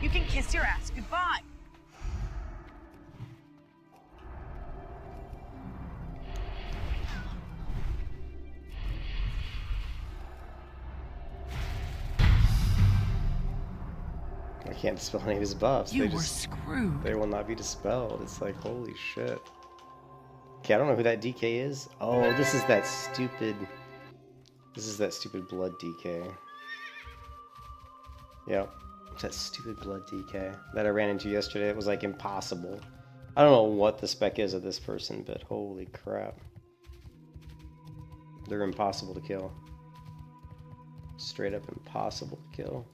You can kiss your ass goodbye. I can't dispel any of his buffs. You were screwed. They will not be dispelled. It's like, holy shit. Okay, I don't know who that DK is. Oh, this is that stupid... This is that stupid blood DK. Yep. It's that stupid blood DK that I ran into yesterday. It was like impossible. I don't know what the spec is of this person, but holy crap. They're impossible to kill. Straight up impossible to kill.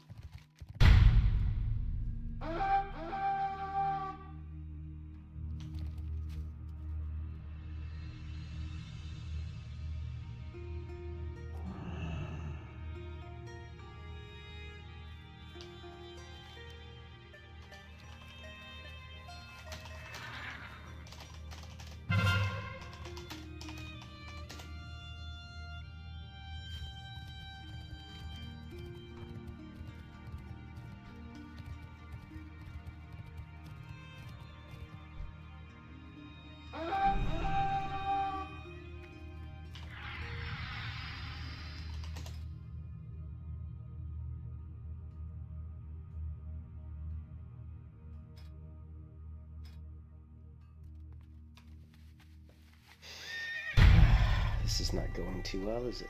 This is not going too well, is it?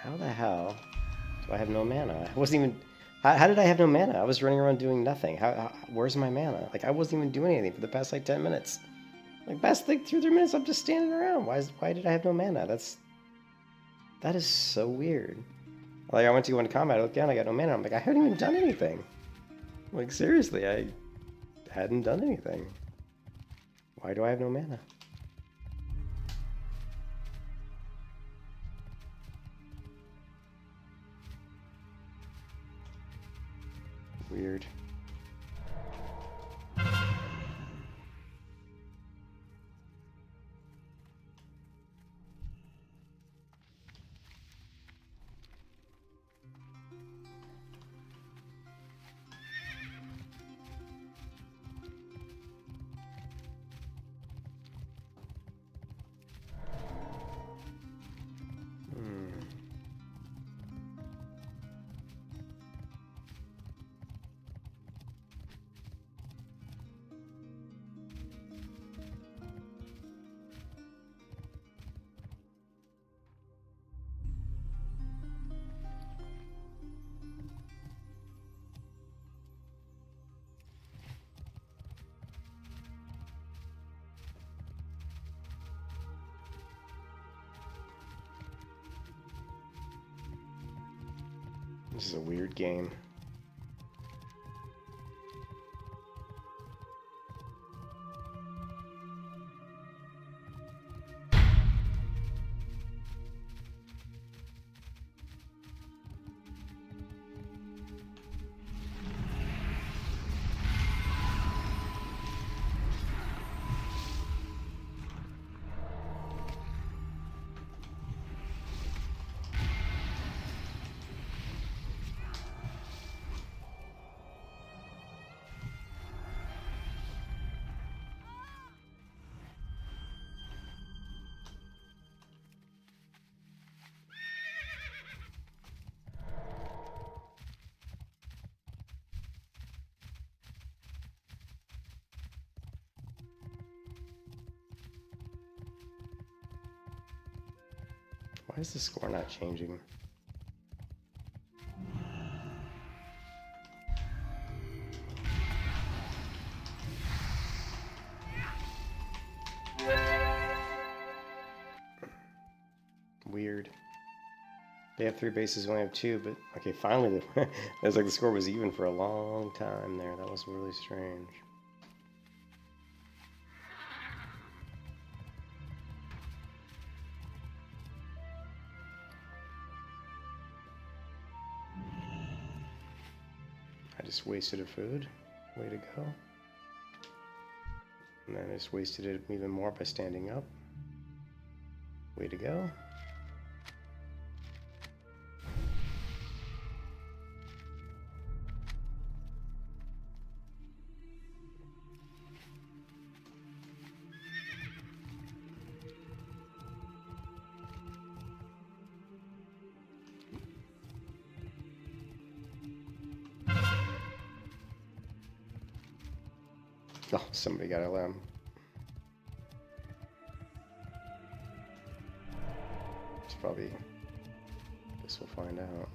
How the hell do I have no mana? I wasn't even... How did I have no mana? I was running around doing nothing. Where's my mana? Like, I wasn't even doing anything for the past, like, 10 minutes. Like, past, like, 2 or 3 minutes, I'm just standing around. Why did I have no mana? That is so weird. Like, I went to go into combat, I looked down, I got no mana. I'm like, I haven't even done anything. Like, seriously, I hadn't done anything. Why do I have no mana? Weird. This is a weird game. Why is the score not changing? Weird. They have 3 bases, we only have 2, but okay, finally, it was like the score was even for a long time there. That was really strange. I just wasted a food. Way to go. And then I just wasted it even more by standing up. Way to go. Oh, somebody got a limb. It's probably... Guess we'll find out.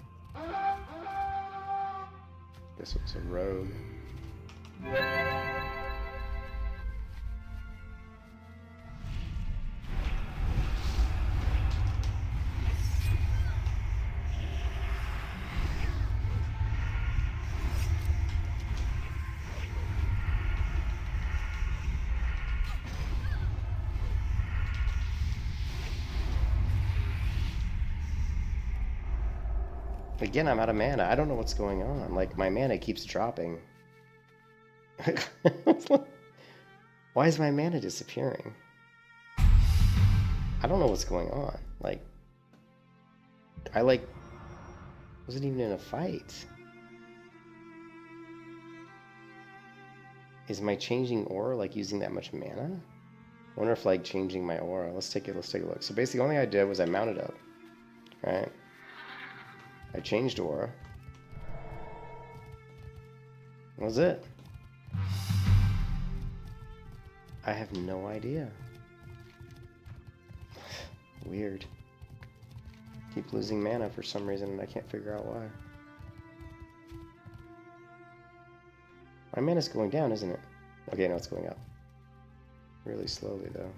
Guess it's a rogue. Again, I'm out of mana. I don't know what's going on. Like, my mana keeps dropping. Why is my mana disappearing? I don't know what's going on. Like, I wasn't even in a fight. Is my changing aura like using that much mana? I wonder if like changing my aura. Let's take a look. So basically, the only thing I did was I mounted up, right? I changed aura. That was it. I have no idea. Weird. Keep losing mana for some reason and I can't figure out why. My mana's going down, isn't it? Okay, no, it's going up. Really slowly, though.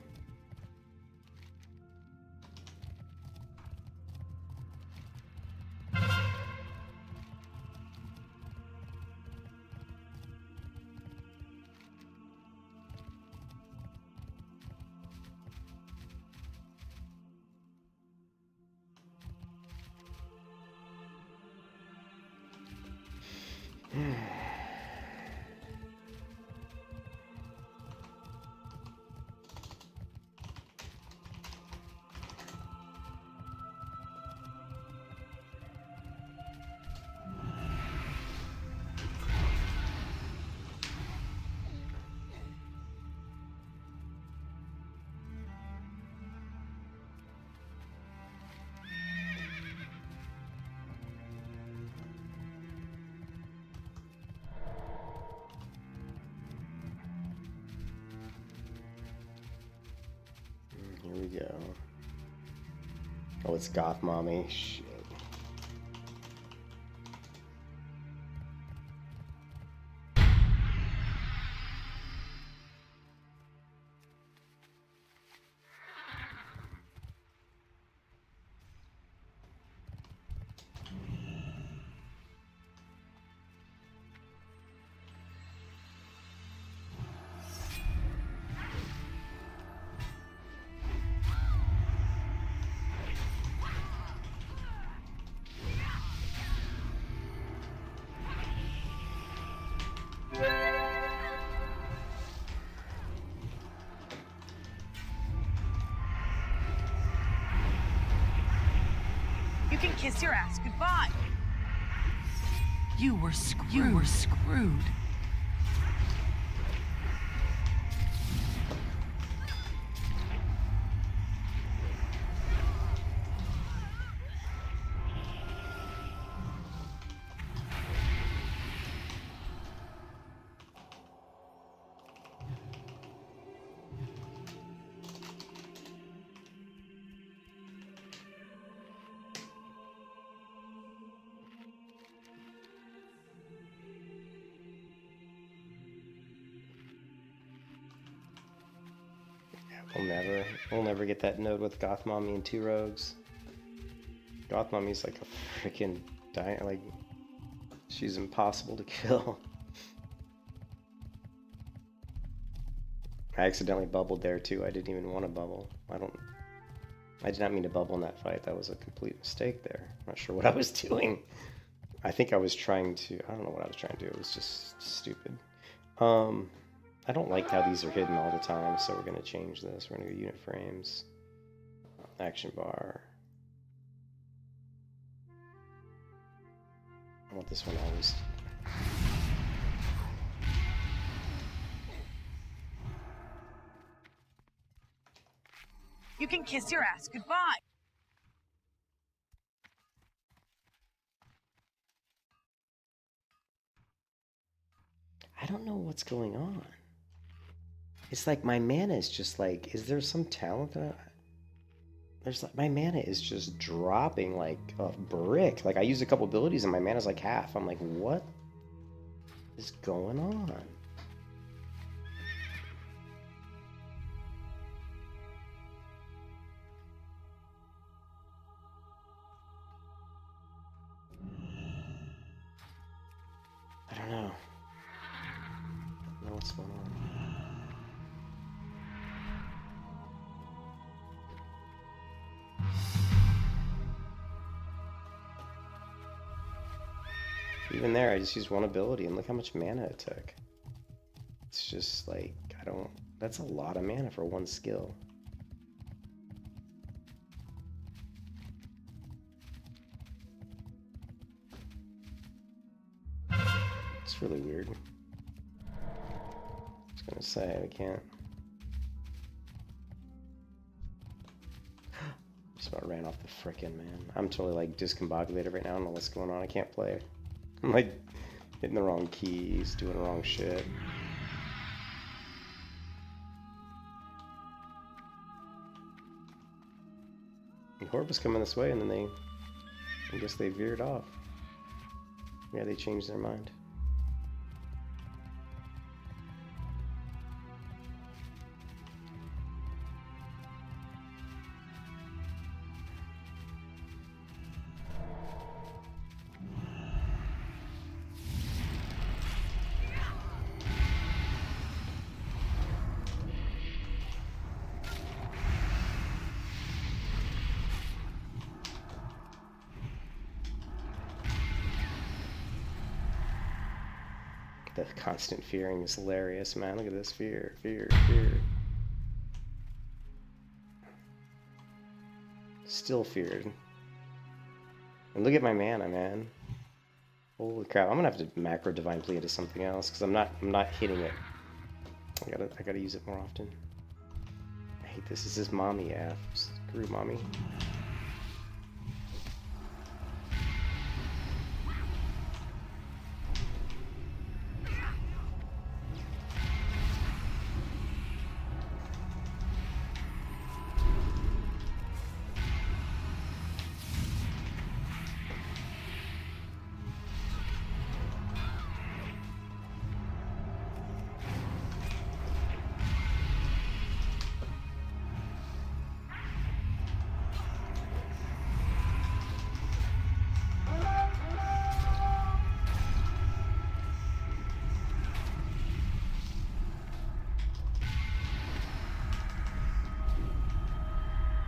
Here we go. Oh, it's Goth Mommy. Shit. kiss your ass goodbye. You were screwed. You were screwed. We'll never get that node with Goth Mommy and 2 rogues. Goth Mommy's like a freaking like, she's impossible to kill. I accidentally bubbled there too. I didn't even want to bubble. I did not mean to bubble in that fight. That was a complete mistake there. I'm not sure what I was doing. I think I was trying to, I don't know what I was trying to do. It was just stupid. I don't like how these are hidden all the time, so we're going to change this. We're going to go unit frames, action bar. I want this one always. You can kiss your ass goodbye. I don't know what's going on. It's like my mana is just like, is there some talent that there's like, my mana is just dropping like a brick. Like I use a couple abilities and my mana's like half. I'm like, what is going on? I don't know. I don't know what's going on. Even there, I just used one ability, and look how much mana it took. It's just like, that's a lot of mana for one skill. It's really weird. I was gonna say, I can't. Just about ran off the frickin' man. I'm totally like discombobulated right now. I don't know what's going on. I can't play. I'm like hitting the wrong keys, doing the wrong shit. The horde was coming this way, and then I guess they veered off. Yeah, they changed their mind. The constant fearing is hilarious, man. Look at this. Fear, fear, fear. Still feared. And look at my mana, man. Holy crap. I'm gonna have to macro divine plea into something else, because I'm not hitting it. I gotta use it more often. I hate this. This is mommy app. Screw mommy.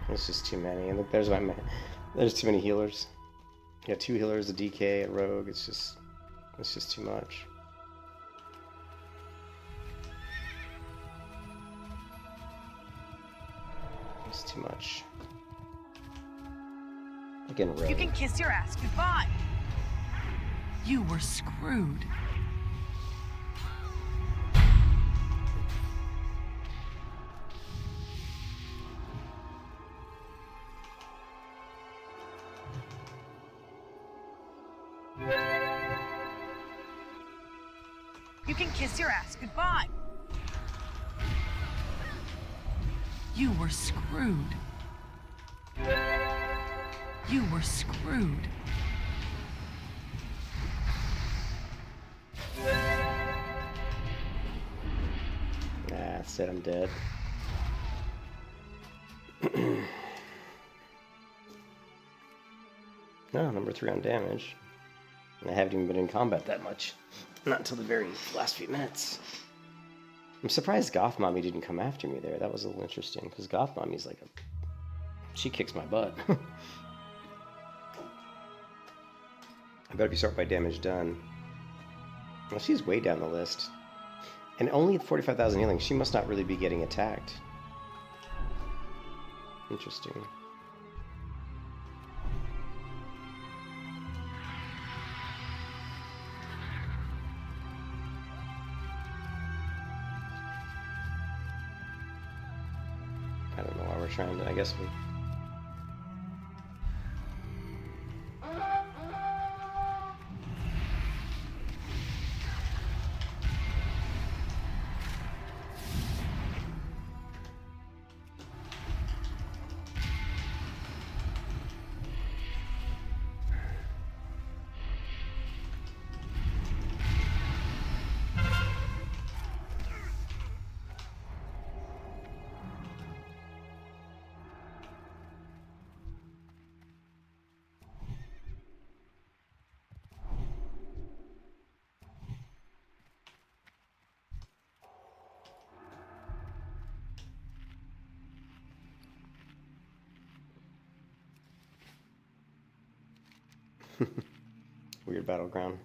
It's just too many. And look, there's my man. There's too many healers. Yeah, 2 healers, a DK, a rogue. It's just too much. It's too much. Again, You can kiss your ass goodbye. You were screwed. You can kiss your ass goodbye. You were screwed. You were screwed. That's it, I'm dead. No, number 3 on damage. And I haven't even been in combat that much. Not until the very last few minutes. I'm surprised Goth Mommy didn't come after me there. That was a little interesting, because Goth Mommy's like a... She kicks my butt. I better be sorted by damage done. Well, she's way down the list. And only at 45,000 healing, she must not really be getting attacked. Interesting. I don't know why we're trying to, I guess we... Weird battleground.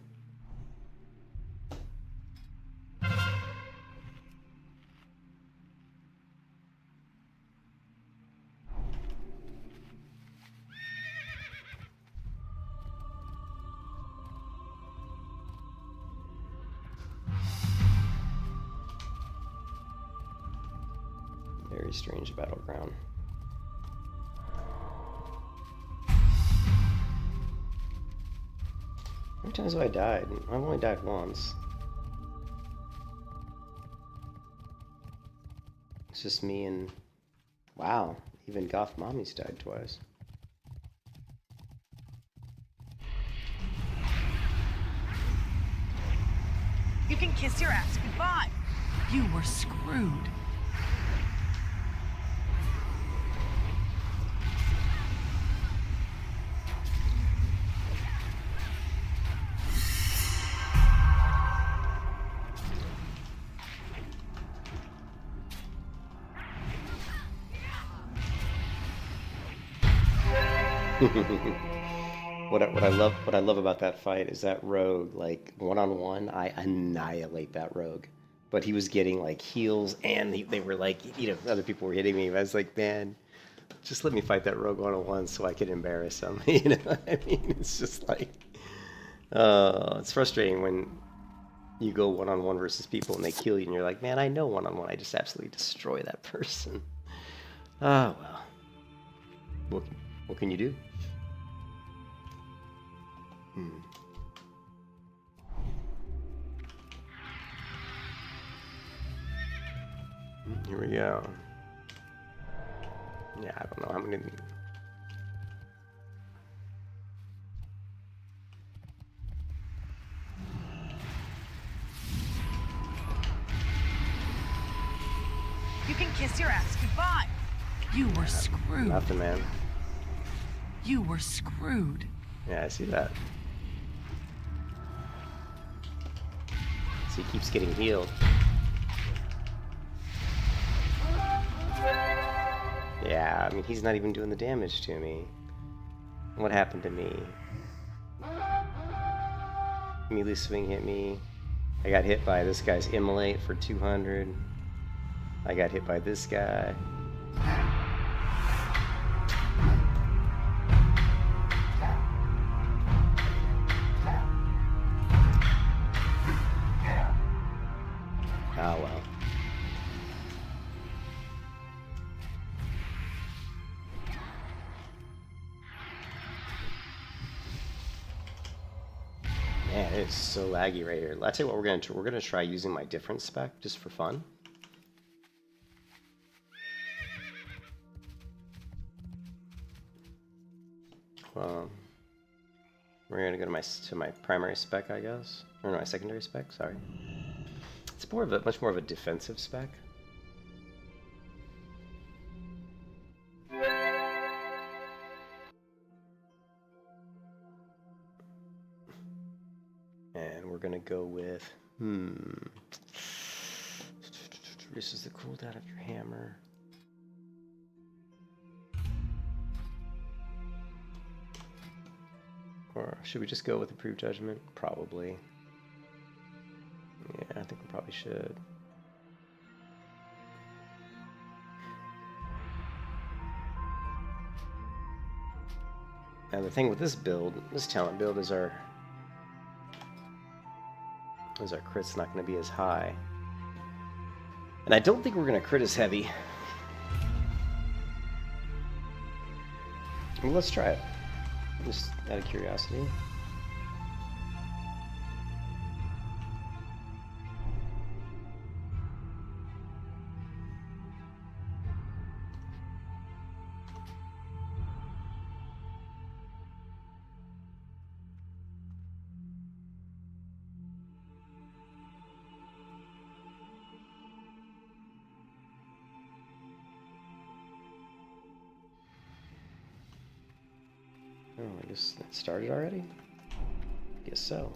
Very strange battleground. How many times have I died? I've only died once. It's just me and... Wow, even Goth Mommy's died twice. You can kiss your ass goodbye. You were screwed. What I love about that fight is that rogue, like, one-on-one, I annihilate that rogue. But he was getting, like, heals, and they were, like, you know, other people were hitting me. I was like, man, just let me fight that rogue one-on-one so I can embarrass him. You know what I mean? It's just like... it's frustrating when you go one-on-one versus people and they kill you, and you're like, man, I know one-on-one. I just absolutely destroy that person. Oh, well. What can you do? Here we go. Yeah, I don't know how many... You can kiss your ass goodbye. You were screwed. Nothing, man. You were screwed. Yeah, I see that. So he keeps getting healed. Yeah, I mean, he's not even doing the damage to me. What happened to me? Melee swing hit me. I got hit by this guy's immolate for 200. I got hit by this guy. it's so laggy right here. I'll tell you what we're gonna try using my different spec just for fun. We're gonna go to my primary spec, I guess, or no, my secondary spec. Sorry, it's much more of a defensive spec. And we're gonna go with reduces the cooldown of your hammer. Or should we just go with Improved Judgment? Probably. Yeah, I think we probably should. Now the thing with this build, this talent build, is our crit's not going to be as high. And I don't think we're going to crit as heavy. Well, let's try it. Just out of curiosity. Oh, I guess that started already? Guess so.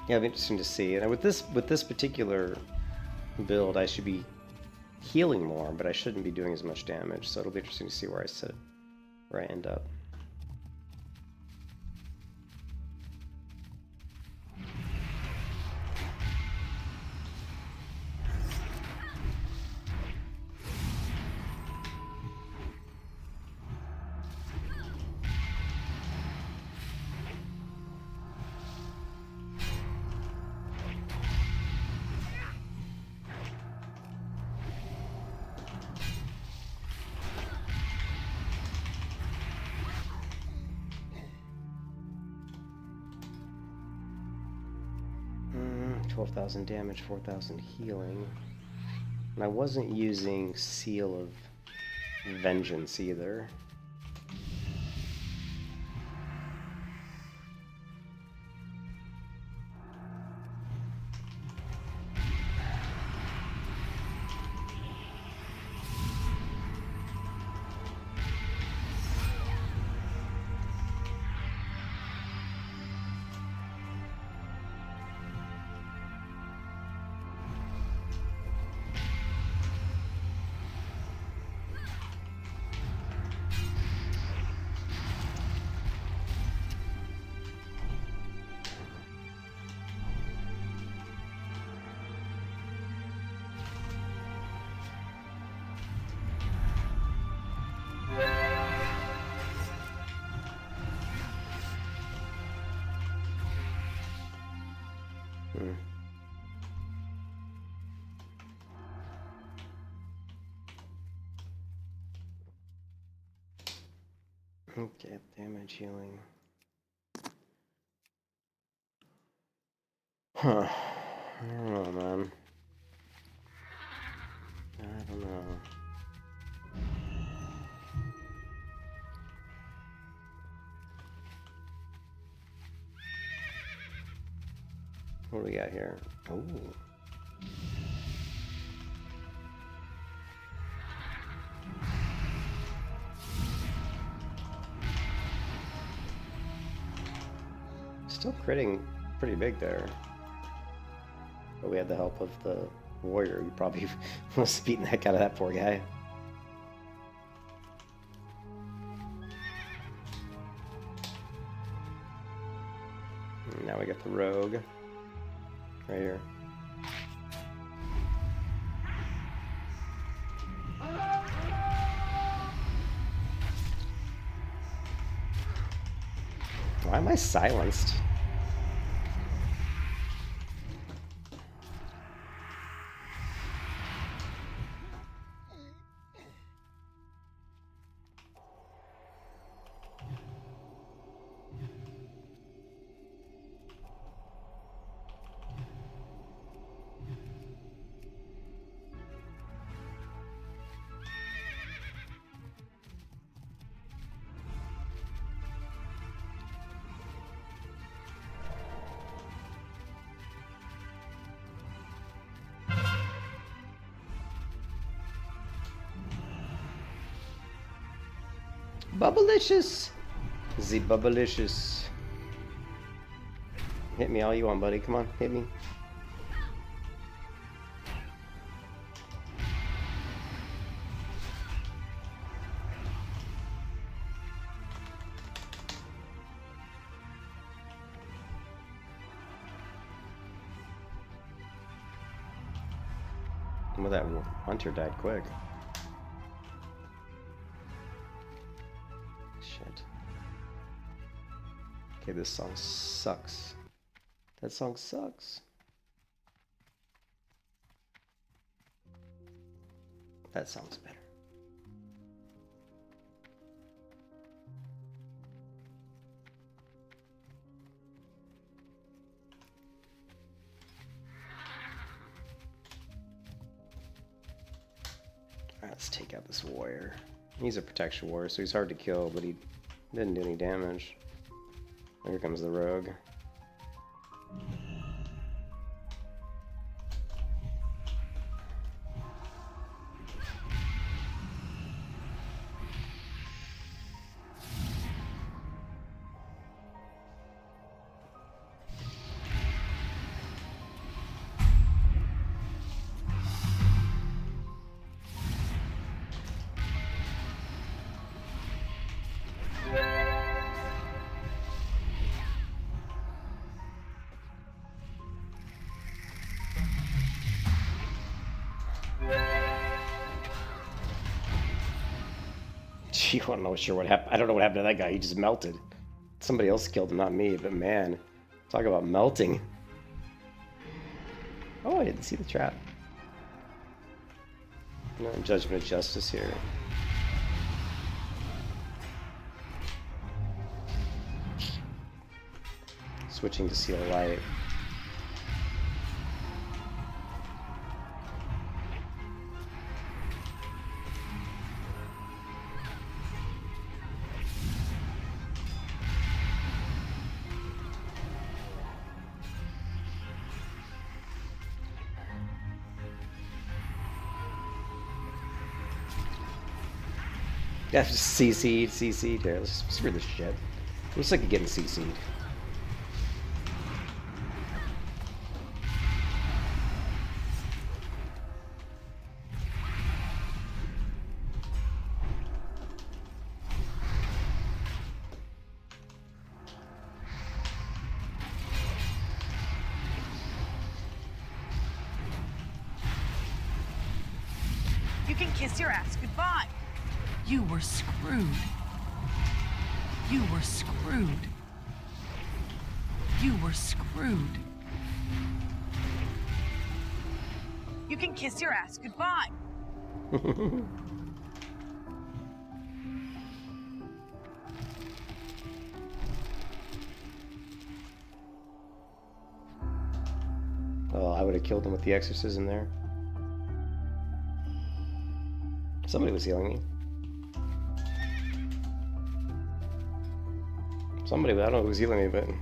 Yeah, it'll be interesting to see. And with this particular build, I should be healing more, but I shouldn't be doing as much damage, so it'll be interesting to see where I end up. Mm, 12,000 damage, 4,000 healing. And I wasn't using Seal of Vengeance either. Okay, damage healing. Huh. I don't know, man. I don't know. What do we got here? Oh. Still critting pretty big there. But we had the help of the warrior who probably was beating the heck out of that poor guy. And now we got the rogue right here. Why am I silenced? Bubblicious! The Bubblicious. Hit me all you want, buddy. Come on, hit me. Well, that hunter died quick. Shit. Okay, this song sucks. That song sucks. That sounds better. Alright, let's take out this warrior. He's a protection warrior, so he's hard to kill, but he didn't do any damage. Here comes the rogue. You don't know sure what happened. I don't know what happened to that guy. He just melted. Somebody else killed him, not me. But man, talk about melting. Oh, I didn't see the trap. No judgment of justice here. Switching to seal light. Yeah, just CC'd here. Let's just screw this shit. I'm sick of getting CC'd. You can kiss your ass goodbye. You were screwed. You were screwed. You were screwed. You can kiss your ass goodbye. Oh, I would have killed him with the exorcism there. Somebody was healing me. Somebody, I don't know who was healing me, but I'm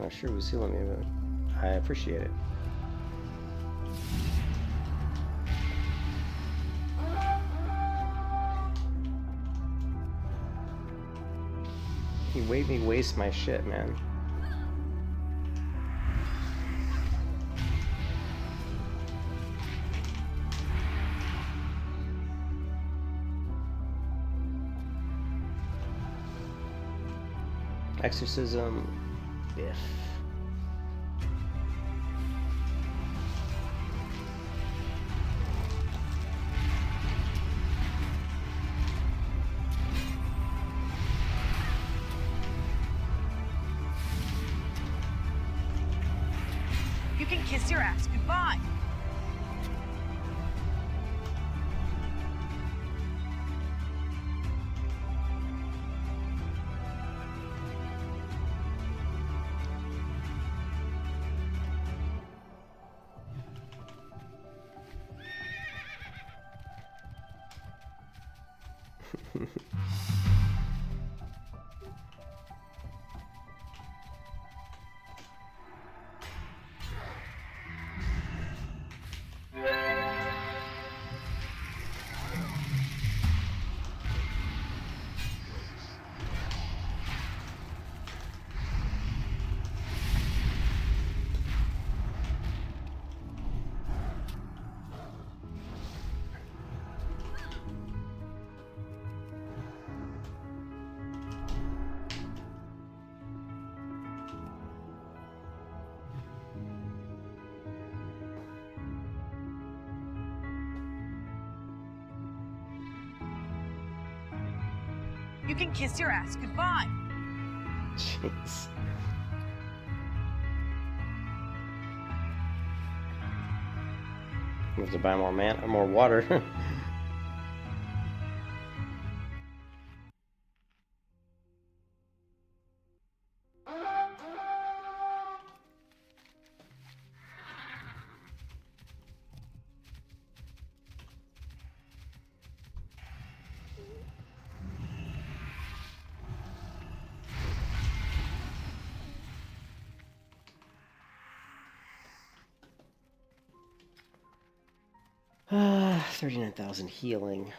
not sure who was healing me, but I appreciate it. He made me waste my shit, man. Exorcism, Biff. can kiss your ass goodbye. You can kiss your ass goodbye. Jeez. We have to buy more water. Ah, 39,000 healing.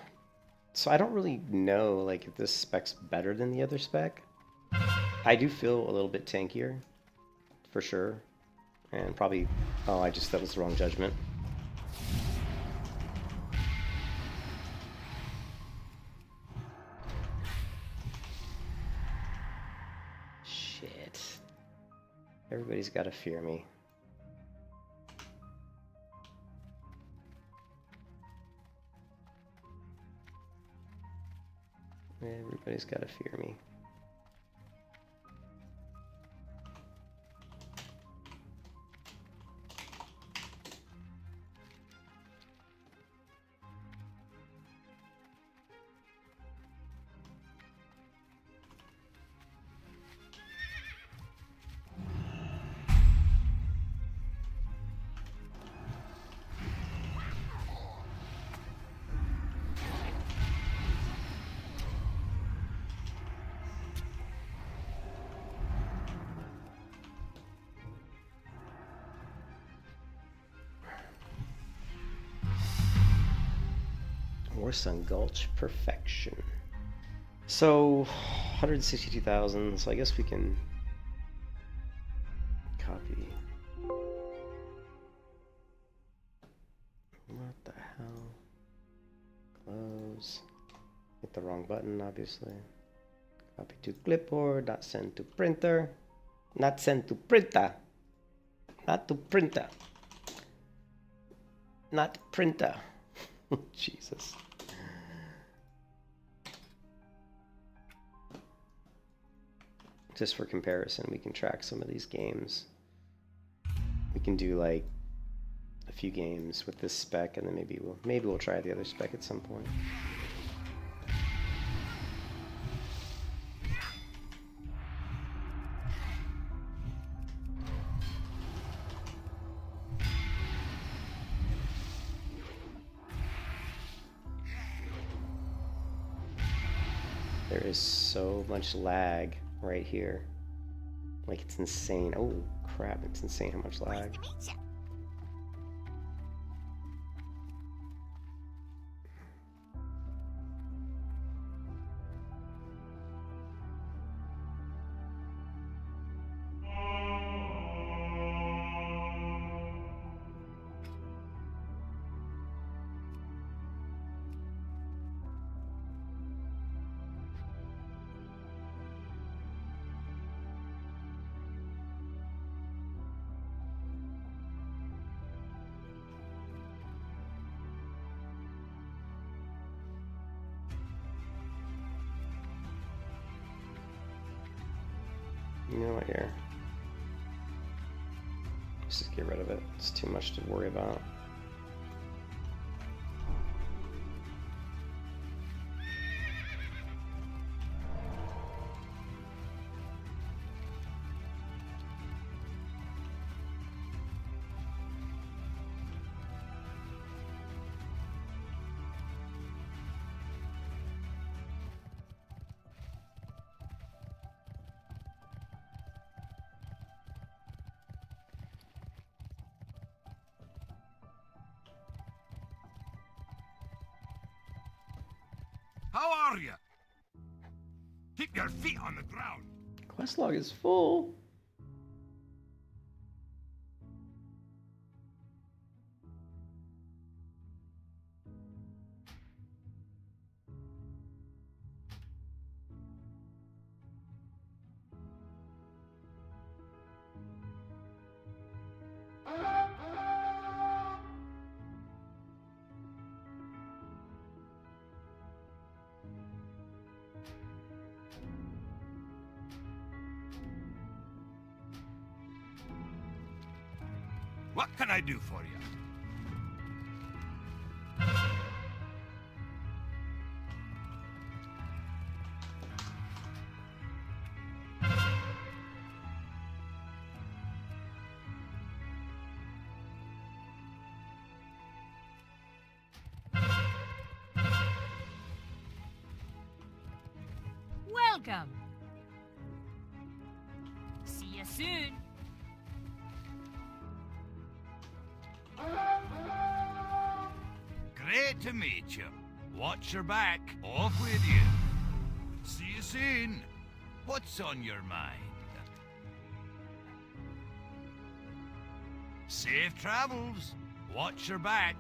So I don't really know like if this spec's better than the other spec. I do feel a little bit tankier, for sure. And probably, oh, that was the wrong judgment. Shit. Everybody's gotta fear me. Everybody's gotta fear me. Sun Gulch perfection. So 162,000. So I guess we can copy. What the hell? Close. Hit the wrong button, obviously. Copy to clipboard. Not send to printer. Not send to printer. Not to printer. Not printer. Jesus. Just for comparison, we can track some of these games. We can do like a few games with this spec, and then maybe we'll try the other spec at some point. There is so much lag right here. Like, it's insane. Oh, crap. It's insane how much lag. You know what, here. Let's just get rid of it. It's too much to worry about. How are you? Keep your feet on the ground. Quest log is full. What can I do for you? Welcome. See you soon. Great to meet you. Watch your back. Off with you. See you soon. What's on your mind? Safe travels. Watch your back.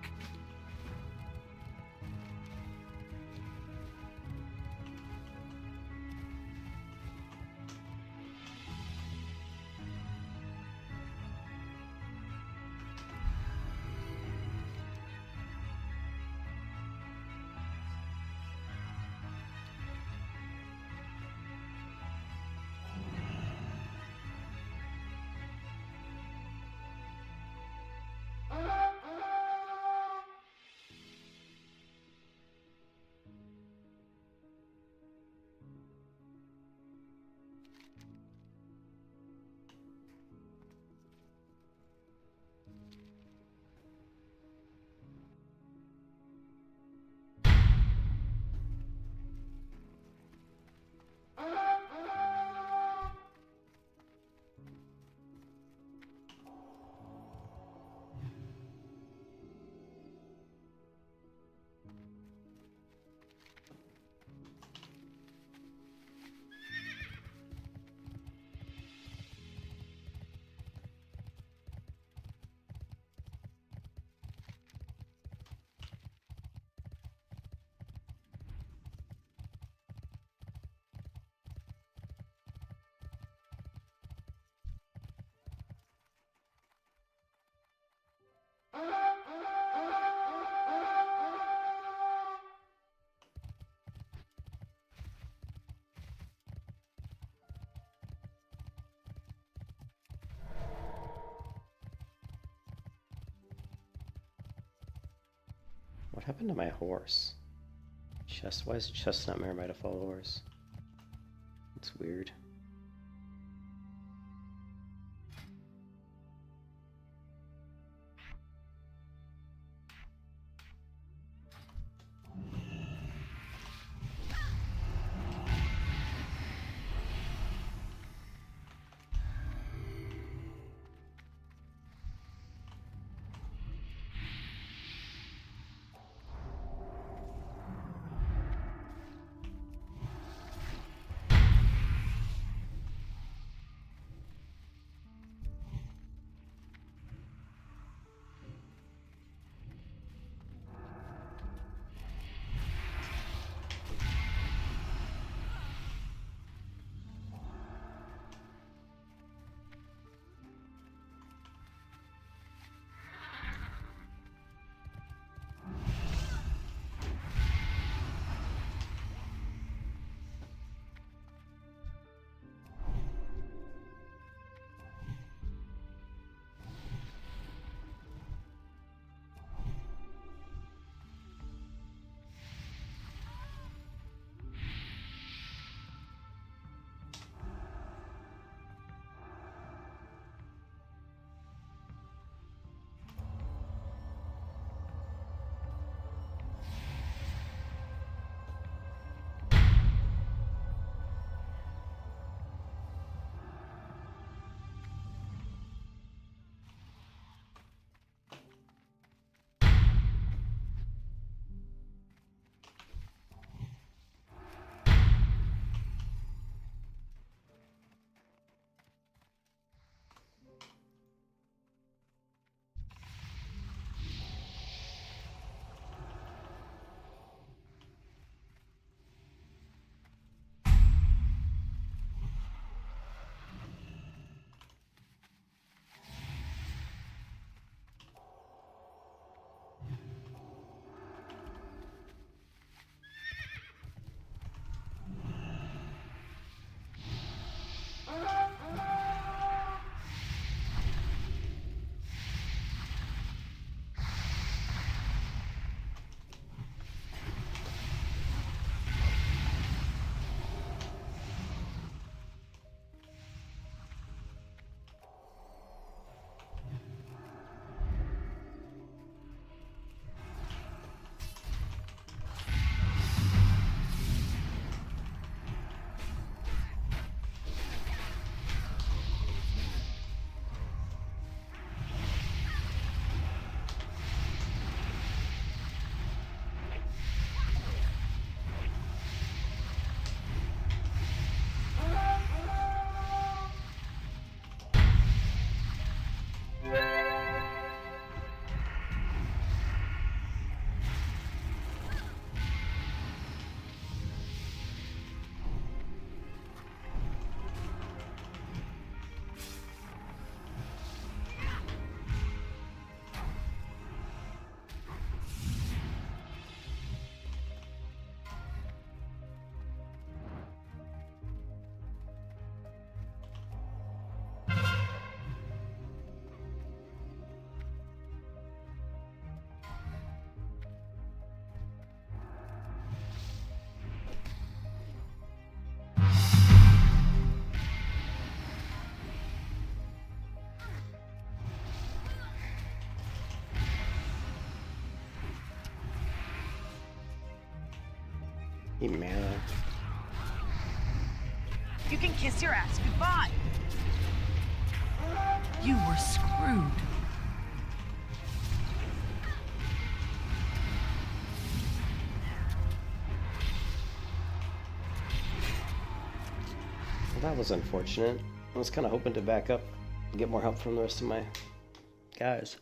What happened to my horse? Why is Chestnut Mare my default horse? It's weird. Need mana. You can kiss your ass goodbye. You were screwed. Well, that was unfortunate. I was kind of hoping to back up and get more help from the rest of my guys.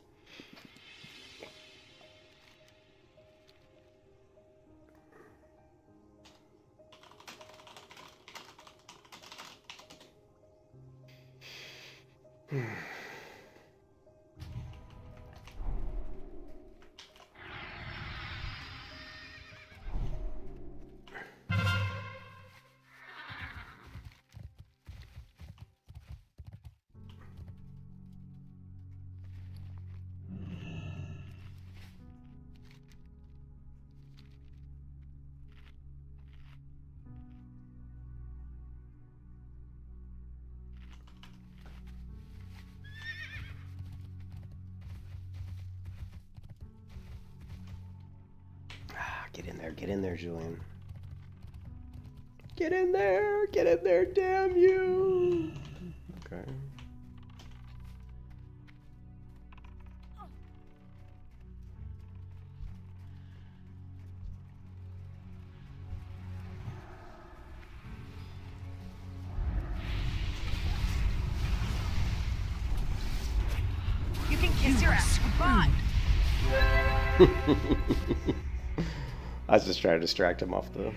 Get in there, Julian. Get in there, damn you! Okay. You can kiss your ass goodbye. I was just trying to distract him off the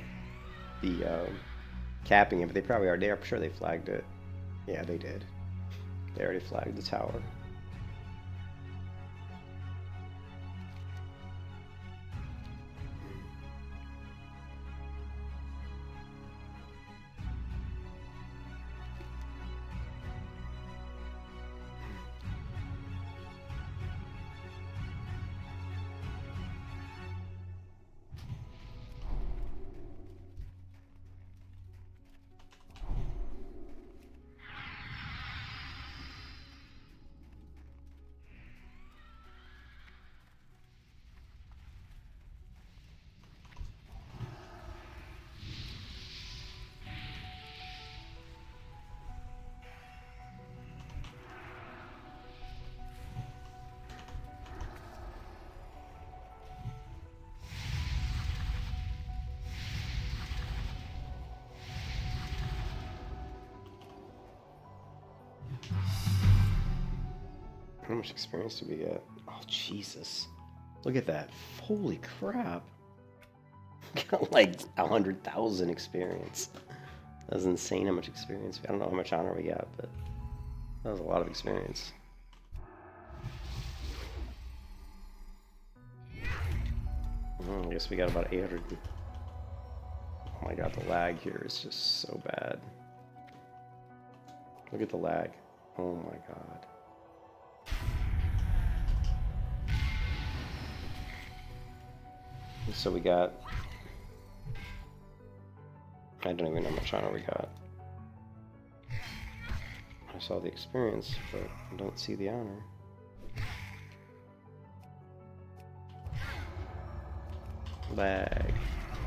capping it, but they probably are. I'm sure they flagged it. Yeah, they did. They already flagged the tower. How much experience do we get? Oh, Jesus. Look at that. Holy crap. Got like 100,000 experience. That was insane how much experience. I don't know how much honor we got, but that was a lot of experience. I guess we got about 800. Oh my god, the lag here is just so bad. Look at the lag. Oh my god. So we got, I don't even know how much honor we got. I saw the experience, but I don't see the honor. Lag.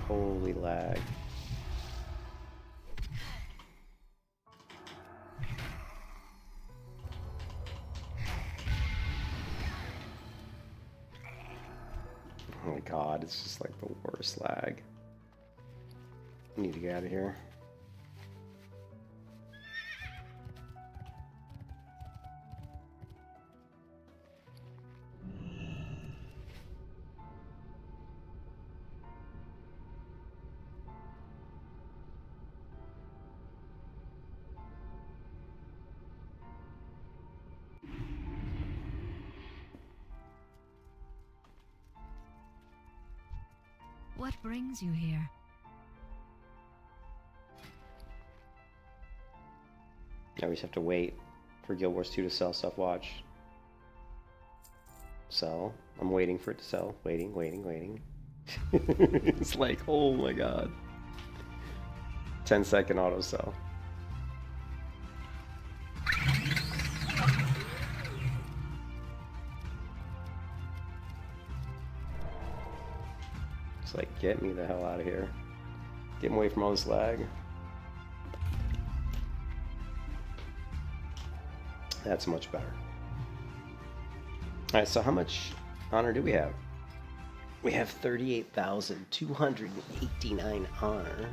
Holy lag. Oh my god, it's just like the worst lag. I need to get out of here. What brings you here? Now we just have to wait for Guild Wars 2 to sell stuff. Watch. Sell. I'm waiting for it to sell. Waiting. It's like, oh my god. 10-second auto sell. It's like, get me the hell out of here. Getting away from all this lag. That's much better. Alright, so how much honor do we have? We have 38,289 honor.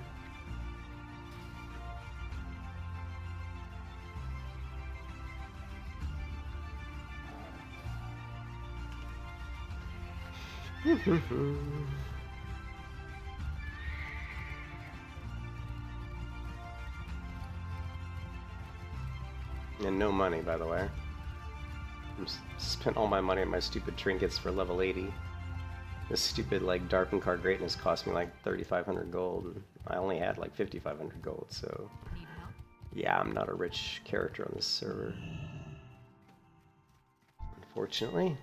And no money, by the way. Spent all my money on my stupid trinkets for level 80. This stupid, like, Darkened Card Greatness cost me like 3,500 gold, and I only had like 5,500 gold, so... Need help? Yeah, I'm not a rich character on this server. Unfortunately.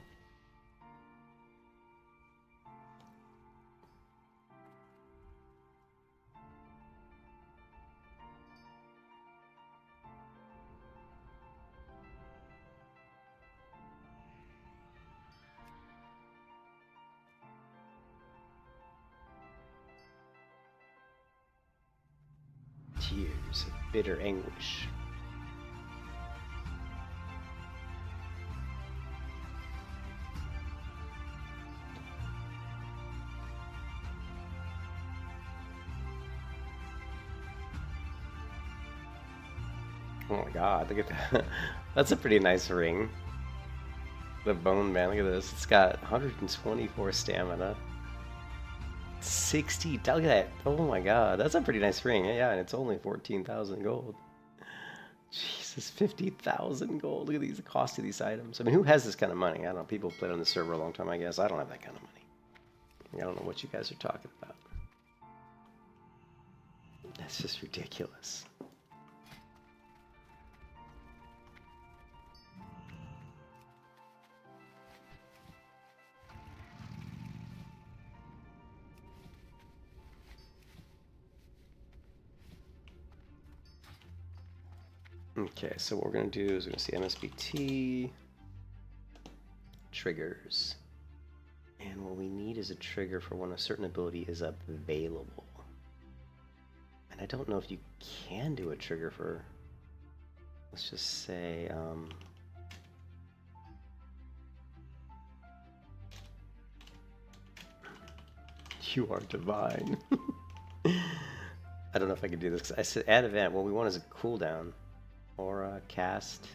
Tears of bitter anguish. Oh my god, look at that. That's a pretty nice ring. The bone man, look at this. It's got 124 stamina. 60, look at that. Oh my god, that's a pretty nice ring. Yeah, and it's only 14,000 gold. Jesus, 50,000 gold. Look at these, the cost of these items. I mean, who has this kind of money? I don't know. People played on the server a long time, I guess. I don't have that kind of money. I don't know what you guys are talking about. That's just ridiculous. Okay, so what we're going to do is we're going to see MSBT, triggers, and what we need is a trigger for when a certain ability is available. And I don't know if you can do a trigger for, let's just say, you are divine. I don't know if I can do this, because I said add event. What we want is a cooldown. Aura, cast,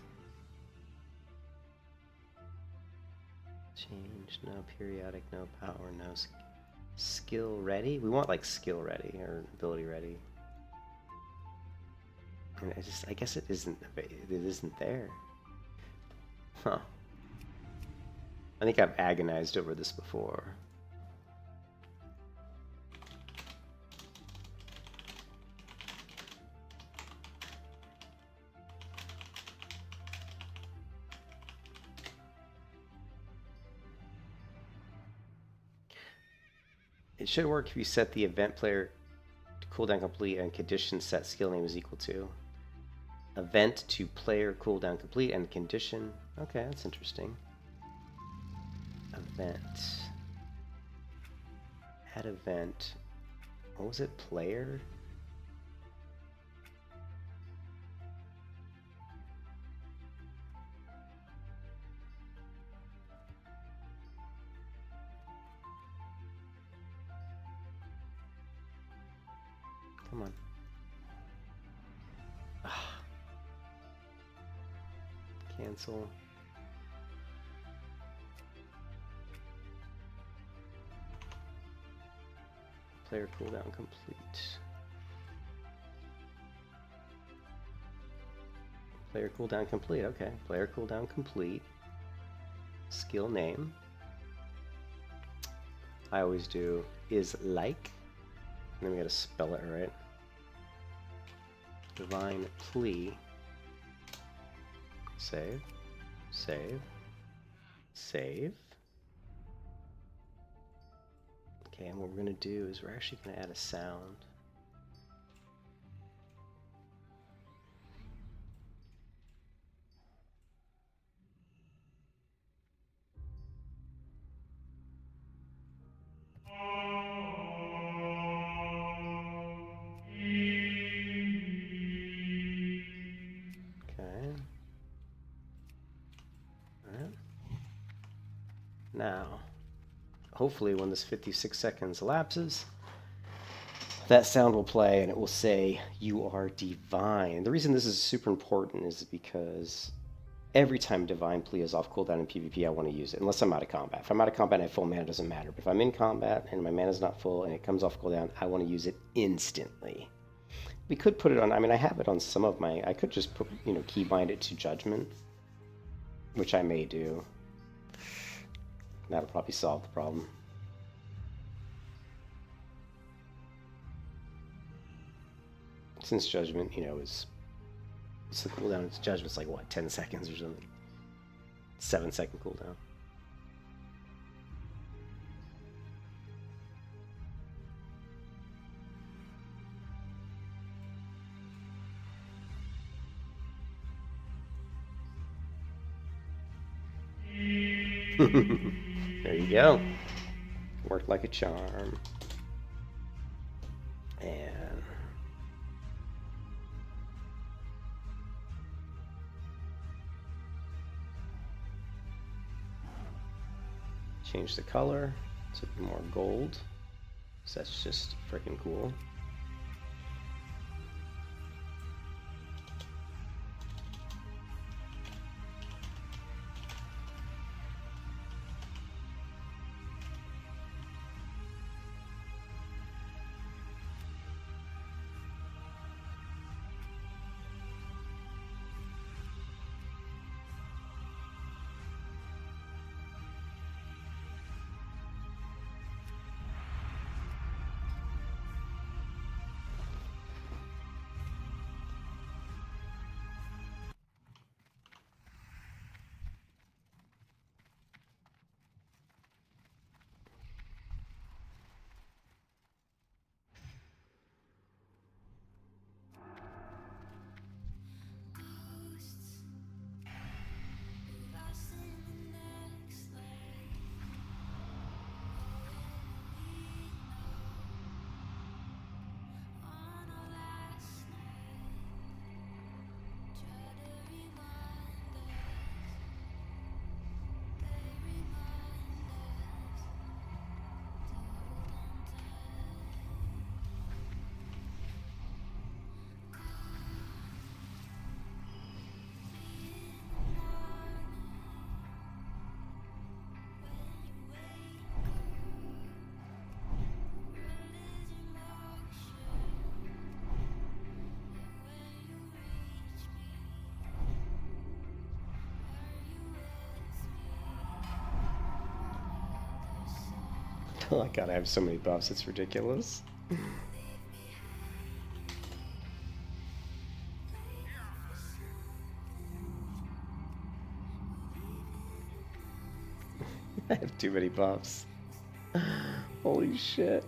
change, no periodic, no power, no skill ready. We want like skill ready or ability ready. And I guess it isn't there. Huh. I think I've agonized over this before. It should work if you set the event player to cooldown complete and condition set skill name is equal to. Event to player cooldown complete and condition. Okay, that's interesting. Event. Add event. What was it? Player? Come on. Cancel. Player cooldown complete. Player cooldown complete. Okay. Player cooldown complete. Skill name. I always do is like. And then we gotta spell it right. Divine plea. Save. Save. Save. Okay, and what we're gonna do is we're actually gonna add a sound. Now, hopefully when this 56 seconds elapses, that sound will play and it will say, "You are divine." The reason this is super important is because every time Divine Plea is off cooldown in PvP, I want to use it, unless I'm out of combat. If I'm out of combat and I have full mana, it doesn't matter. But if I'm in combat and my mana is not full and it comes off cooldown, I want to use it instantly. We could put it on, I mean, I have it on some of my, I could just put, you know, keybind it to Judgment, which I may do. That'll probably solve the problem. Since Judgment, you know, is, it's the cooldown, it's Judgment's like, what, 10 seconds or something? 7-second cooldown. There you go. Worked like a charm. And change the color to more gold. So that's just freaking cool. Oh my god, I have so many buffs, it's ridiculous. I have too many buffs. Holy shit.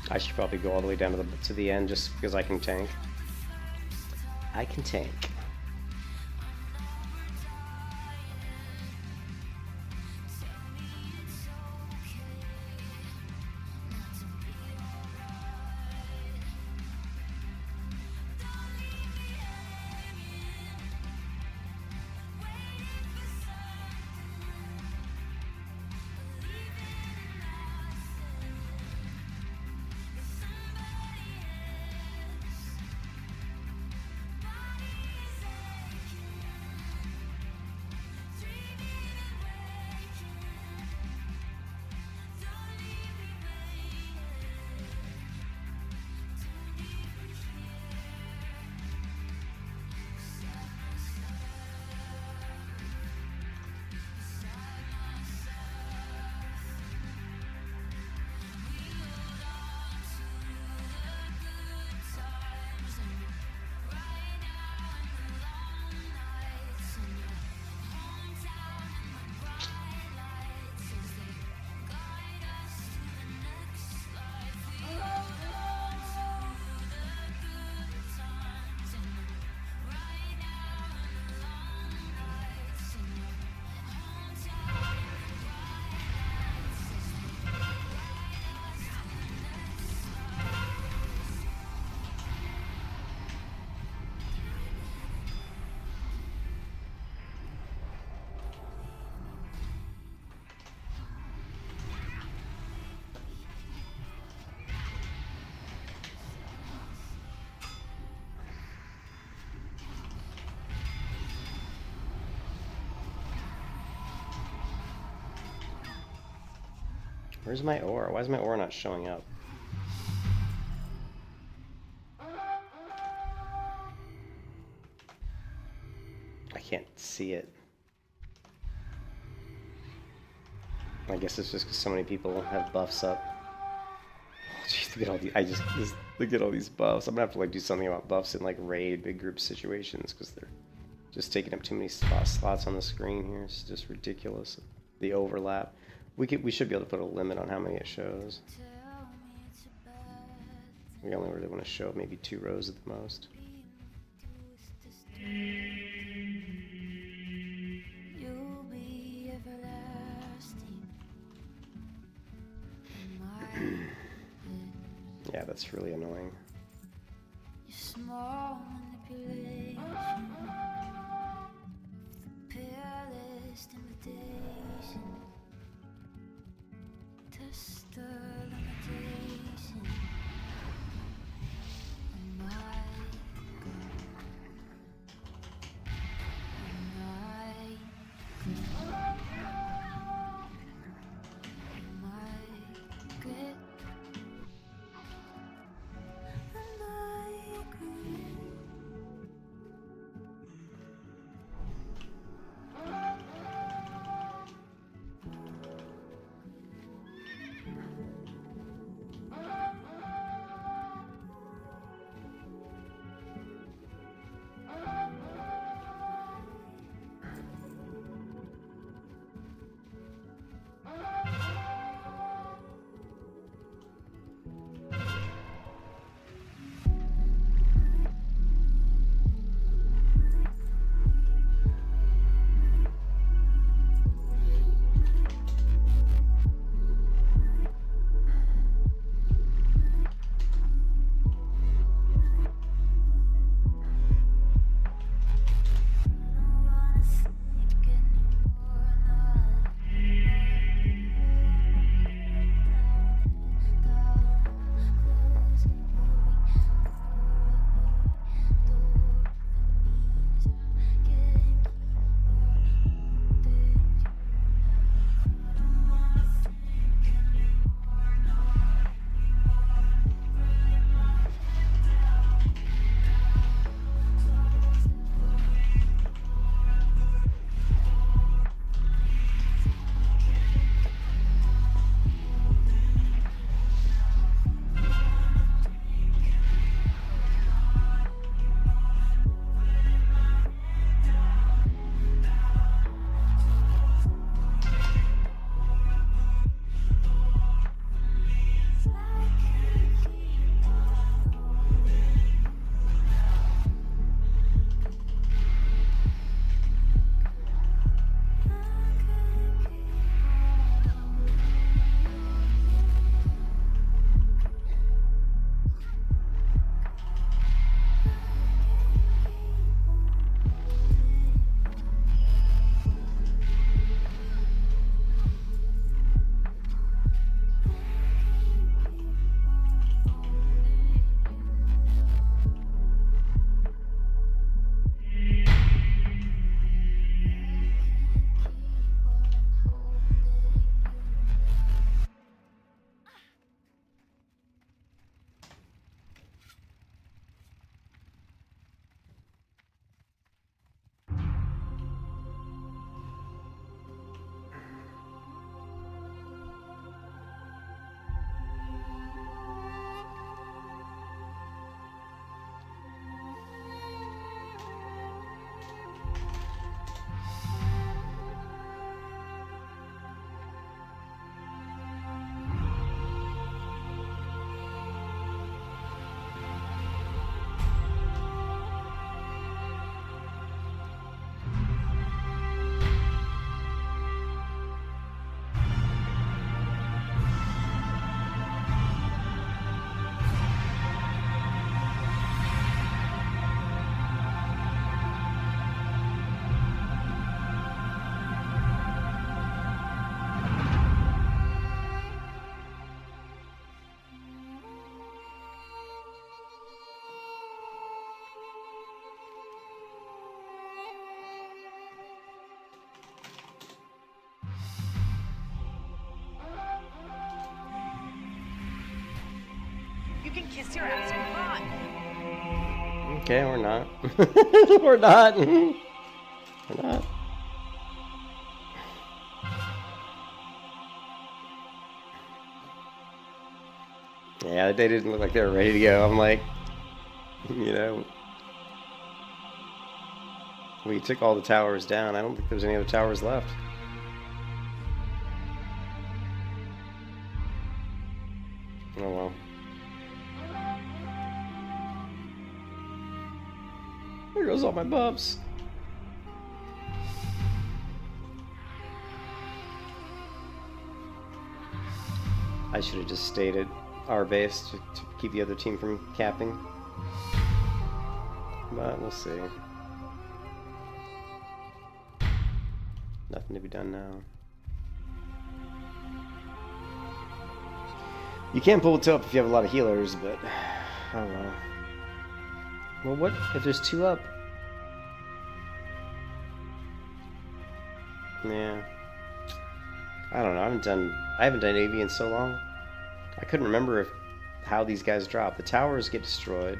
I should probably go all the way down to the end just because I can tank. I can tank. Where's my ore? Why is my ore not showing up? I can't see it. I guess it's just because so many people have buffs up. Oh, jeez, look at all these. Look at all these buffs. I'm gonna have to like do something about buffs in like raid big group situations because they're just taking up too many slots on the screen here. It's just ridiculous. The overlap. We should be able to put a limit on how many it shows. We only really want to show maybe 2 rows at the most. Yeah, that's really annoying. Small manipulation, the peerless invitation, test the limitation of my grit. kiss your ass goodbye. Okay, or not. Or not. Or not. Yeah, they didn't look like they were ready to go. I'm like, you know, we took all the towers down. I don't think there's any other towers left. Oh well. There goes all my buffs. I should have just stayed at our base to keep the other team from capping. But we'll see. Nothing to be done now. You can pull it up if you have a lot of healers, but oh well. Well, what if there's 2 up? Yeah. I don't know. I haven't done AV in so long. I couldn't remember how these guys drop. The towers get destroyed.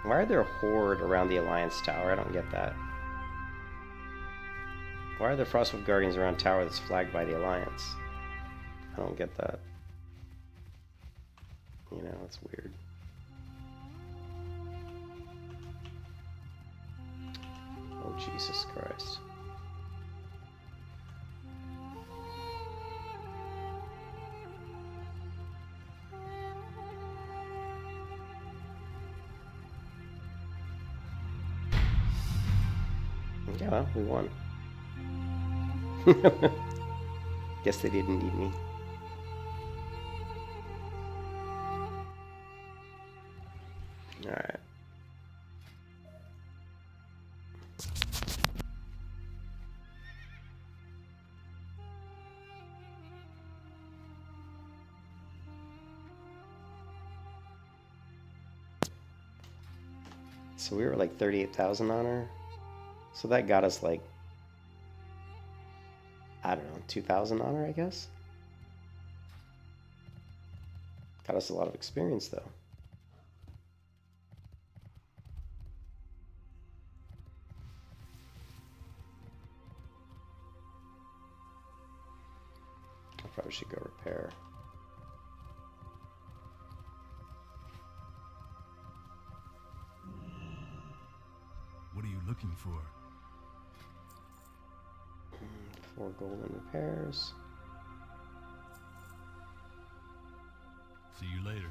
Why are there a horde around the Alliance tower? I don't get that. Why are there Frostwolf Guardians around a tower that's flagged by the Alliance? I don't get that. You know, it's weird. Oh, Jesus Christ. Yeah, well, we won. Guess they didn't need me. Alright. So we were like 38,000 on her. So that got us like, I don't know, 2,000 on her, I guess? Got us a lot of experience, though. I probably should go repair. What are you looking for? 4 golden repairs. See you later.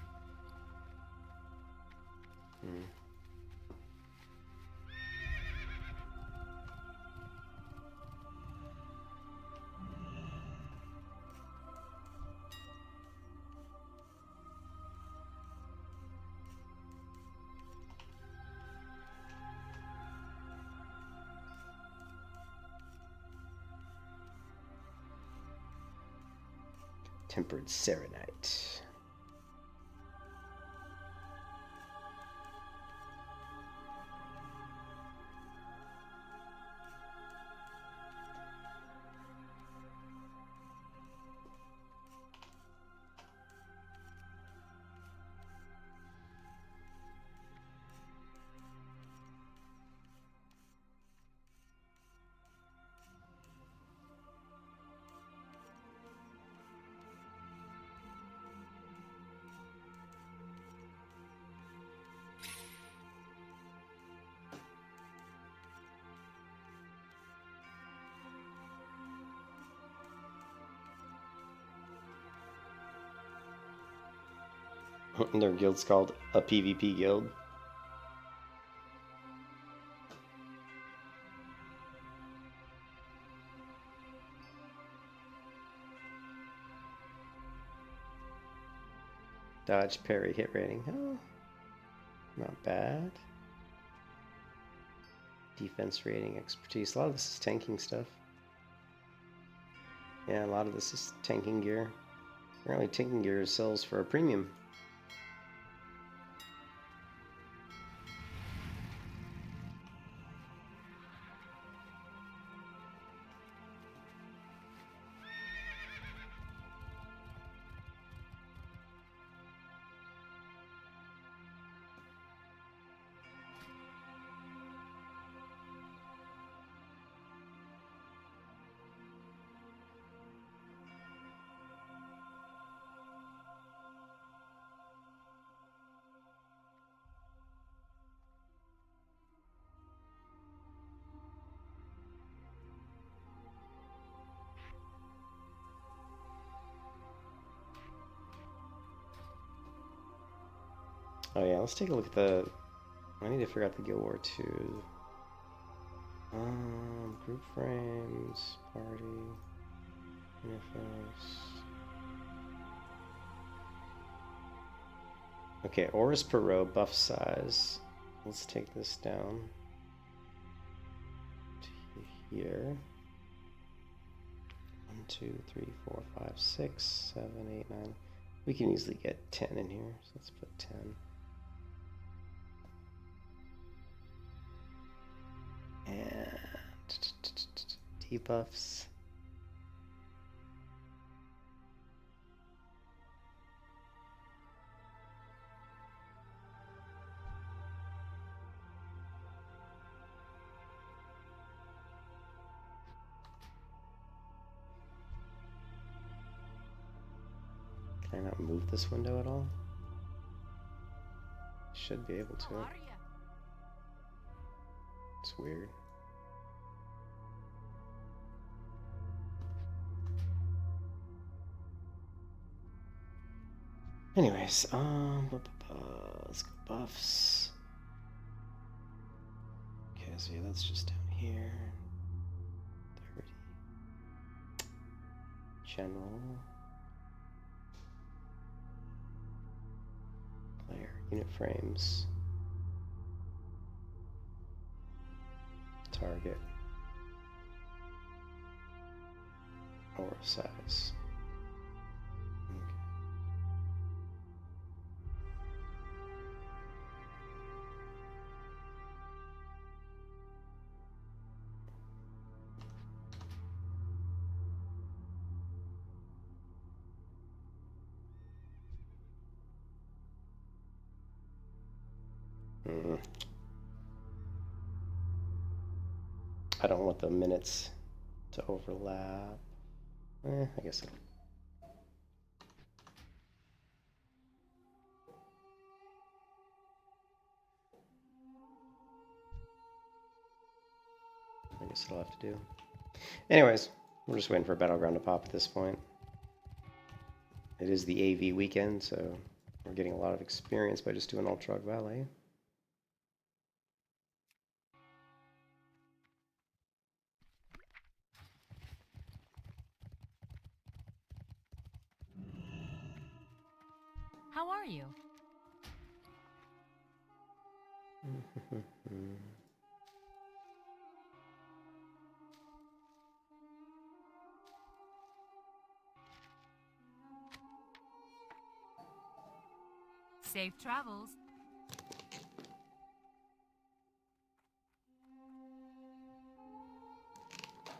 Tempered Serenite. Their guild's called a PvP guild. Dodge, parry, hit rating. Oh, not bad. Defense rating, expertise. A lot of this is tanking stuff. Yeah, a lot of this is tanking gear. Apparently tanking gear sells for a premium. Oh yeah, let's take a look at the. I need to figure out the Guild War 2. Group frames, party, interface. Okay, auras per row, buff size. Let's take this down to here. 1, 2, 3, 4, 5, 6, 7, 8, 9. We can easily get 10 in here, so let's put 10. And debuffs. Can I not move this window at all? Should be able to. It's weird. Anyways, let's go buffs. Okay, so yeah, that's just down here. 30. General. Player, unit frames. Target. Aura size. I don't want the minutes to overlap. I guess it'll. I guess it'll have to do. Anyways, we're just waiting for Battleground to pop at this point. It is the AV weekend, so we're getting a lot of experience by just doing Ultrog Valley. How are you? Safe travels.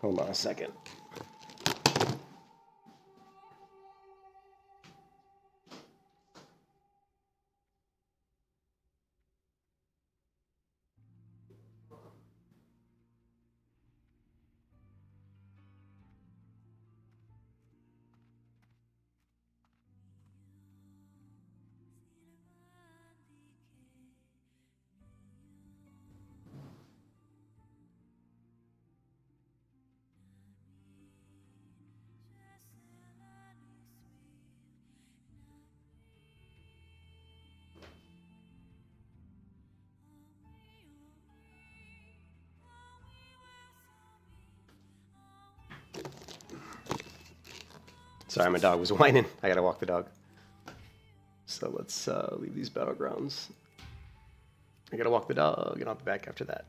Hold on a second. Sorry, my dog was whining. I gotta walk the dog. So let's leave these battlegrounds. I gotta walk the dog, and I'll be back after that.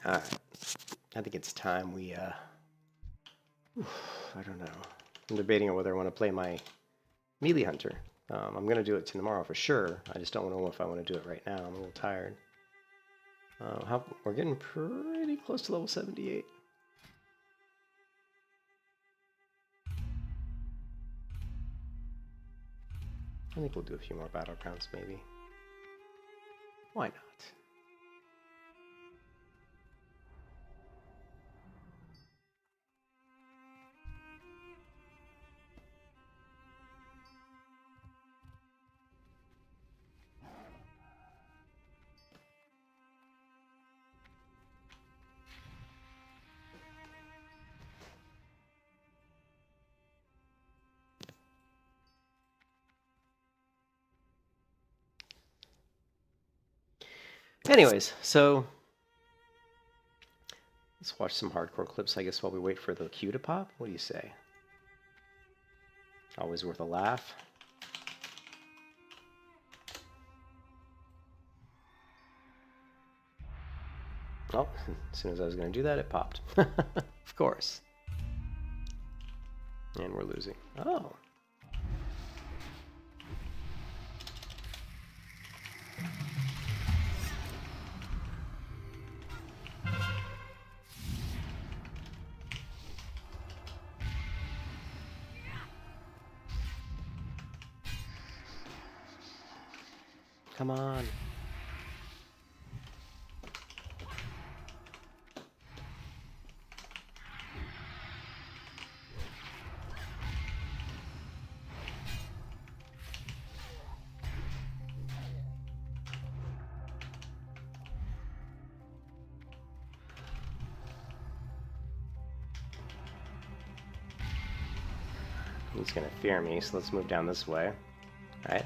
Alright. I think it's time we, I don't know. I'm debating on whether I want to play my melee hunter. I'm going to do it tomorrow for sure. I just don't know if I want to do it right now. I'm a little tired. We're getting pretty close to level 78. I think we'll do a few more battlegrounds, maybe. Why not? Anyways, so let's watch some hardcore clips, I guess, while we wait for the queue to pop. What do you say? Always worth a laugh. Oh, as soon as I was going to do that, it popped. Of course. And we're losing. Oh. Come on. He's gonna fear me, so let's move down this way. All right.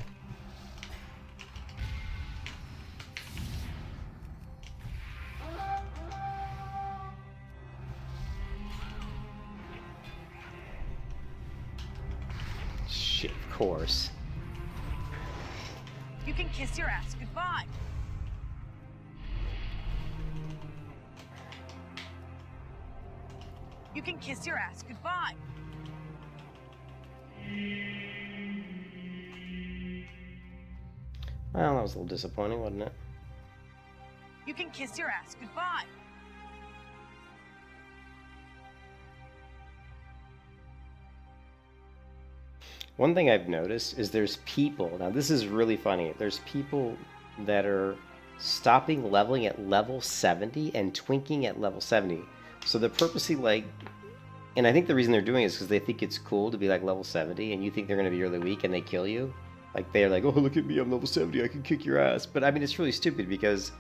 Shit, of course. You can kiss your ass goodbye. You can kiss your ass goodbye. Well, that was a little disappointing, wasn't it? You can kiss your ass goodbye. One thing I've noticed is there's people, now this is really funny, there's people that are stopping leveling at level 70 and twinking at level 70. So they're purposely like, and I think the reason they're doing it is because they think it's cool to be like level 70 and you think they're going to be really weak and they kill you. Like they're like, oh, look at me, I'm level 70, I can kick your ass. But I mean, it's really stupid because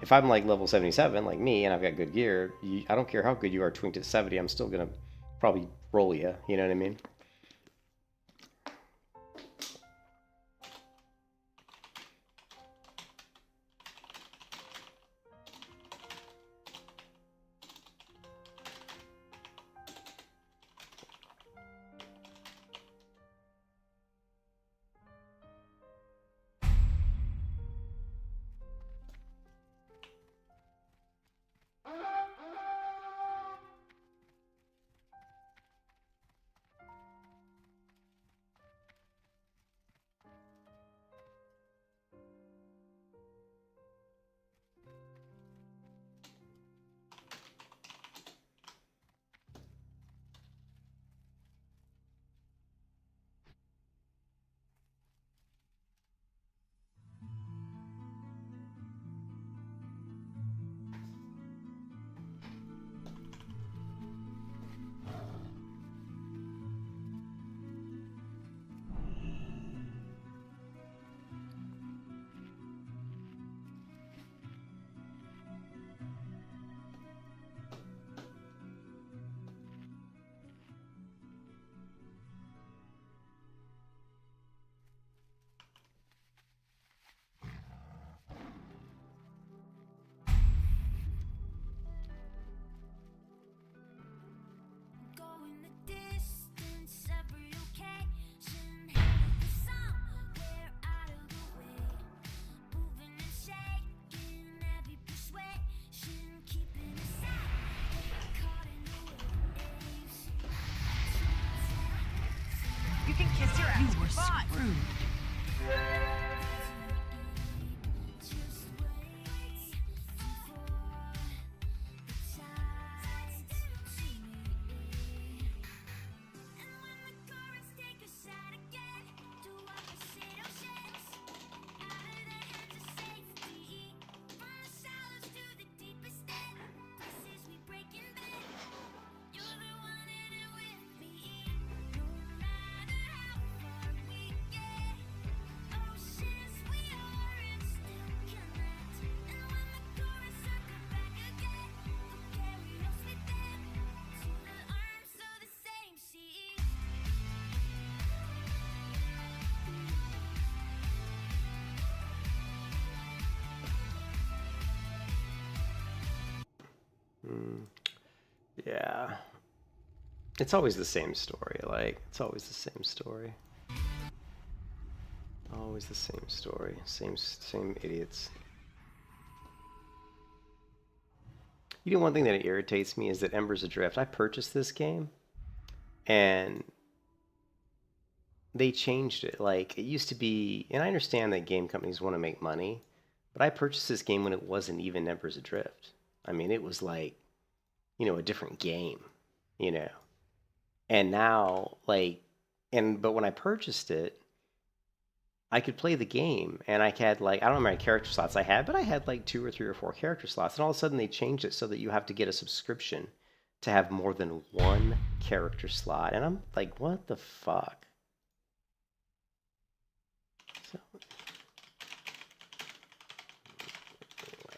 if I'm like level 77, like me, and I've got good gear, I don't care how good you are twinked at 70, I'm still going to probably roll you, you know what I mean? can kiss your ass You were goodbye. screwed. Just wait for the tide to me. And when the currents take a side again, to opposite oceans, out of the hands of safety, from the shallows to the deepest end, places we break and bend. You're the one in it with me, no matter how far we get. Oceans we are and still connect. And when the currents circle back again, they'll carry us with them to the arms of the same sea. Yeah. It's always the same story. Like, it's always the same story. Always the same story. Same idiots. You know, one thing that irritates me is that Embers Adrift, I purchased this game and they changed it. Like, it used to be, and I understand that game companies want to make money, but I purchased this game when it wasn't even Embers Adrift. I mean, it was like, you know, a different game, you know. And now, like, but when I purchased it, I could play the game, and I had, like, I don't remember how many character slots I had, but I had, like, 2 or 3 or 4 character slots, and all of a sudden they changed it so that you have to get a subscription to have more than 1 character slot, and I'm like, what the fuck? So, anyway.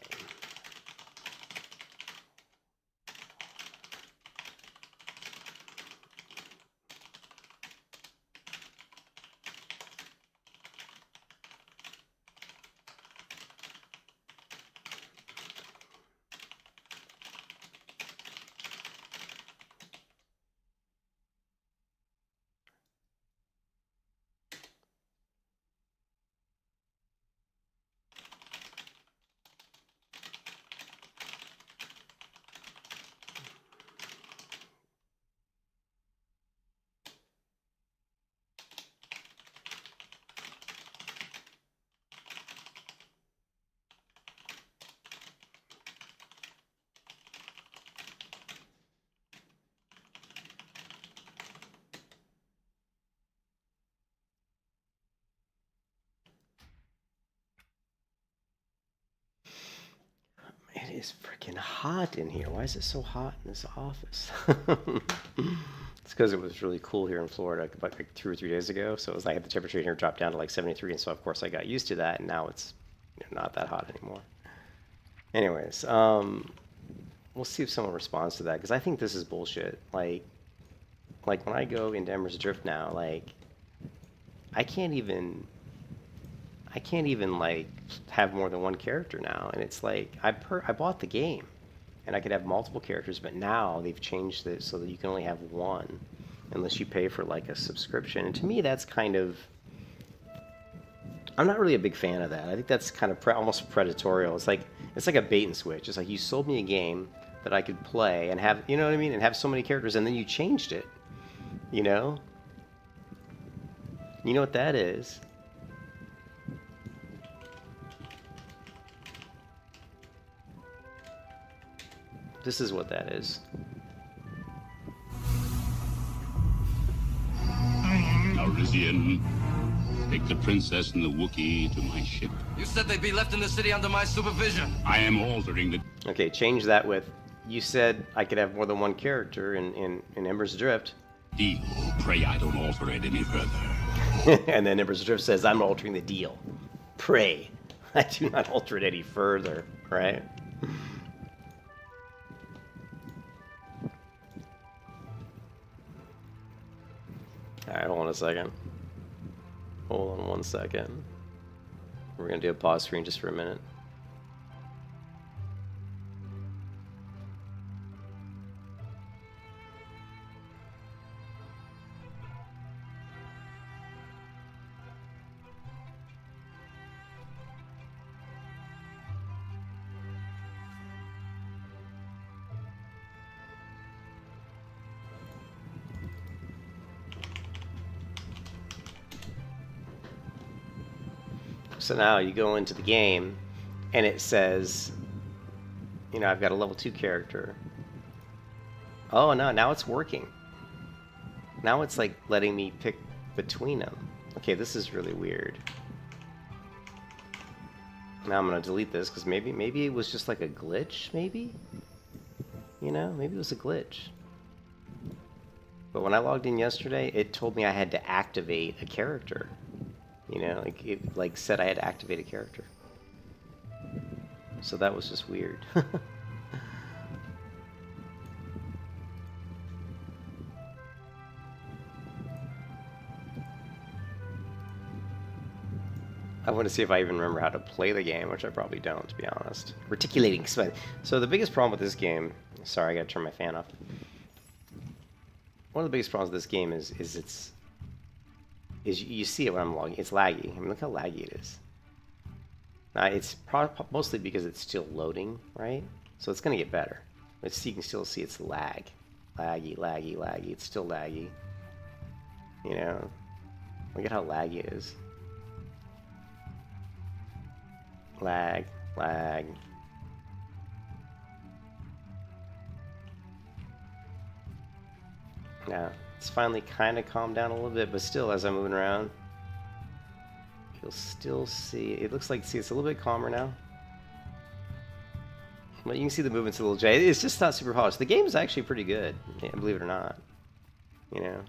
It is freaking hot in here. Why is it so hot in this office? It's because it was really cool here in Florida like 2 or 3 days ago. So it was like the temperature in here dropped down to like 73, and so of course I got used to that, and now it's not that hot anymore. Anyways, we'll see if someone responds to that, because I think this is bullshit. Like when I go into Embers Adrift now, like I can't even like have more than 1 character now, and it's like I bought the game and I could have multiple characters, but now they've changed it so that you can only have 1 unless you pay for like a subscription. And to me, that's kind of, I'm not really a big fan of that. I think that's kind of almost predatory. It's like a bait and switch. It's like you sold me a game that I could play and have, you know what I mean, and have so many characters, and then you changed it. You know what that is? This is what that is. Arisian, take the princess and the Wookiee to my ship. You said they'd be left in the city under my supervision. I am altering the... Okay, change that with, you said I could have more than 1 character in Embers Adrift. deal. Pray I don't alter it any further. And then Embers Adrift says, I'm altering the deal. Pray I do not alter it any further, right? Alright, hold on a second. Hold on 1 second. We're going to do a pause screen just for a minute. So now you go into the game, and it says, you know, I've got a level 2 character. Oh no, now it's working. Now it's like letting me pick between them. Okay, this is really weird. Now I'm gonna delete this because maybe it was just like a glitch, maybe? You know, maybe it was a glitch. But when I logged in yesterday, it told me I had to activate a character. You know, like it like said I had to activate a character. So that was just weird. I want to see if I even remember how to play the game, which I probably don't, to be honest. Reticulating sweat. So the biggest problem with this game... Sorry, I gotta turn my fan off. One of the biggest problems with this game is you see it when I'm logging. It's laggy. I mean, look how laggy it is. Now, it's mostly because it's still loading, right? So it's going to get better. But you can still see it's lag. Laggy, laggy, laggy. It's still laggy. You know? Look at how laggy it is. Lag, lag. Now, it's finally kind of calmed down a little bit, but still, as I'm moving around, you'll still see, it looks like, see, it's a little bit calmer now. But you can see the movement's a little jaded. It's just not super polished. The game is actually pretty good, believe it or not. You know?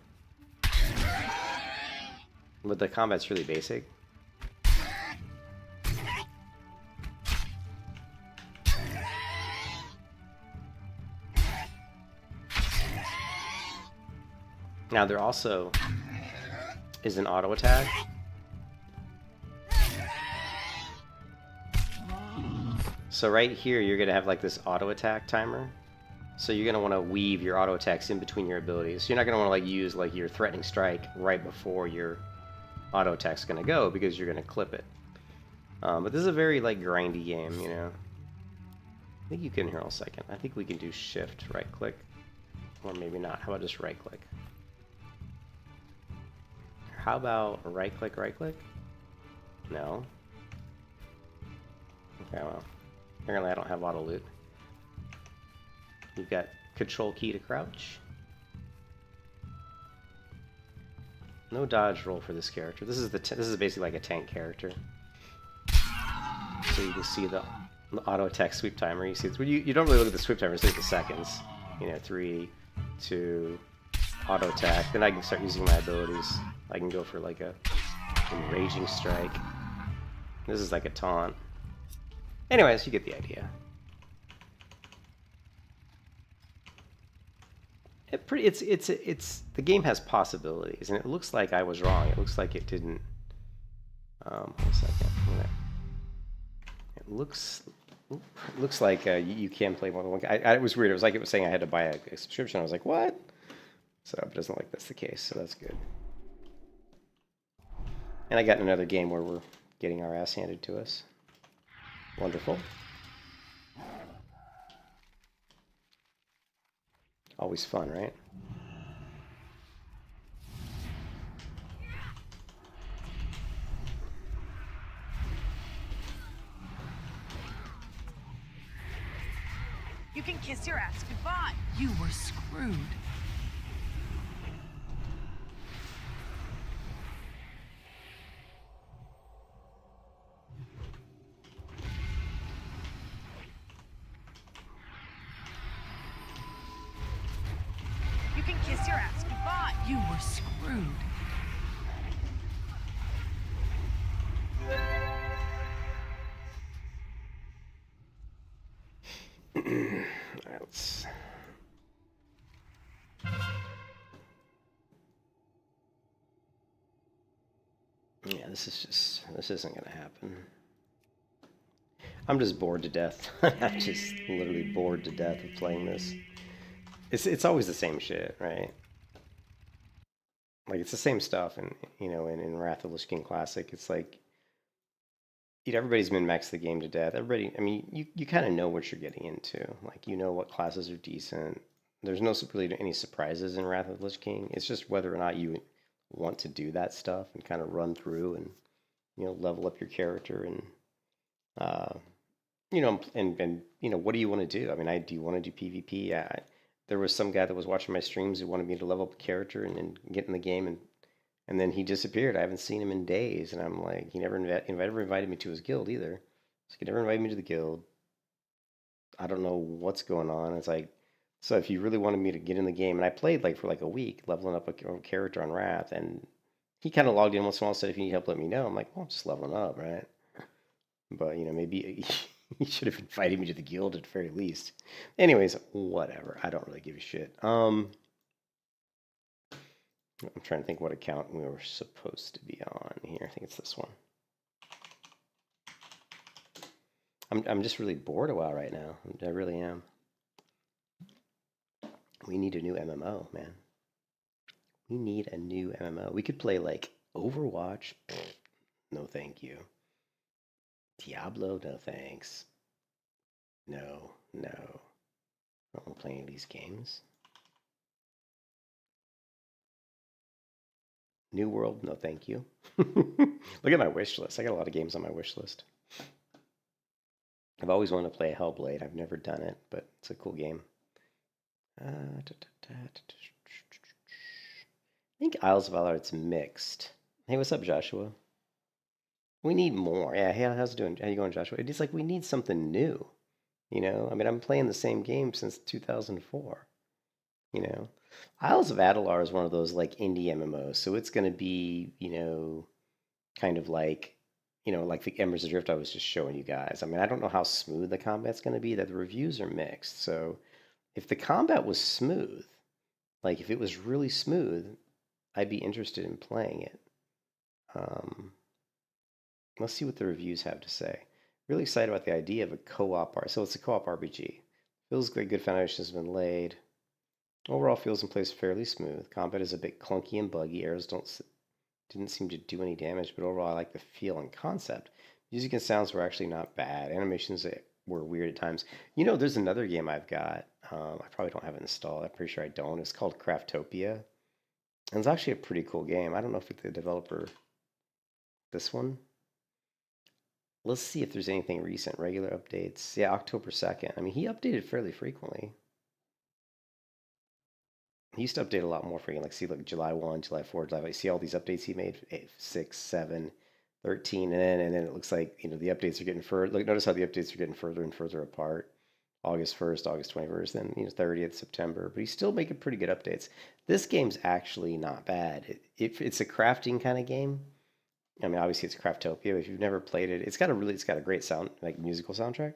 But the combat's really basic. Now there also is an auto attack. So right here you're gonna have like this auto attack timer. So you're gonna want to weave your auto attacks in between your abilities. So you're not gonna want to like use like your threatening strike right before your auto attack's gonna go because you're gonna clip it. But this is a very like grindy game, you know. I think you can here in a second. I think we can do shift right click, or maybe not. How about just right click? How about right click, right click? No. Okay, well, apparently I don't have auto loot. You've got control key to crouch. No dodge roll for this character. This is this is basically like a tank character. So you can see the auto attack sweep timer. You see, you don't really look at the sweep timer. It's like the seconds. You know, 3, 2, auto attack. Then I can start using my abilities. I can go for like a enraging strike. This is like a taunt. Anyways, you get the idea. It's the game has possibilities, and it looks like I was wrong. It looks like it didn't. Hold a second. It looks like you can play more than one. It was weird. It was like it was saying I had to buy a subscription. I was like, what? So it doesn't look like that's the case. So that's good. And I got another game where we're getting our ass handed to us. Wonderful. Always fun, right? You can kiss your ass goodbye. You were screwed. You can kiss your ass goodbye. You were screwed. Alright, let's... Yeah, this isn't gonna happen. I'm just bored to death. I'm just literally bored to death of playing this. It's always the same shit, right? Like it's the same stuff, and you know, in Wrath of the Lich King Classic, it's like, you know, everybody's min-maxed the game to death. Everybody, I mean, you kind of know what you're getting into. Like, you know what classes are decent. There's no really any surprises in Wrath of the Lich King. It's just whether or not you want to do that stuff and kind of run through and you know, level up your character and, you know, and you know, what do you want to do? I mean, do you want to do PvP? There was some guy that was watching my streams who wanted me to level up a character and get in the game, and then he disappeared. I haven't seen him in days, and I'm like, he never invited me to his guild either. So he never invited me to the guild. I don't know what's going on. It's like, so if you really wanted me to get in the game, and I played like for like a week, leveling up a character on Wrath, and he kind of logged in once in a while, said, if you need help, let me know. I'm like, well, I'm just leveling up, right? But, you know, maybe he should have invited me to the guild at the very least. Anyways, whatever. I don't really give a shit. I'm trying to think what account we were supposed to be on here. I think it's this one. I'm just really bored a while right now. I really am. We need a new MMO, man. We need a new MMO. We could play like Overwatch. No, thank you. Diablo, no thanks. No. I don't want to play any of these games. New World, no thank you. Look at my wish list. I got a lot of games on my wish list. I've always wanted to play Hellblade. I've never done it, but it's a cool game. I think Isles of Valor, it's mixed. Hey, what's up, Joshua? We need more. Yeah, hey, how's it doing? How you going, Joshua? It's like we need something new. You know, I mean, I'm playing the same game since 2004. You know, Isles of Adelar is one of those like indie MMOs, so it's going to be, you know, kind of like, you know, like the Embers Adrift I was just showing you guys. I mean, I don't know how smooth the combat's going to be. That the reviews are mixed. So if the combat was smooth, like if it was really smooth, I'd be interested in playing it. Let's see what the reviews have to say. Really excited about the idea of a co-op art. So it's a co-op RPG. Feels like good foundation has been laid. Overall feels in place fairly smooth. Combat is a bit clunky and buggy. Arrows didn't seem to do any damage, but overall I like the feel and concept. Music and sounds were actually not bad. Animations were weird at times. You know, there's another game I've got. I probably don't have it installed. I'm pretty sure I don't. It's called Craftopia. And it's actually a pretty cool game. I don't know if it's the developer. This one. Let's see if there's anything recent. Regular updates. Yeah, October 2nd. I mean, he updated fairly frequently. He used to update a lot more frequently. Like, see, look, July 1, July 4, July 5. See all these updates he made? 8, 6, 7, 13, and then it looks like, you know, the updates are getting further. Look, notice how the updates are getting further and further apart. August 1st, August 21st, then, you know, 30th, September. But he's still making pretty good updates. This game's actually not bad. It's a crafting kind of game. I mean, obviously it's Craftopia. If you've never played it, it's got a great sound, like musical soundtrack.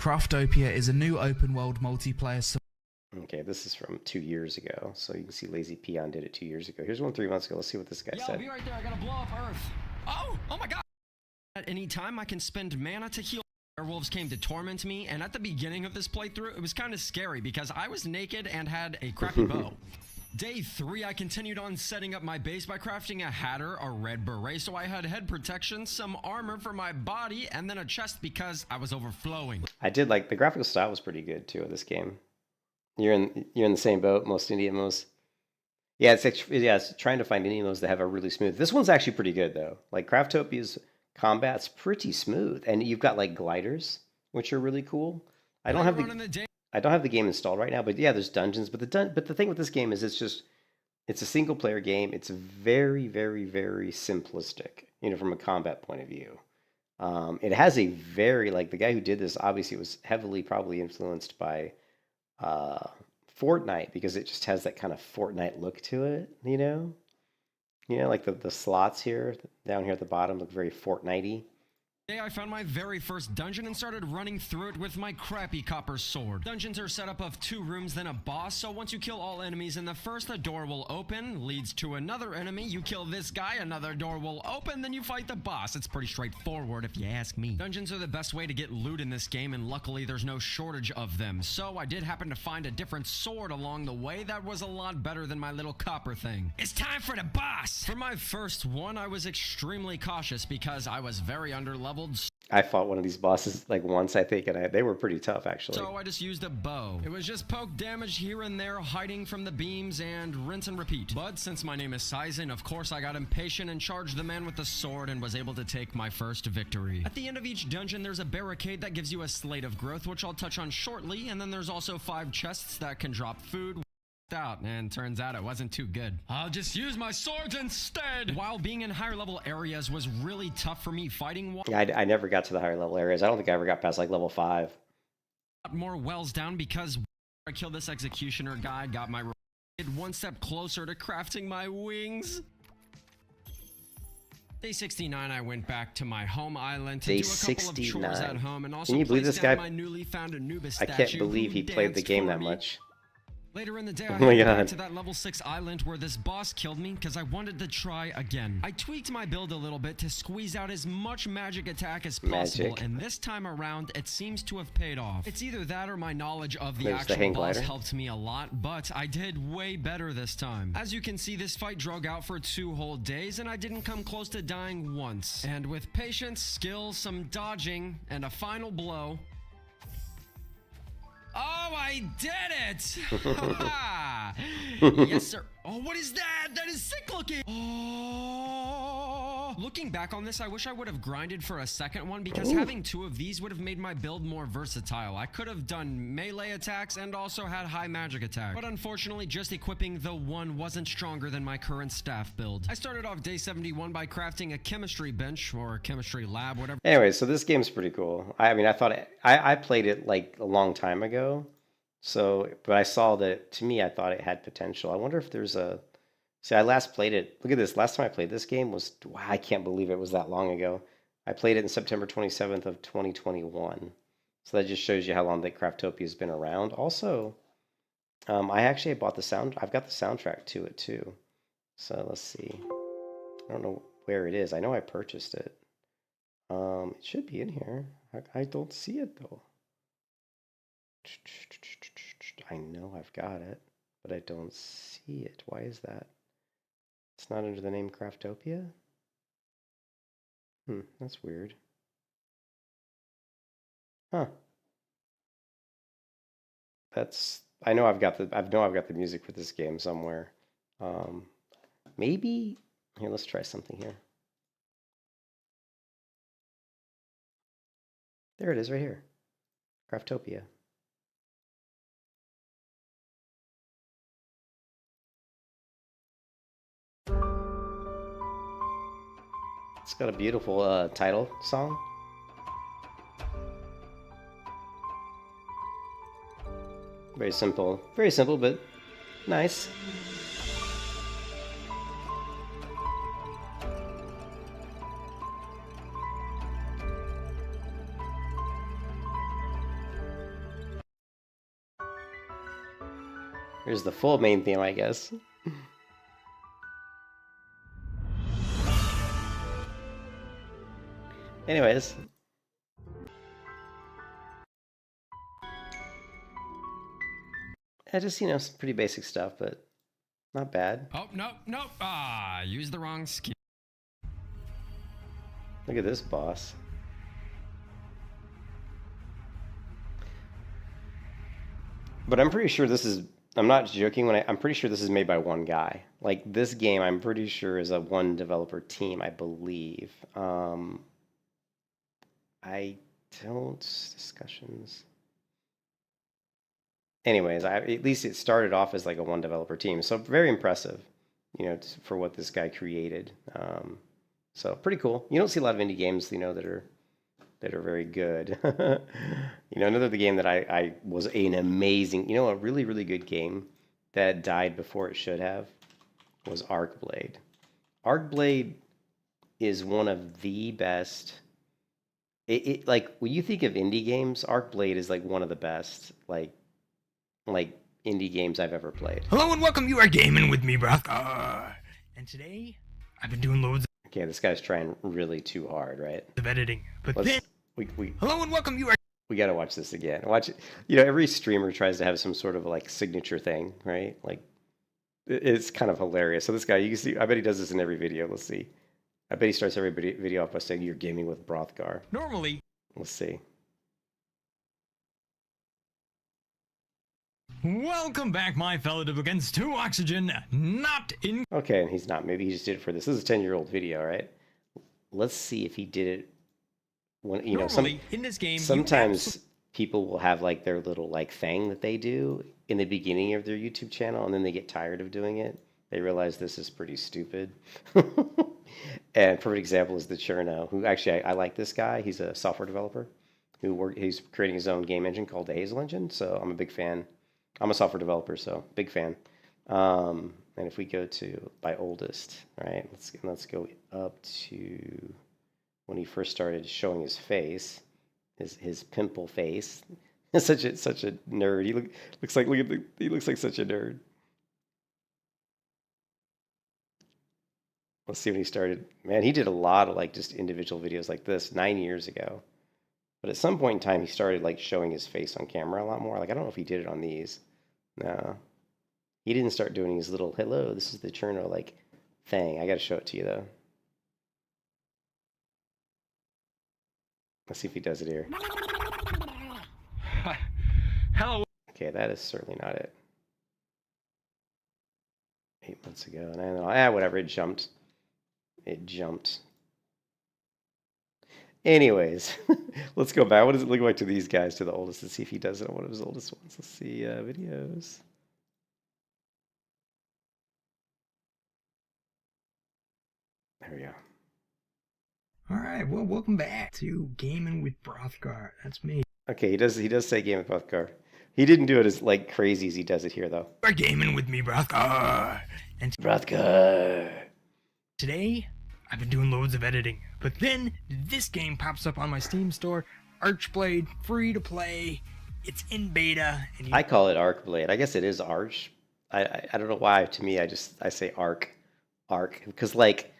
Craftopia is a new open world multiplayer. Okay, this is from 2 years ago. So you can see Lazy Peon did it 2 years ago. Here's one 3 months ago. Let's see what this guy said. I'll be right there. I gotta blow up Earth. Oh my God. At any time, I can spend mana to heal. Werewolves came to torment me, and at the beginning of this playthrough, it was kind of scary because I was naked and had a crappy bow. Day 3, I continued on setting up my base by crafting a hatter, a red beret, so I had head protection, some armor for my body, and then a chest because I was overflowing. I did like the graphical style was pretty good too of this game. You're in the same boat, most indie MMOs. Yeah, it's trying to find indie MMOs that have a really smooth. This one's actually pretty good though. Like Craftopia's combat's pretty smooth, and you've got like gliders, which are really cool. I don't have the game installed right now, but yeah, there's dungeons. But the thing with this game is it's a single player game. It's very, very, very simplistic, you know, from a combat point of view. It has a very, like, the guy who did this obviously was heavily probably influenced by Fortnite, because it just has that kind of Fortnite look to it, you know? You know, like the slots here, down here at the bottom, look very Fortnite-y. Today I found my very first dungeon and started running through it with my crappy copper sword. Dungeons are set up of 2 rooms, then a boss, so once you kill all enemies in the first, a door will open, leads to another enemy, you kill this guy, another door will open, then you fight the boss. It's pretty straightforward if you ask me. Dungeons are the best way to get loot in this game, and luckily there's no shortage of them, so I did happen to find a different sword along the way that was a lot better than my little copper thing. It's time for the boss! For my first one, I was extremely cautious because I was very underleveled. I fought one of these bosses like once, I think, and they were pretty tough actually. So I just used a bow. It was just poke damage here and there, hiding from the beams, and rinse and repeat. But since my name is Sizen, of course I got impatient and charged the man with the sword and was able to take my first victory. At the end of each dungeon, there's a barricade that gives you a slate of growth, which I'll touch on shortly, and then there's also 5 chests that can drop food. Out, and turns out it wasn't too good. I'll just use my swords instead. While being in higher level areas was really tough for me, fighting I never got to the higher level areas. I don't think I ever got past like level 5. more wells down because I killed this executioner guy, got my one step closer to crafting my wings. Day 69, I went back to my home island to Day do a couple of chores at home and also Can you believe place this down guy? my newly found Anubis I statue can't believe who he played the danced game for that me. much. Later in the day, I Oh my headed back God. to that level 6 island where this boss killed me because I wanted to try again. I tweaked my build a little bit to squeeze out as much magic attack as possible, Magic. and this time around, it seems to have paid off. It's either that or my knowledge of the There's the actual hang boss glider. helped me a lot, but I did way better this time. As you can see, this fight drug out for 2 whole days, and I didn't come close to dying once. And with patience, skill, some dodging, and a final blow, oh, I did it! Yes, sir. Oh, what is that? That is sick looking! Oh! Looking back on this, I wish I would have grinded for a second one because having 2 of these would have made my build more versatile. I could have done melee attacks and also had high magic attack. But unfortunately, just equipping the one wasn't stronger than my current staff build. I started off day 71 by crafting a chemistry bench or a chemistry lab, whatever. Anyway, so this game's pretty cool. I mean, I played it like a long time ago. So, but I saw that, to me, I thought it had potential. I wonder if there's a, see, I last played it, look at this, last time I played this game was, wow, I can't believe it was that long ago. I played it in September 27th of 2021. So that just shows you how long that Craftopia's been around. Also, I actually bought I've got the soundtrack to it too. So let's see. I don't know where it is. I know I purchased it. It should be in here. I don't see it though. I know I've got it, but I don't see it. Why is that? It's not under the name Craftopia? That's weird. Huh. I know I've got the music for this game somewhere. Maybe here, let's try something here. There it is right here. Craftopia. It's got a beautiful title song. Very simple, but nice. Here's the full main theme, I guess. Anyways. I just, some pretty basic stuff, but not bad. Oh, no. Use the wrong skill. Look at this boss. But I'm pretty sure this is, I'm not joking when I'm pretty sure this is made by one guy. Like, this game, I'm pretty sure is a one developer team, I believe. I don't, discussions. Anyways, at least it started off as like a one developer team. So very impressive, for what this guy created. So pretty cool. You don't see a lot of indie games, that are very good. Another game that I was an amazing, a really, really good game that died before it should have was Arcblade. Arcblade is one of the best. It like when you think of indie games, Arcblade is like one of the best like indie games I've ever played. Hello and welcome, you are gaming with me, bro. And today, I've been doing loads Okay, this guy's trying really too hard, right? of editing. But Let's, then, we hello and welcome, you are... we gotta watch this again. Watch it. Every streamer tries to have some sort of like signature thing, right? Like, it's kind of hilarious. So this guy, you can see, I bet he does this in every video. Let's see. I bet he starts every video off by saying you're gaming with Brothgar. Normally, Let's see. welcome back, my fellow duplicants, to Oxygen, not in. Okay, and he's not. Maybe he just did it for this. This is a 10-year-old video, right? Let's see if he did it when, you know, Normally, in this game, sometimes people will have like their little like thing that they do in the beginning of their YouTube channel, and then they get tired of doing it. They realize this is pretty stupid. And perfect example is the Cherno, who actually I like this guy. He's a software developer he's creating his own game engine called the Hazel Engine. So I'm a big fan. I'm a software developer, so big fan. And if we go to by oldest, right? Let's go up to when he first started showing his face, his pimple face. such a nerd. He looks like such a nerd. Let's see when he started. Man, he did a lot of like just individual videos like this 9 years ago. But at some point in time, he started like showing his face on camera a lot more. Like I don't know if he did it on these. No, he didn't start doing his little "hello, this is the Cherno" like thing. I got to show it to you though. Let's see if he does it here. Hello. Okay, that is certainly not it. 8 months ago, and I don't know. Whatever. It jumped. It jumped. Anyways, let's go back. What does it look like to these guys, to the oldest? Let's see if he does it on one of his oldest ones. Let's see videos. There we go. All right, well, welcome back to Gaming with Brothgar. That's me. Okay, he does say game with Brothgar. He didn't do it as like crazy as he does it here though. You're gaming with me, Brothgar. And Brothgar. Today, I've been doing loads of editing, but then this game pops up on my Steam store, Archblade, free to play. It's in beta, and I call it Archblade. I guess it is Arch. I don't know why. To me, I say Arch, because like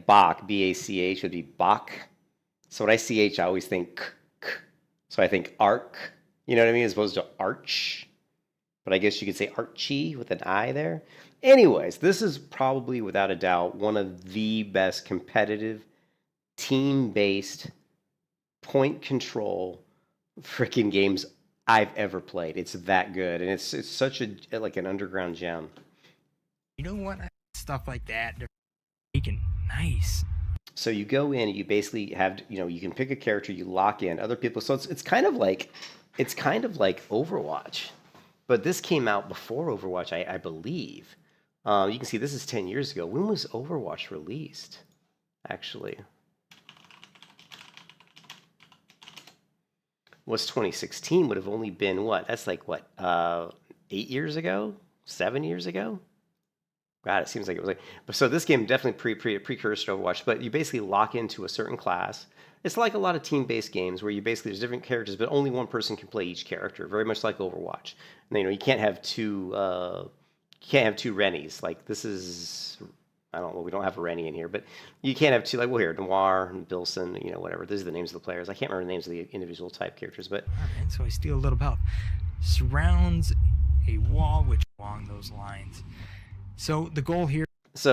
Bach, B-A-C-H would be Bach. So when I see H, I always think k. So I think Arc. You know what I mean, as opposed to Arch. But I guess you could say Archie with an I there. Anyways, this is probably, without a doubt, one of the best competitive, team-based, point control freaking games I've ever played. It's that good, and it's such a like an underground gem. You know what? Stuff like that, they're making nice. So you go in, and you basically have, you can pick a character, you lock in other people. So it's kind of like Overwatch, but this came out before Overwatch, I believe. You can see this is 10 years ago. When was Overwatch released? Actually, was 2016. Would have only been what? That's like what? 8 years ago? 7 years ago? God, it seems like it was like. So this game definitely precursor to Overwatch. But you basically lock into a certain class. It's like a lot of team-based games where you basically, there's different characters, but only one person can play each character. Very much like Overwatch. And, you can't have two. You can't have two Rennies. Like this is, I don't know. We don't have a Rennie in here, but you can't have two. Like here, Noir and Bilson. Whatever. These are the names of the players. I can't remember the names of the individual type characters, but. All right, so I steal a little belt. Surrounds a wall, which along those lines. So the goal here. Is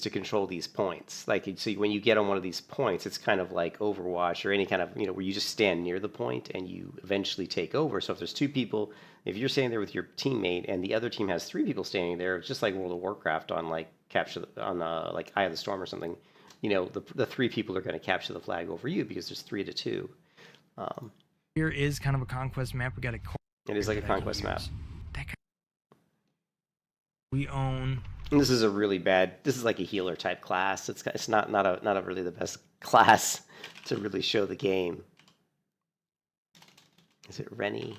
to control these points. Like, so when you get on one of these points, it's kind of like Overwatch or any kind of, where you just stand near the point and you eventually take over. So if there's two people, if you're standing there with your teammate and the other team has three people standing there, it's just like World of Warcraft on like like Eye of the Storm or something. The three people are going to capture the flag over you because there's 3 to 2. Here is kind of a conquest map. We got a. It is like a conquest map. We own. And this is a really bad. This is like a healer type class. It's not a really the best class to really show the game. Is it Rennie?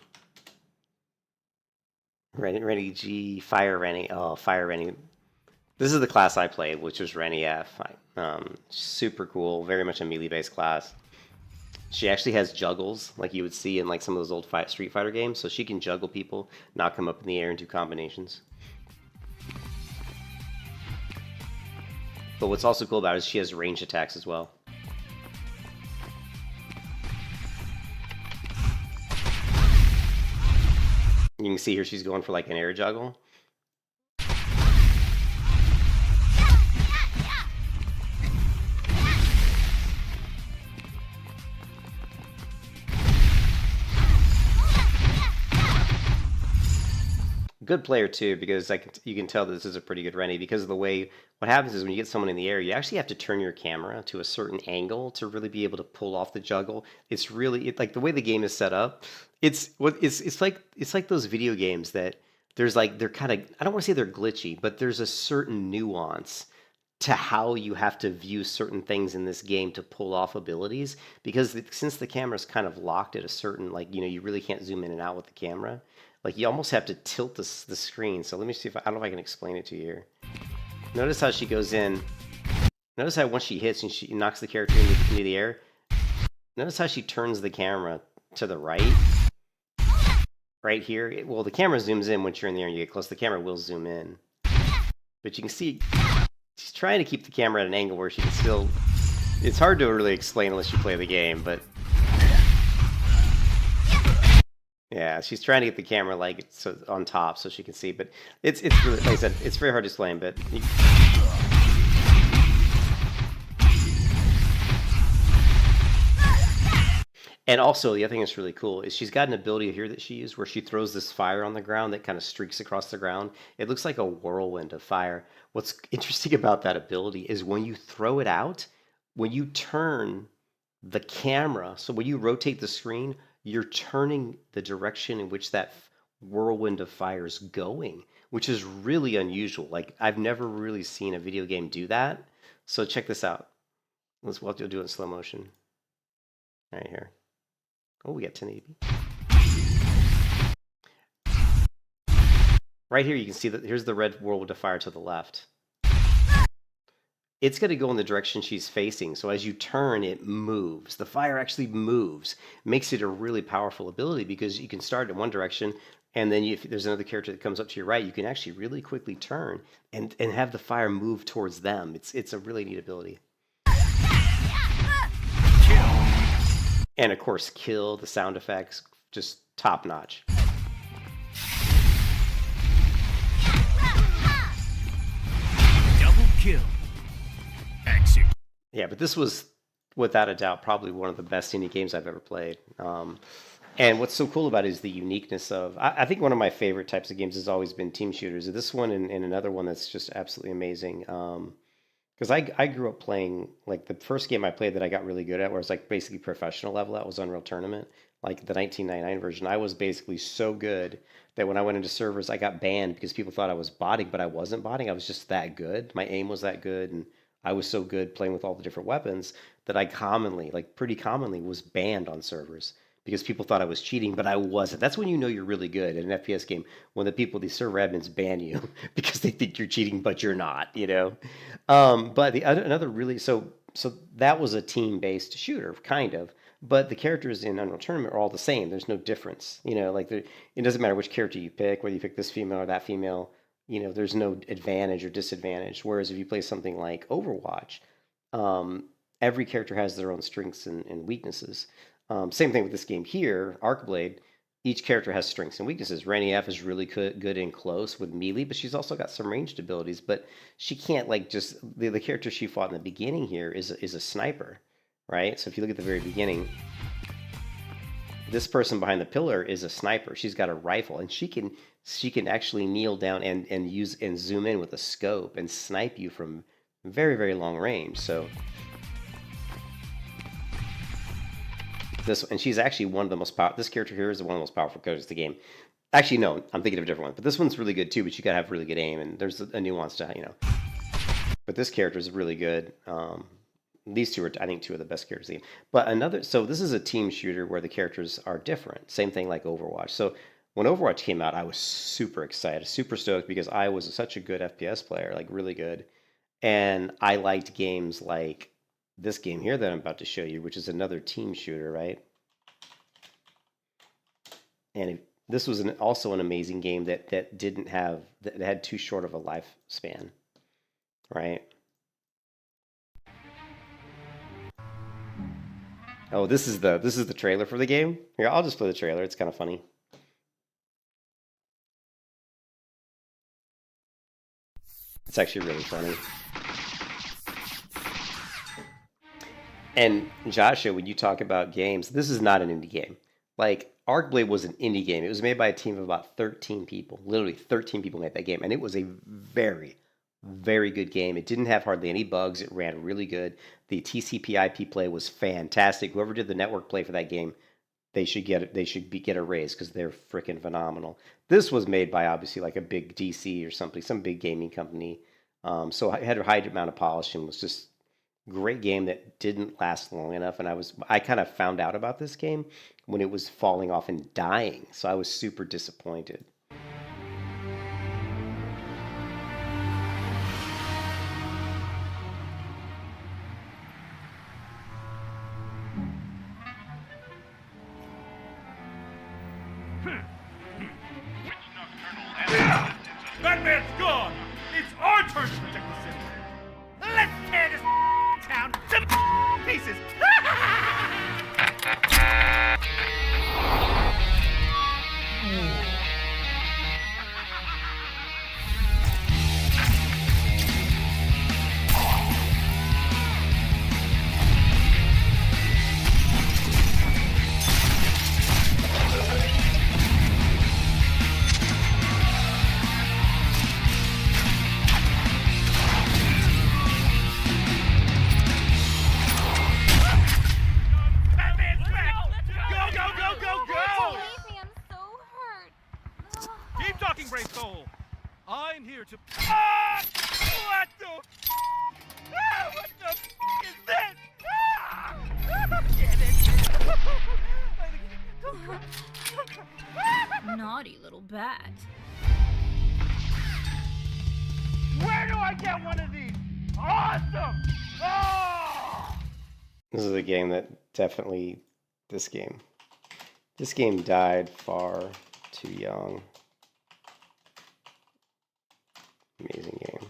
Rennie G, Fire Rennie. Oh, Fire Rennie. This is the class I played, which was Rennie F. Super cool. Very much a melee-based class. She actually has juggles, like you would see in like some of those old Street Fighter games. So she can juggle people, knock them up in the air, and do combinations. But what's also cool about it is she has range attacks as well. You can see here she's going for like an air juggle. good player too, because you can tell this is a pretty good Rennie because of the way. What happens is when you get someone in the air, you actually have to turn your camera to a certain angle to really be able to pull off the juggle. It's really like the way the game is set up. It's like those video games that there's like they're kind of, I don't want to say they're glitchy, but there's a certain nuance to how you have to view certain things in this game to pull off abilities, because since the camera's kind of locked at a certain, like, you know, you really can't zoom in and out with the camera. Like, you almost have to tilt the screen. So let me see if I don't know if I can explain it to you here. Notice how she goes in. Notice how once she hits and she knocks the character into the air. Notice how she turns the camera to the right. Right here. Well, the camera zooms in once you're in the air and you get close. The camera will zoom in. But you can see she's trying to keep the camera at an angle where she can still... It's hard to really explain unless you play the game, but... Yeah, she's trying to get the camera like so on top so she can see, but it's really, like I said, it's very hard to explain, but and also the other thing that's really cool is she's got an ability here that she used where she throws this fire on the ground that kind of streaks across the ground. It looks like a whirlwind of fire. What's interesting about that ability is when you throw it out, when you turn the camera, so when you rotate the screen, you're turning the direction in which that whirlwind of fire is going, which is really unusual. Like, I've never really seen a video game do that. So check this out. We'll do it in slow motion. Right here. Oh, we got 1080. Right here, you can see that here's the red whirlwind of fire to the left. It's going to go in the direction she's facing. So as you turn, it moves. The fire actually moves. Makes it a really powerful ability because you can start in one direction, and then if there's another character that comes up to your right, you can actually really quickly turn and have the fire move towards them. It's a really neat ability. Kill. And of course, kill, the sound effects, just top notch. Double kill. Exit. Yeah, but this was, without a doubt, probably one of the best indie games I've ever played. And what's so cool about it is the uniqueness of... I think one of my favorite types of games has always been team shooters. This one and another one that's just absolutely amazing. Because I grew up playing... Like, the first game I played that I got really good at, where it was like basically professional level, that was Unreal Tournament. Like, the 1999 version. I was basically so good that when I went into servers, I got banned because people thought I was botting, but I wasn't botting. I was just that good. My aim was that good, and I was so good playing with all the different weapons that I commonly, like pretty commonly, was banned on servers because people thought I was cheating, but I wasn't. That's when you know you're really good in an FPS game, when the people, these server admins, ban you because they think you're cheating, but you're not, you know? But another really, so that was a team-based shooter, kind of, but the characters in Unreal Tournament are all the same. There's no difference, you know, like it doesn't matter which character you pick, whether you pick this female or that female. You know, there's no advantage or disadvantage. Whereas if you play something like Overwatch, every character has their own strengths and weaknesses. Same thing with this game here, Arcblade. Each character has strengths and weaknesses. Rennie F is really good in close with melee, but she's also got some ranged abilities. But she can't, like, just... The character she fought in the beginning here is a sniper, right? So if you look at the very beginning, this person behind the pillar is a sniper. She's got a rifle, and she can actually kneel down and use and zoom in with a scope and snipe you from very, very long range. So and she's actually one of the most powerful. This character here is one of the most powerful characters in the game. Actually, no, I'm thinking of a different one. But this one's really good too. But you gotta have really good aim, and there's a nuance to, you know. But this character is really good. These two are, I think, two of the best characters in the game. But so this is a team shooter where the characters are different. Same thing like Overwatch. So when Overwatch came out, I was super excited, super stoked, because I was such a good FPS player, like really good. And I liked games like this game here that I'm about to show you, which is another team shooter, right? And this was also an amazing game that had too short of a lifespan, right? Oh, this is the trailer for the game. Here, I'll just play the trailer. It's kind of funny. It's actually really funny. And Joshua, when you talk about games, this is not an indie game. Like, Arcblade was an indie game. It was made by a team of about 13 people. Literally 13 people made that game, and it was a very, very good game. It didn't have hardly any bugs. It ran really good. The TCP/IP play was fantastic. Whoever did the network play for that game, they should get a raise because they're freaking phenomenal. This was made by obviously like a big DC or something, some big gaming company. So it had a high amount of polish and was just great game that didn't last long enough. And I kind of found out about this game when it was falling off and dying. So I was super disappointed. Batman's gone! It's our turn to protect the city! Let's tear this town to pieces! Batman's back! Go, go, go, go, go! Leave me, I'm so hurt. Keep talking, Brave Soul! I'm here to... Ah! What the... Ah! What the is this? Ah! Damn it! Naughty little bat. Where do I get one of these? Awesome! Oh! This is a game that definitely, this game died far too young. Amazing game.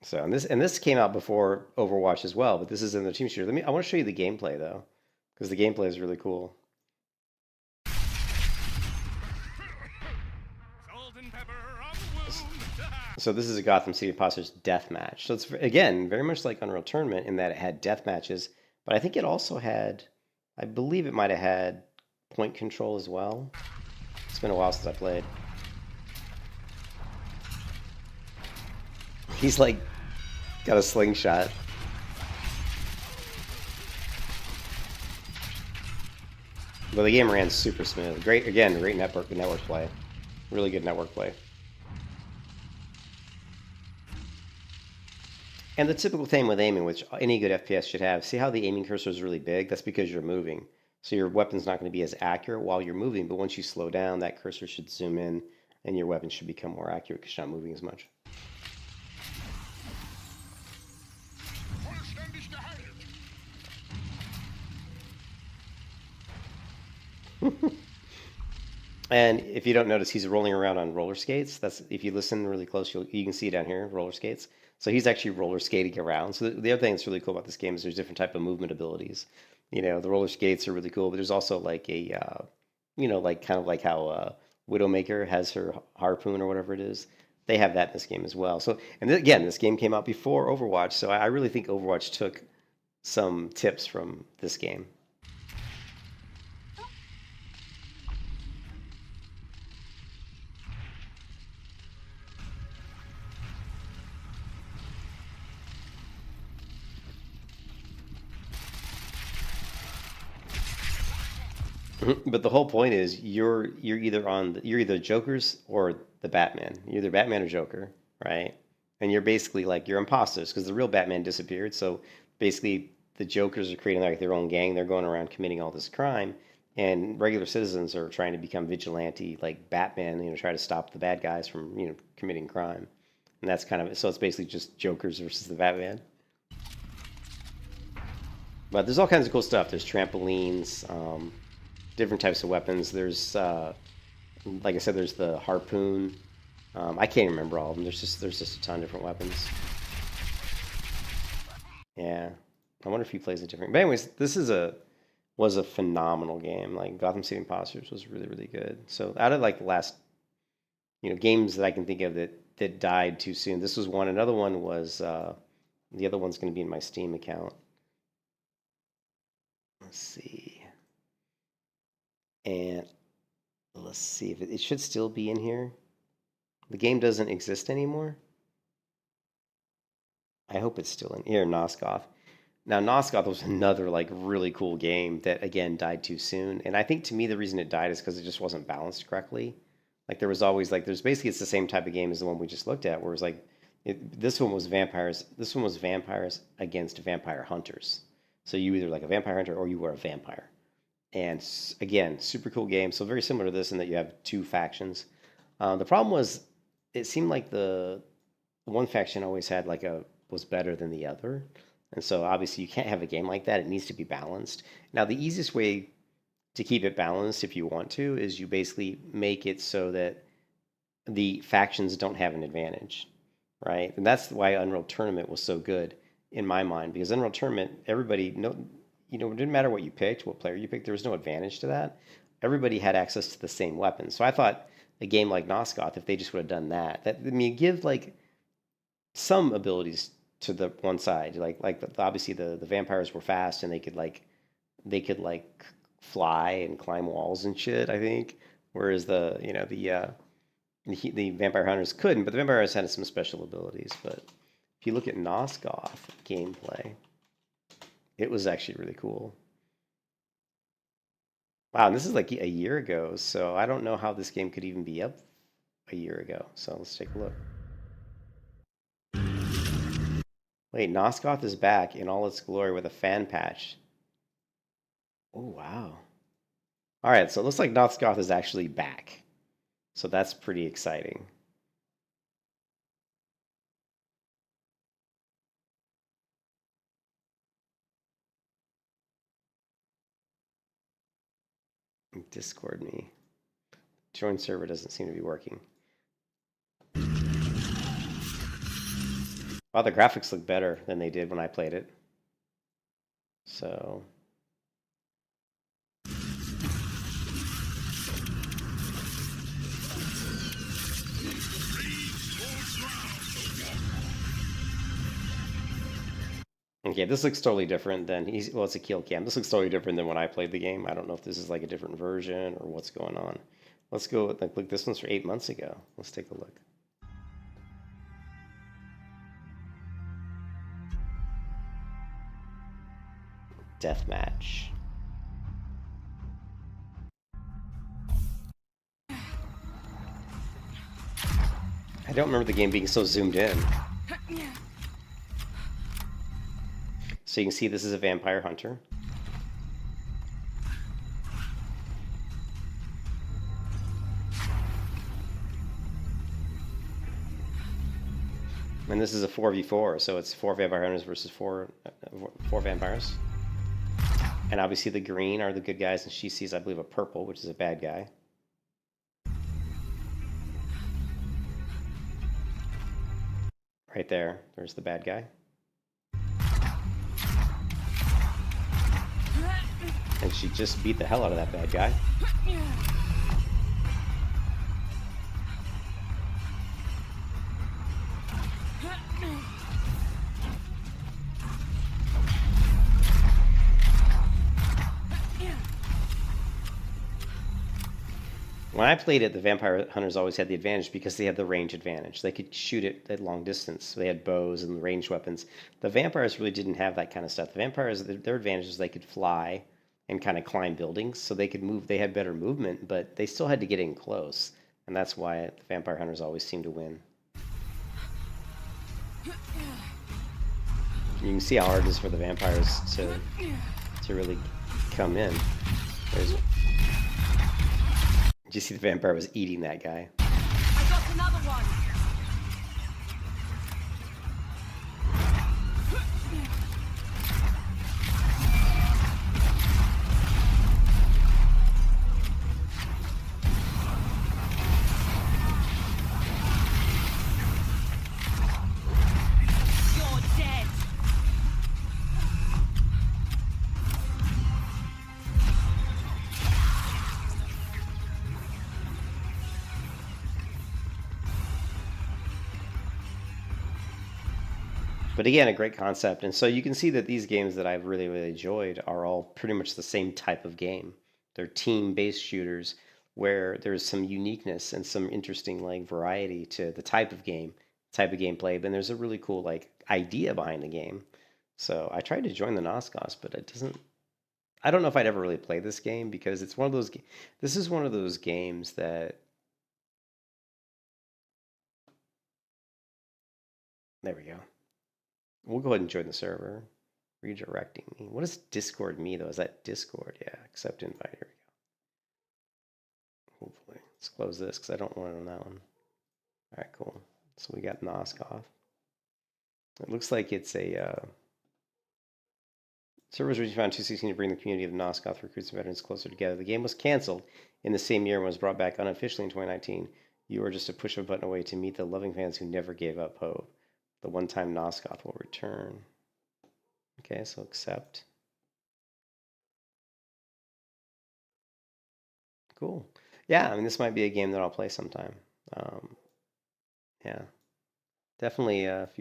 So, and this came out before Overwatch as well, but this is in the team shooter. I want to show you the gameplay though, because the gameplay is really cool. Salt and pepper on the wound. So this is a Gotham City Imposters death match. So it's, again, very much like Unreal Tournament in that it had death matches, but I think it also had, I believe it might have had point control as well. It's been a while since I played. He's like, got a slingshot. But the game ran super smooth. Great, again, great network play. Really good network play. And the typical thing with aiming, which any good FPS should have, see how the aiming cursor is really big? That's because you're moving. So your weapon's not going to be as accurate while you're moving, but once you slow down, that cursor should zoom in, and your weapon should become more accurate because you're not moving as much. And if you don't notice, he's rolling around on roller skates. That's, if you listen really close, you can see down here, roller skates. So he's actually roller skating around. So the other thing that's really cool about this game is there's different type of movement abilities. You know, the roller skates are really cool, but there's also like a, you know, like kind of like how Widowmaker has her harpoon or whatever it is. They have that in this game as well. So, and again, this game came out before Overwatch, so I really think Overwatch took some tips from this game. But the whole point is you're either Joker's or the Batman. You're either Batman or Joker, right? And you're basically like, you're imposters because the real Batman disappeared. So basically the Jokers are creating like their own gang. They're going around committing all this crime, and regular citizens are trying to become vigilante like Batman, you know, try to stop the bad guys from, you know, committing crime. And that's kind of, so it's basically just Jokers versus the Batman. But there's all kinds of cool stuff. There's trampolines, different types of weapons. There's, like I said, there's the harpoon. I can't remember all of them. There's just a ton of different weapons. Yeah, I wonder if he plays it different. But anyways, this was a phenomenal game. Like Gotham City Imposters was really, really good. So out of like the last, you know, games that I can think of that that died too soon. This was one. Another one was the other one's going to be in my Steam account. Let's see. And let's see if it should still be in here. The game doesn't exist anymore. I hope it's still in here. Noskoth. Now, Noskoth was another like really cool game that again died too soon. And I think to me the reason it died is because it just wasn't balanced correctly. Like there was always like there's basically it's the same type of game as the one we just looked at, where it was like this one was vampires. This one was vampires against vampire hunters. So you either like a vampire hunter or you were a vampire. And again, super cool game. So very similar to this in that you have two factions. The problem was it seemed like the one faction always had like was better than the other. And so obviously you can't have a game like that. It needs to be balanced. Now the easiest way to keep it balanced if you want to is you basically make it so that the factions don't have an advantage, right? And that's why Unreal Tournament was so good in my mind, because Unreal Tournament, everybody, it didn't matter what you picked, what player you picked, there was no advantage to that. Everybody had access to the same weapons. So I thought a game like Noskoth, if they just would have done that, give like some abilities to the one side, like obviously the vampires were fast and they could fly and climb walls and shit, I think, whereas the vampire hunters couldn't, but the vampire hunters had some special abilities. But if you look at Noskoth gameplay, it was actually really cool. Wow, and this is like a year ago, so I don't know how this game could even be up a year ago. So let's take a look. Wait, Noskoth is back in all its glory with a fan patch. Oh, wow. All right, so it looks like Noskoth is actually back. So that's pretty exciting. Discord me. Join server doesn't seem to be working. Wow, the graphics look better than they did when I played it. So... Okay, this looks totally different than well, it's a kill cam. This looks totally different than when I played the game. I don't know if this is like a different version or what's going on. Let's go with, like, look, this one's for 8 months ago. Let's take a look. Deathmatch. I don't remember the game being so zoomed in. So you can see this is a vampire hunter. And this is a 4v4, so it's 4 vampire hunters versus 4 vampires. And obviously the green are the good guys, and she sees, I believe, a purple, which is a bad guy. Right there, there's the bad guy. And she just beat the hell out of that bad guy. When I played it, the vampire hunters always had the advantage because they had the range advantage. They could shoot it at long distance. So they had bows and ranged weapons. The vampires really didn't have that kind of stuff. The vampires, their advantage is they could fly and kind of climb buildings, so they could move. They had better movement, but they still had to get in close, and that's why the vampire hunters always seem to win. You can see how hard it is for the vampires to really come in. Did you see the vampire was eating that guy? I got another one. But again, a great concept. And so you can see that these games that I've really, really enjoyed are all pretty much the same type of game. They're team-based shooters where there's some uniqueness and some interesting like variety to the type of game, type of gameplay. But there's a really cool like idea behind the game. So I tried to join the Noscos, but it doesn't. I don't know if I'd ever really play this game because it's one of those. This is one of those games that. There we go. We'll go ahead and join the server. Redirecting me. What does Discord mean though? Is that Discord? Yeah, accept invite. Here we go. Hopefully. Let's close this because I don't want it on that one. All right, cool. So we got Noskov. It looks like it's a servers originally found 216 to bring the community of Noskoth recruits and veterans closer together. The game was canceled in the same year and was brought back unofficially in 2019. You are just a push of a button away to meet the loving fans who never gave up hope. The one-time Noskoth will return. Okay, so accept. Cool. Yeah, I mean, this might be a game that I'll play sometime. Yeah. Definitely, if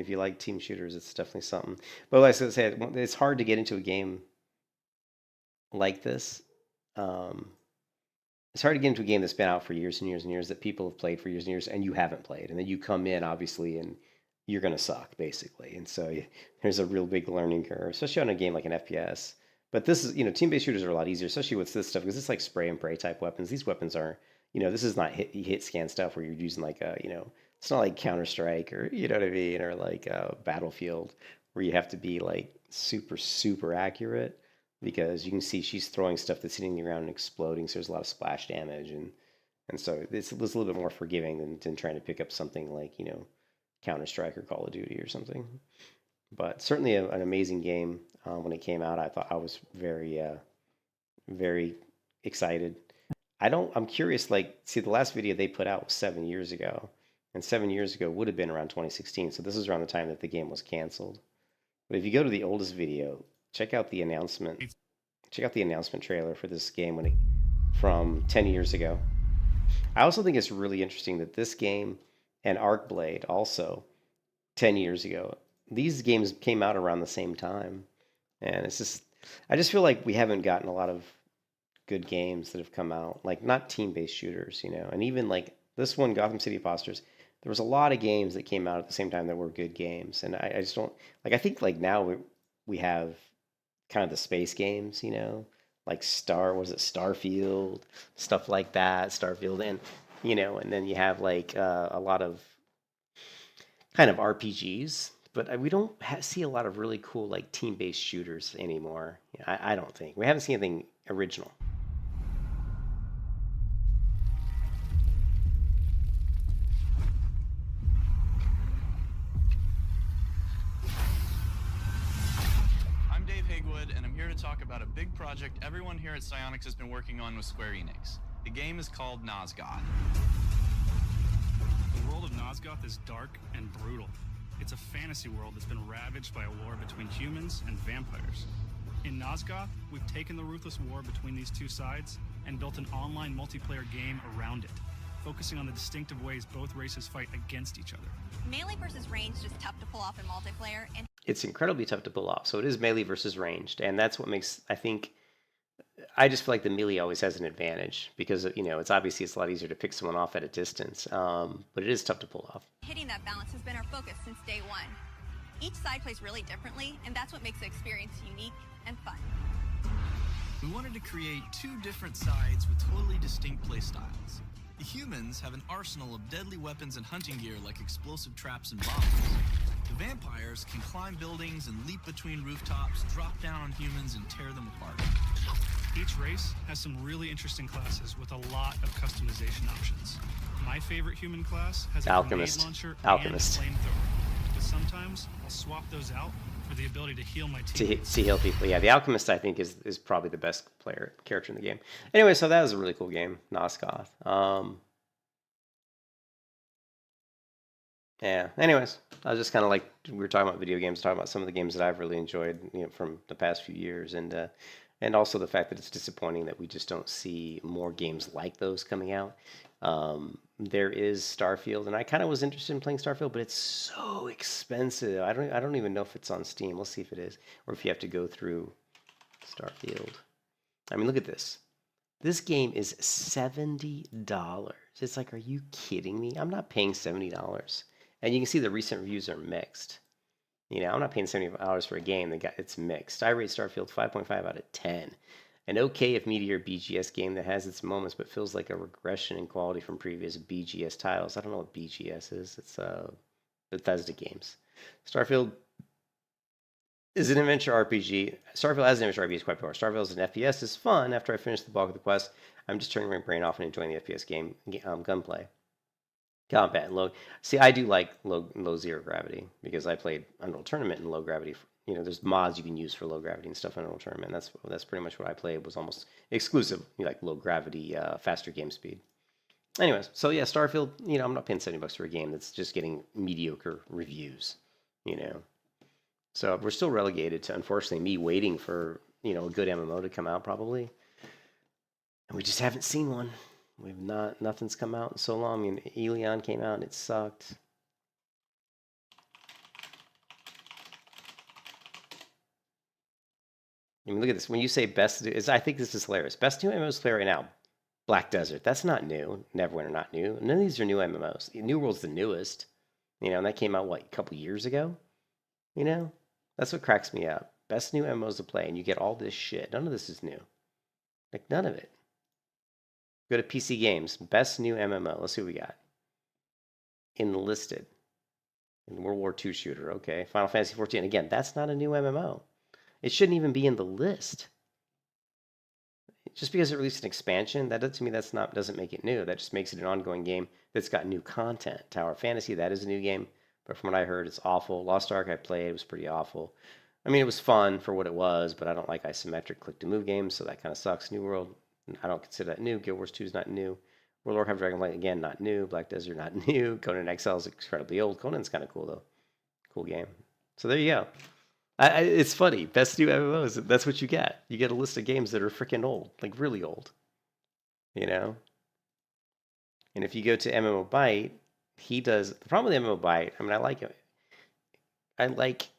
you like team shooters, it's definitely something. But like I said, it's hard to get into a game like this. It's hard to get into a game that's been out for years and years and years that people have played for years and years, and you haven't played, and then you come in obviously, and you're gonna suck basically. And so there's a real big learning curve, especially on a game like an FPS. But this is, team-based shooters are a lot easier, especially with this stuff because it's like spray and pray type weapons. These weapons are, this is not hit scan stuff where you're using like a, it's not like Counter-Strike or, you know what I mean, or like Battlefield where you have to be like super, super accurate because you can see she's throwing stuff that's hitting the ground and exploding. So there's a lot of splash damage. And so it's a little bit more forgiving than trying to pick up something like, Counter-Strike or Call of Duty or something. But certainly an amazing game. When it came out, I thought I was very, very excited. I'm curious, see, the last video they put out was 7 years ago. And 7 years ago would have been around 2016. So this is around the time that the game was canceled. But if you go to the oldest video, check out the announcement. Check out the announcement trailer for this game from 10 years ago. I also think it's really interesting that this game and Arcblade also 10 years ago, these games came out around the same time. And I just feel like we haven't gotten a lot of good games that have come out, like not team-based shooters, and even like this one, Gotham City Imposters, there was a lot of games that came out at the same time that were good games. And I just don't, I think like now we have kind of the space games, like Starfield, stuff like that, Starfield, and, and then you have like a lot of kind of RPGs. But we don't see a lot of really cool like team-based shooters anymore. I don't think. We haven't seen anything original. I'm Dave Hagewood, and I'm here to talk about a big project everyone here at Psyonix has been working on with Square Enix. The game is called Nosgoth. The world of Nosgoth is dark and brutal. It's a fantasy world that's been ravaged by a war between humans and vampires. In Nosgoth, we've taken the ruthless war between these two sides and built an online multiplayer game around it, focusing on the distinctive ways both races fight against each other. Melee versus ranged is tough to pull off in multiplayer, and it's incredibly tough to pull off. So it is melee versus ranged, and that's what makes, I just feel like the melee always has an advantage because, it's obviously it's a lot easier to pick someone off at a distance, but it is tough to pull off. hitting that balance has been our focus since day one. Each side plays really differently, and that's what makes the experience unique and fun. We wanted to create two different sides with totally distinct play styles. The humans have an arsenal of deadly weapons and hunting gear like explosive traps and bombs. The vampires can climb buildings and leap between rooftops, drop down on humans, and tear them apart. Each race has some really interesting classes with a lot of customization options. My favorite human class has a grenade launcher and a flamethrower, but sometimes I'll swap those out for the ability to heal my teammates. To heal people. Yeah, the Alchemist, I think, is probably the best character in the game. Anyway, so that was a really cool game, Nosgoth. Yeah, anyways, I was just kind of like, we were talking about video games, talking about some of the games that I've really enjoyed, from the past few years, and also the fact that it's disappointing that we just don't see more games like those coming out. There is Starfield, and I kind of was interested in playing Starfield, but it's so expensive. I don't even know if it's on Steam. We'll see if it is, or if you have to go through Starfield. I mean, look at this. This game is $70. It's like, are you kidding me? I'm not paying $70. And you can see the recent reviews are mixed. You know, I'm not paying $70 for a game that it's mixed. I rate Starfield 5.5 out of 10. An okay if meteor BGS game that has its moments but feels like a regression in quality from previous BGS titles. I don't know what BGS is. It's Bethesda games. Starfield is an adventure RPG. Starfield as an adventure RPG is quite poor. Starfield as an FPS is fun after I finish the bulk of the quest. I'm just turning my brain off and enjoying the FPS game gunplay. Combat and low. See, I do like low zero gravity because I played Unreal Tournament in low gravity. You know, there's mods you can use for low gravity and stuff in Unreal Tournament. That's pretty much what I played. Was almost exclusive, like low gravity, faster game speed. Anyways, so yeah, Starfield. You know, I'm not paying $70 for a game that's just getting mediocre reviews. You know, so we're still relegated to, unfortunately, me waiting for a good MMO to come out probably, and we just haven't seen one. Nothing's come out in so long. I mean, Elion came out and it sucked. I mean, look at this. When you say best, I think this is hilarious. Best new MMOs to play right now. Black Desert. That's not new. Neverwinter, not new. None of these are new MMOs. New World's the newest. And that came out, a couple years ago? That's what cracks me up. Best new MMOs to play, and you get all this shit. None of this is new. None of it. Go to PC Games. Best new MMO. Let's see what we got. Enlisted. In World War II shooter. Okay. Final Fantasy 14. Again, that's not a new MMO. It shouldn't even be in the list. Just because it released an expansion, to me doesn't make it new. That just makes it an ongoing game that's got new content. Tower Fantasy, that is a new game, but from what I heard, it's awful. Lost Ark I played, it was pretty awful. I mean, it was fun for what it was, but I don't like isometric click-to-move games, so that kind of sucks. New World, I don't consider that new. Guild Wars 2 is not new. World of Warcraft Dragonflight, again, not new. Black Desert, not new. Conan Exile is incredibly old. Conan's kind of cool, though. Cool game. So there you go. It's funny. Best new MMOs. That's what you get. You get a list of games that are freaking old, like really old. And if you go to MMO Byte, he does. The problem with MMO Byte, I mean, I like him. I like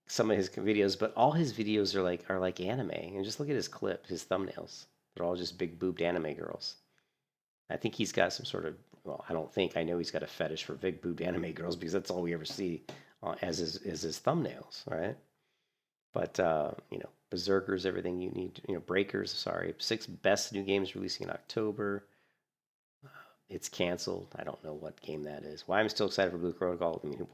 some of his videos, but all his videos are like anime. And just look at his clip, his thumbnails. They're all just big boobed anime girls. I think he's got some sort of. Well, I don't think. I know he's got a fetish for big boobed anime girls because that's all we ever see as his thumbnails, right? But, Berserker's everything you need. Breakers, sorry. 6 best new games releasing in October. It's canceled. I don't know what game that is. Why I'm still excited for Blue Protocol. I mean,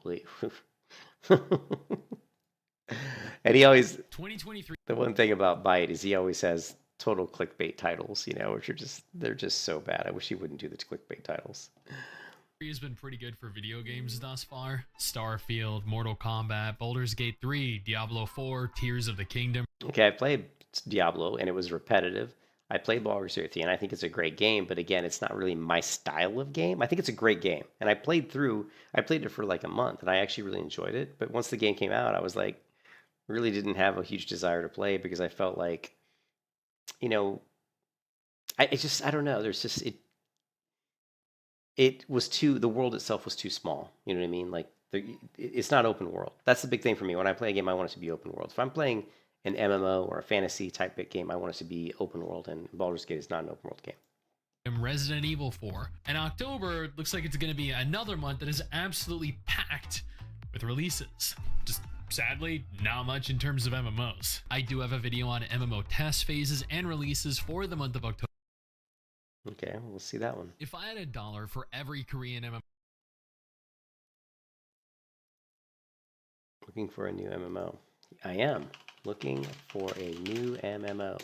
and he always... 2023. The one thing about Byte is he always has total clickbait titles, which they're just so bad. I wish he wouldn't do the clickbait titles. Has been pretty good for video games thus far. Starfield, Mortal Kombat, Baldur's Gate 3, Diablo 4, Tears of the Kingdom. Okay, I played Diablo and it was repetitive. I played Baldur's Gate 3 and I think it's a great game, but again, it's not really my style of game. I think it's a great game. And I played it for like a month and I actually really enjoyed it. But once the game came out, I was like, really didn't have a huge desire to play because I felt like, I don't know. There's just, the world itself was too small. You know what I mean? Like, it's not open world. That's the big thing for me. When I play a game, I want it to be open world. If I'm playing an MMO or a fantasy type game, I want it to be open world, and Baldur's Gate is not an open world game. And Resident Evil 4. And October looks like it's going to be another month that is absolutely packed with releases. Just sadly, not much in terms of MMOs. I do have a video on MMO test phases and releases for the month of October. Okay, we'll see that one. If I had $1 for every Korean MMO... Looking for a new MMO. I am looking for a new MMO.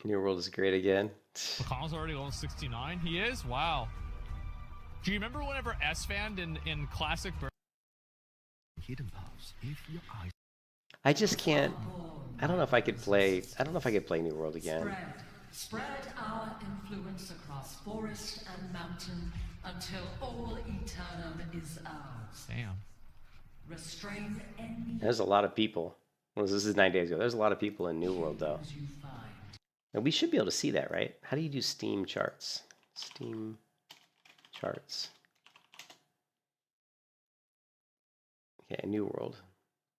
New World is great again. Kong's already level 69. He is? Wow. Do you remember whenever S-Fand in classic Hidden paths if your eyes. I just can't. I don't know if I could play. New World again. Spread our influence across forest and mountain until all eternum is ours. Damn. Restrain enemy. There's a lot of people. Well, this is 9 days ago. There's a lot of people in New World, though. And we should be able to see that, right? How do you do Steam charts? Steam charts. Okay, New World.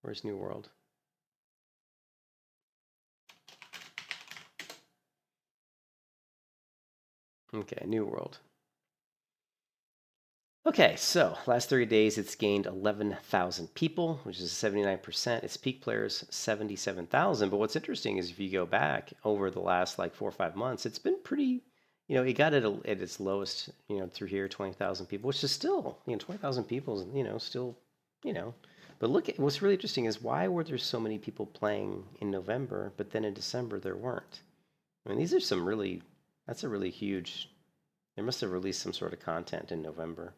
Where's New World? Okay, New World. Okay, so last 30 days, it's gained 11,000 people, which is 79%. Its peak players, 77,000. But what's interesting is if you go back over the last like 4 or 5 months, it's been pretty, you know, it got at its lowest, you know, through here, 20,000 people, which is still, you know, 20,000 people is, you know, still, you know. But look at what's really interesting is why were there so many people playing in November, but then in December there weren't? I mean, these are some really, that's a really huge, they must have released some sort of content in November.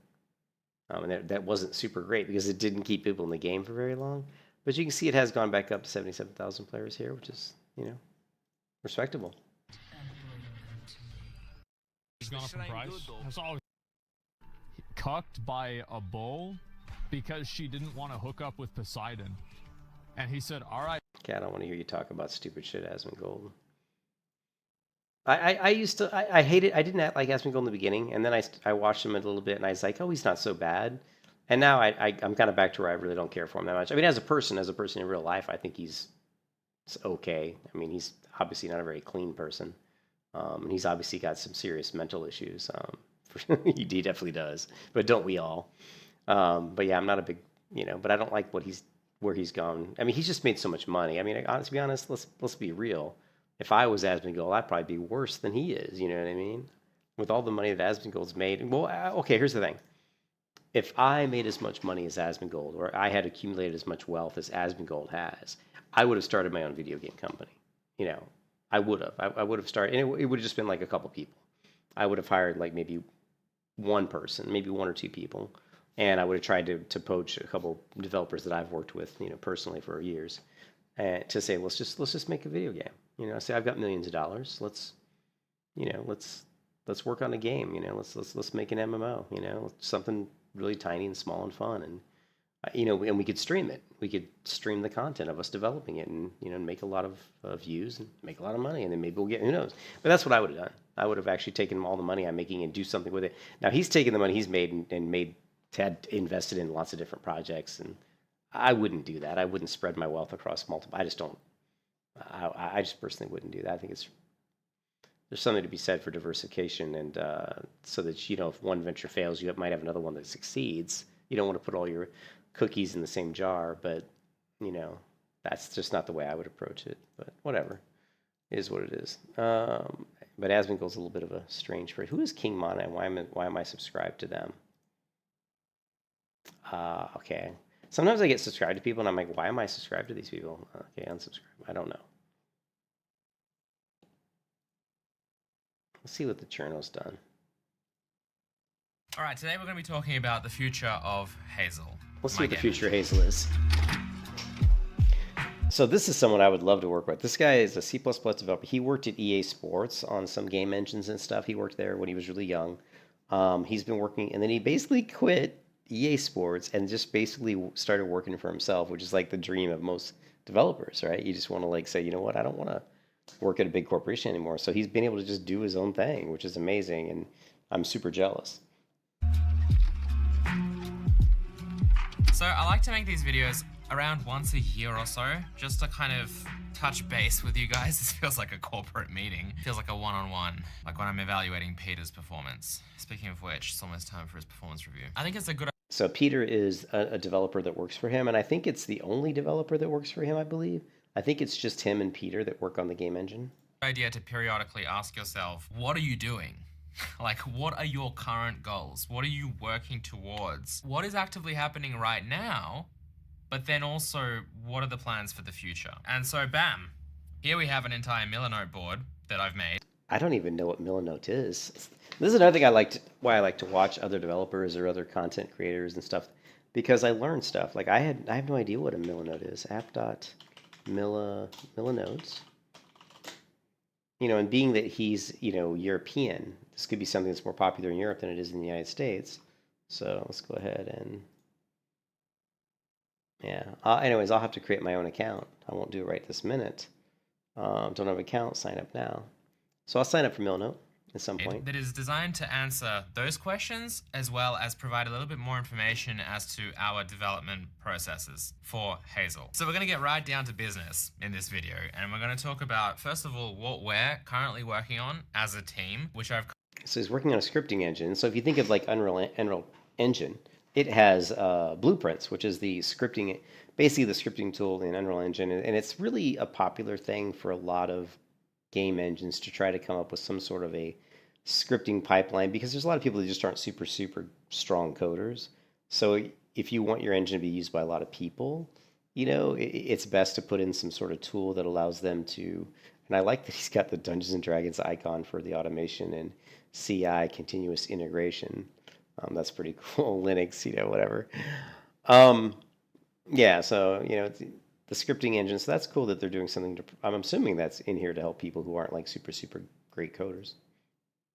And that wasn't super great because it didn't keep people in the game for very long. But you can see it has gone back up to 77,000 players here, which is, you know, respectable. He's gone up in price. That's all. Cucked by a bull because she didn't want to hook up with Poseidon. And he said, all right. Okay, I don't want to hear you talk about stupid shit, Asmongold. I used to, I hated, I didn't like Asmongold in the beginning, and then I watched him a little bit, and I was like, oh, he's not so bad. And now I'm kind of back to where I really don't care for him that much. I mean, as a person in real life, I think he's okay. I mean, he's obviously not a very clean person. And he's obviously got some serious mental issues. He definitely does. But don't we all? But yeah, I'm not a big, you know, but I don't like where he's gone. I mean, he's just made so much money. I mean, to be honest, let's be real. If I was Asmongold, I'd probably be worse than he is. You know what I mean? With all the money that Asmongold's made. Well, okay, here's the thing. If I made as much money as Asmongold, or I had accumulated as much wealth as Asmongold has, I would have started my own video game company. You know, I would have. I would have started, and it would have just been like a couple people. I would have hired like maybe one person, maybe 1 or 2 people, and I would have tried to poach a couple developers that I've worked with, you know, personally for years, and to say, let's just make a video game. You know, say I've got millions of dollars. Let's work on a game. You know, let's make an MMO. You know, something really tiny and small and fun, and you know, and we could stream it. We could stream the content of us developing it, and you know, make a lot of views and make a lot of money, and then maybe we'll get, who knows. But that's what I would have done. I would have actually taken all the money I'm making and do something with it. Now he's taken the money he's made and had invested in lots of different projects, and I wouldn't do that. I wouldn't spread my wealth across multiple. I just don't. I just personally wouldn't do that. I think there's something to be said for diversification, and so that, you know, if one venture fails, you might have another one that succeeds. You don't want to put all your cookies in the same jar, but you know, that's just not the way I would approach it. But whatever, it is what it is. But Asmongold's a little bit of a strange bird. Who is King Mana, and why am I subscribed to them? Okay. Sometimes I get subscribed to people, and I'm like, why am I subscribed to these people? Okay, unsubscribe. I don't know. Let's see what the churno's done. All right, today we're going to be talking about the future of Hazel. Let's see what the future of Hazel is. So this is someone I would love to work with. This guy is a C++ developer. He worked at EA Sports on some game engines and stuff. He worked there when he was really young. He's been working, and then he basically quit EA Sports and just basically started working for himself, which is like the dream of most developers, right? You just want to like say, you know what, I don't want to work at a big corporation anymore. So he's been able to just do his own thing, which is amazing, and I'm super jealous. So I like to make these videos around once a year or so, just to kind of touch base with you guys. This feels like a corporate meeting. It feels like a one-on-one, like when I'm evaluating Peter's performance. Speaking of which, it's almost time for his performance review. I think it's a good So Peter is a developer that works for him, and I think it's the only developer that works for him, I believe. I think it's just him and Peter that work on the game engine. idea to periodically ask yourself, what are you doing? Like, what are your current goals? What are you working towards? What is actively happening right now? But then also, what are the plans for the future? And so, bam, here we have an entire Milanote board that I've made. I don't even know what Milanote is. This is another thing why I like to watch other developers or other content creators and stuff, because I learn stuff. Like I have no idea what a Milanote is. App.milanotes. You know, and being that he's, you know, European, this could be something that's more popular in Europe than it is in the United States. So let's go ahead and, yeah. Anyways, I'll have to create my own account. I won't do it right this minute. Don't have an account, sign up now. So I'll sign up for Milnote at some point. That is designed to answer those questions as well as provide a little bit more information as to our development processes for Hazel. So we're going to get right down to business in this video, and we're going to talk about, first of all, what we're currently working on as a team, which I've... So he's working on a scripting engine. So if you think of like Unreal Engine, it has Blueprints, which is the scripting, basically the scripting tool in Unreal Engine, and it's really a popular thing for a lot of game engines to try to come up with some sort of a scripting pipeline, because there's a lot of people that just aren't super strong coders. So if you want your engine to be used by a lot of people, you know, it's best to put in some sort of tool that allows them to. And I like that he's got the Dungeons and Dragons icon for the automation and CI, continuous integration. That's pretty cool. Linux, you know, whatever. Yeah, so, you know, the scripting engine. So that's cool that they're doing something to, I'm assuming that's in here to help people who aren't like super great coders.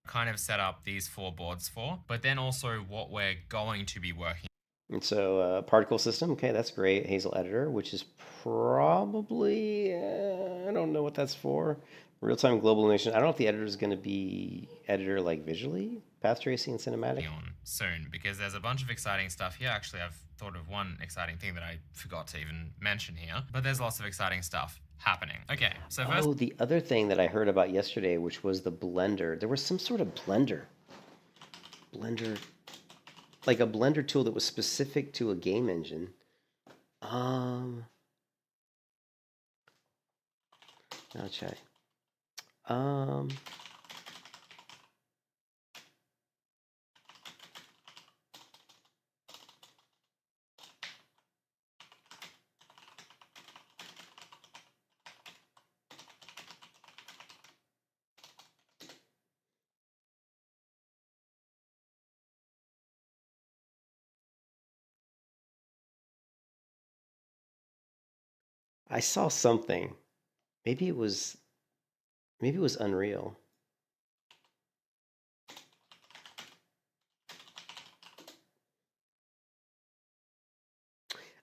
Kind of set up these 4 boards for, but then also what we're going to be working. And so particle system, okay, that's great. Hazel editor, which is probably, I don't know what that's for. Real-time global animation. I don't know if the editor is going to be editor like visually, path tracing and cinematic. On soon, because there's a bunch of exciting stuff here. Actually, I've thought of one exciting thing that I forgot to even mention here, but there's lots of exciting stuff happening. Okay, so first... Oh, the other thing that I heard about yesterday, which was the blender. There was some sort of blender, like a blender tool that was specific to a game engine. I'll check. I saw something. Maybe it was Unreal.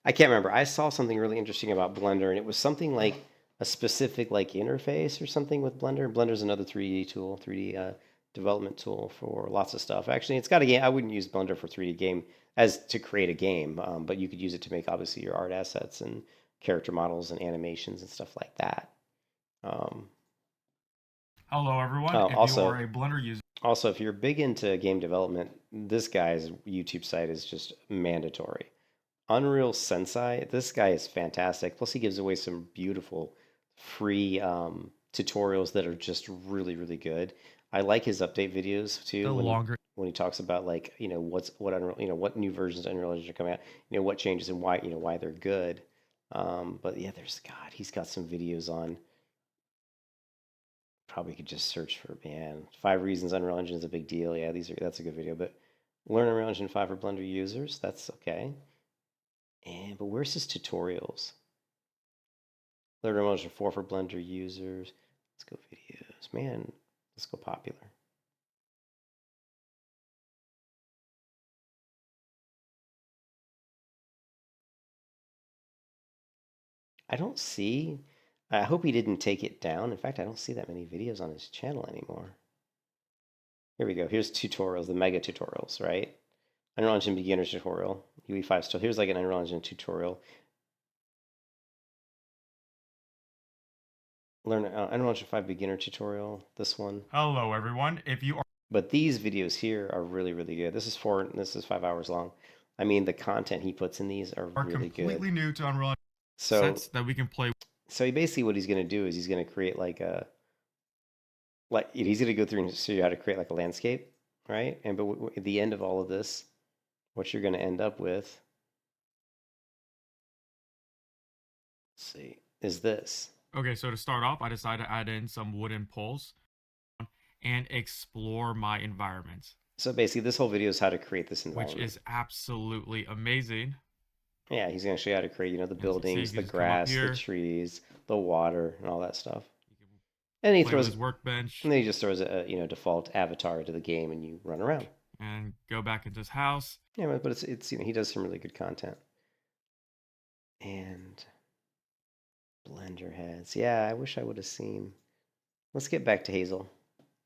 I can't remember. I saw something really interesting about Blender, and it was something like a specific like interface or something with Blender. Blender's another 3D tool, 3D development tool for lots of stuff. Actually, it's got a game. I wouldn't use Blender for 3D game as to create a game, but you could use it to make obviously your art assets and character models and animations and stuff like that. Hello, everyone. If you are a Blender user. Also, if you're big into game development, this guy's YouTube site is just mandatory. Unreal Sensei, this guy is fantastic. Plus, he gives away some beautiful free tutorials that are just really good. I like his update videos too. When he talks about like, you know, what Unreal, you know, what new versions of Unreal Engine are coming out, you know, what changes and why, you know, why they're good. But yeah, he's got some videos on. Probably could just search for, man, 5 reasons Unreal Engine is a big deal. Yeah, that's a good video. But learn Unreal Engine 5 for Blender users. That's okay. But where's his tutorials? Learn Unreal Engine 4 for Blender users. Let's go videos. Man, let's go popular. I don't see. I hope he didn't take it down. In fact, I don't see that many videos on his channel anymore. Here we go. Here's tutorials, the mega tutorials, right? Unreal Engine beginner tutorial, UE5 still. Here's like an Unreal Engine tutorial. Learn Unreal Engine 5 beginner tutorial. This one. Hello, everyone. If you are. But these videos here are really good. This is 5 hours long. I mean, the content he puts in these are really good. Completely new to Unreal Engine. So that we can play. So basically what he's going to do is he's going to create like he's going to go through and show you how to create like a landscape, right? And but at the end of all of this, what you're going to end up with, let's see, is this. Okay, so to start off, I decided to add in some wooden poles and explore my environment. So basically this whole video is how to create this environment. Which is absolutely amazing. Yeah, he's going to show you how to create, you know, the buildings, the grass, the trees, the water, and all that stuff. And he play throws with his workbench, and then he just throws a default avatar to the game, and you run around and go back into his house. Yeah, but it's he does some really good content. And Blender heads. Yeah, I wish I would have seen. Let's get back to Hazel.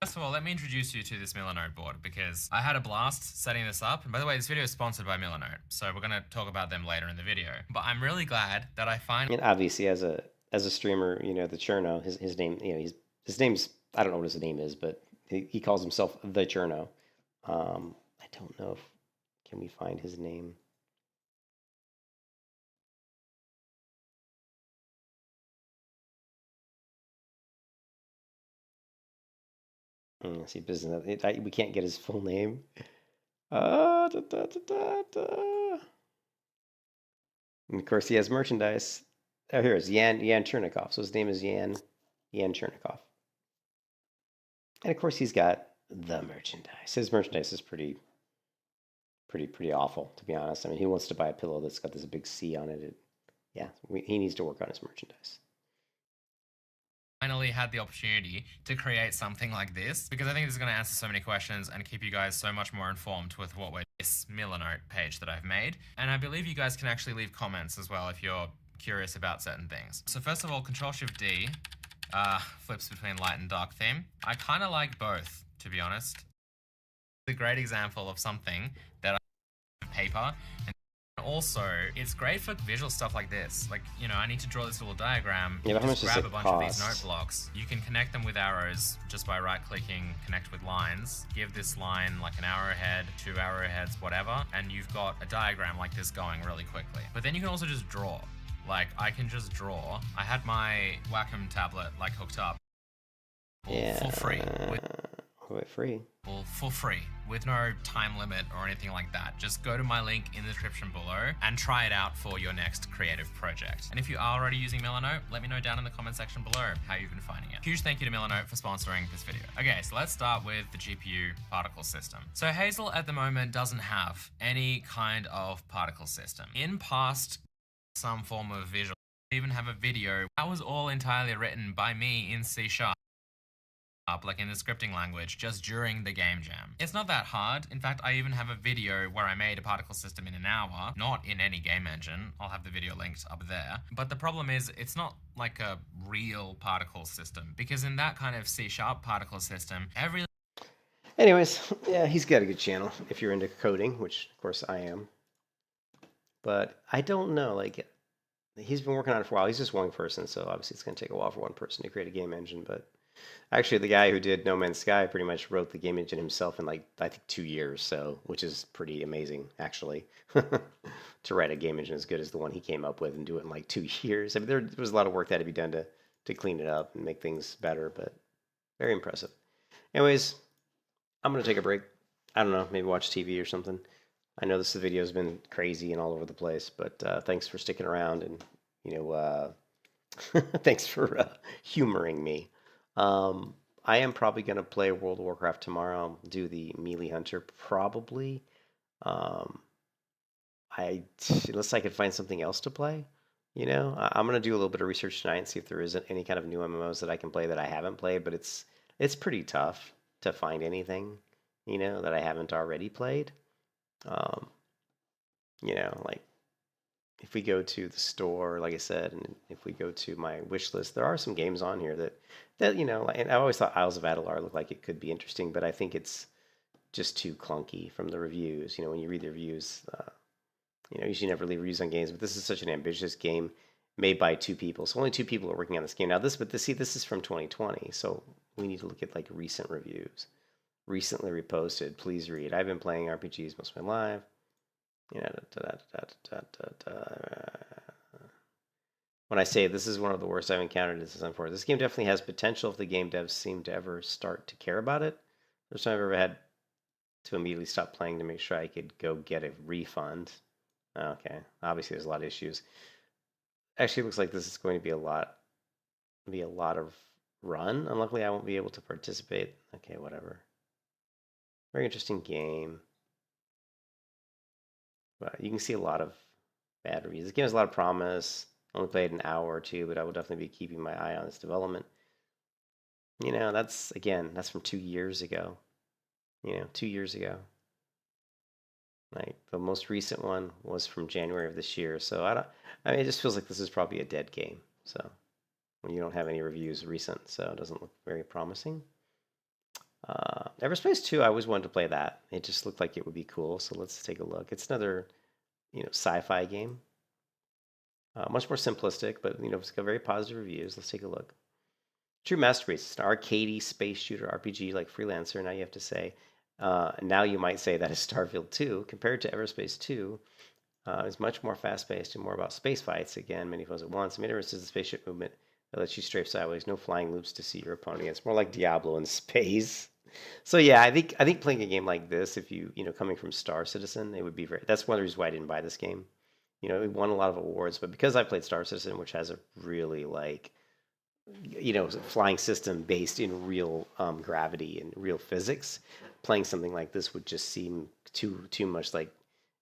First of all, let me introduce you to this Milanote board because I had a blast setting this up. And by the way, this video is sponsored by Milanote, so we're going to talk about them later in the video. But I'm really glad that I finally... And obviously, as a streamer, the Cherno, his name, his name's, I don't know what his name is, but he calls himself the Cherno. I don't know if, can we find his name? See, business. We can't get his full name. And of course, he has merchandise. Oh, here it is Yan Chernikov. So his name is Yan Chernikov. And of course, he's got the merchandise. His merchandise is pretty awful, to be honest. I mean, he wants to buy a pillow that's got this big C on it. He needs to work on his merchandise. Finally had the opportunity to create something like this because I think this is going to answer so many questions and keep you guys so much more informed with what we're this Milanote page that I've made. And I believe you guys can actually leave comments as well if you're curious about certain things. So first of all, Control-Shift-D flips between light and dark theme. I kind of like both, to be honest. It's a great example of something that I have paper, and also it's great for visual stuff like this. Like, I need to draw this little diagram. Yeah, but how much just does grab it a bunch cost? of these note blocks. You can connect them with arrows just by right-clicking, connect with lines. Give this line like an arrowhead, 2 arrowheads, whatever, and you've got a diagram like this going really quickly. But then you can also just draw. Like, I can just draw. I had my Wacom tablet like hooked up for free. For free, with no time limit or anything like that. Just go to my link in the description below and try it out for your next creative project. And if you are already using Milanote, let me know down in the comment section below how you've been finding it. Huge thank you to Milanote for sponsoring this video. Okay, so let's start with the GPU particle system. So Hazel at the moment doesn't have any kind of particle system. In past, some form of visual, I even have a video that was all entirely written by me in C#. Like in the scripting language, just during the game jam. It's not that hard. In fact, I even have a video where I made a particle system in an hour, not in any game engine. I'll have the video linked up there. But the problem is, it's not like a real particle system, because in that kind of C# particle system, Anyways, yeah, he's got a good channel if you're into coding, which of course I am. But I don't know, like, he's been working on it for a while. He's just one person, so obviously it's going to take a while for one person to create a game engine, but actually, the guy who did No Man's Sky pretty much wrote the game engine himself in, like, I think 2 years, so, which is pretty amazing, actually, to write a game engine as good as the one he came up with and do it in, like, 2 years. I mean, there was a lot of work that had to be done to clean it up and make things better, but very impressive. Anyways, I'm going to take a break. I don't know, maybe watch TV or something. I know this video has been crazy and all over the place, but thanks for sticking around and, thanks for humoring me. I am probably going to play World of Warcraft tomorrow. I'll do the Melee Hunter, probably. Unless I could find something else to play, I'm going to do a little bit of research tonight and see if there isn't any kind of new MMOs that I can play that I haven't played, but it's pretty tough to find anything, that I haven't already played. Like, if we go to the store, like I said, and if we go to my wish list, there are some games on here that and I always thought Isles of Adelar looked like it could be interesting, but I think it's just too clunky from the reviews. When you read the reviews, you usually never leave reviews on games, but this is such an ambitious game made by 2 people. So only 2 people are working on this game. Now this is from 2020, so we need to look at, like, recent reviews. Recently reposted, please read. I've been playing RPGs most of my life. When I say this is one of the worst I've encountered, this is unfortunate. This game definitely has potential if the game devs seem to ever start to care about it. First time I've ever had to immediately stop playing to make sure I could go get a refund. Okay, obviously there's a lot of issues. Actually, it looks like this is going to be a lot of run. Unluckily, I won't be able to participate. Okay, whatever. Very interesting game. But you can see a lot of bad reviews. This game has a lot of promise. Only played an hour or 2, but I will definitely be keeping my eye on its development. You know, that's from 2 years ago. You know, 2 years ago. Like the most recent one was from January of this year. So I mean, it just feels like this is probably a dead game. So you don't have any reviews recent, so it doesn't look very promising. Everspace 2, I always wanted to play that. It just looked like it would be cool. So let's take a look. It's another, sci-fi game. Much more simplistic, but it's got very positive reviews. Let's take a look. True masterpiece. It's an arcadey space shooter RPG like Freelancer. Now you have to say, now you might say that is Starfield 2. Compared to Everspace 2, it's much more fast-paced and more about space fights. Again, many foes at once. Everspace is a spaceship movement that lets you strafe sideways. No flying loops to see your opponent. It's more like Diablo in space. So yeah, I think playing a game like this, if coming from Star Citizen, it would be very. That's one of the reasons why I didn't buy this game. It won a lot of awards, but because I played Star Citizen, which has a really flying system based in real gravity and real physics, playing something like this would just seem too much like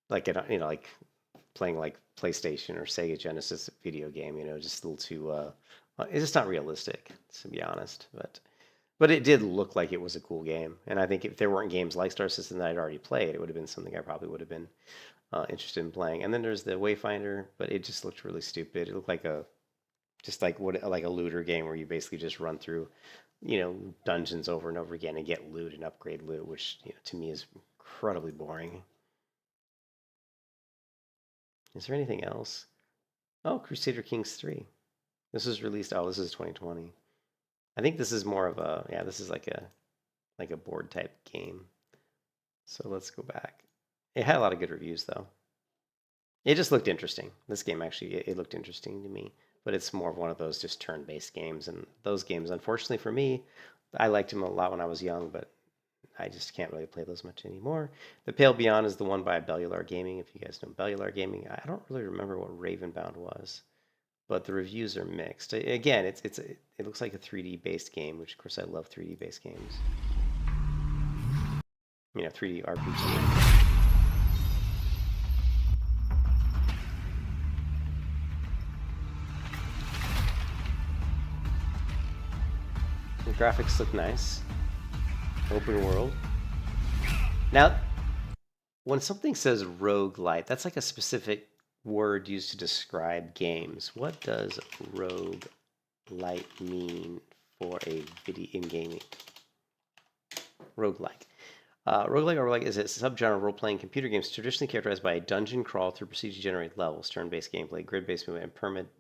playing like PlayStation or Sega Genesis video game. Just a little too. It's just not realistic, to be honest. But it did look like it was a cool game, and I think if there weren't games like Star Citizen that I'd already played, it would have been something I probably would have been interested in playing. And then there's the Wayfinder, but it just looked really stupid. It looked like a looter game where you basically just run through, dungeons over and over again and get loot and upgrade loot, which to me is incredibly boring. Is there anything else? Oh, Crusader Kings 3. This was released. Oh, this is 2020. I think this is more of a this is like a board type game. So let's go back. It had a lot of good reviews though. It just looked interesting. This game actually it looked interesting to me, but it's more of one of those just turn-based games, and those games, unfortunately for me, I liked them a lot when I was young, but I just can't really play those much anymore. The Pale Beyond is the one by Bellular Gaming. If you guys know Bellular Gaming, I don't really remember what Ravenbound was, but the reviews are mixed. Again, it looks like a 3D based game, which of course I love 3D based games. 3D RPG. The graphics look nice. Open world. Now, when something says roguelite, that's like a specific word used to describe games. What does roguelite mean for a video in gaming? Roguelike. Roguelike is a subgenre of role-playing computer games traditionally characterized by a dungeon crawl through procedure-generated levels, turn-based gameplay, grid-based movement,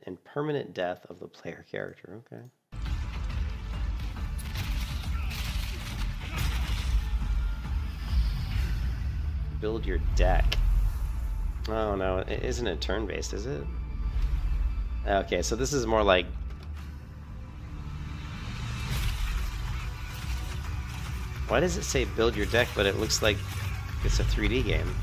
and permanent death of the player character. Okay. Build your deck. Oh no, it isn't it turn-based, is it? Okay, so this is more like... Why does it say build your deck, but it looks like it's a 3D game?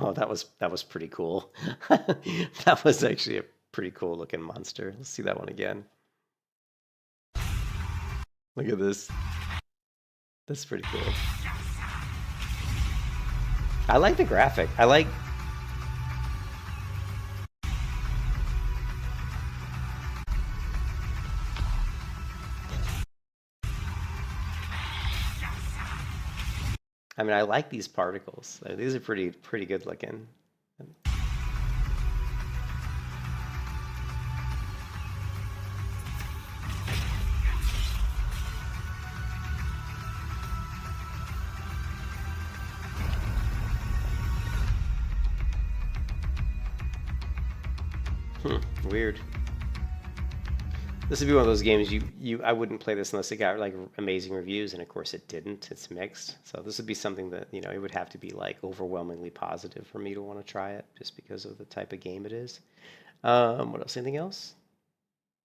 Oh, that was pretty cool. That was actually a pretty cool looking monster. Let's see that one again. Look at this. That's pretty cool. I like the graphic. I like... I mean, I like these particles. These are pretty good looking. Weird. This would be one of those games I wouldn't play this unless it got like amazing reviews, and of course it didn't. It's mixed. So this would be something that, it would have to be like overwhelmingly positive for me to want to try it, just because of the type of game it is. What else? Anything else?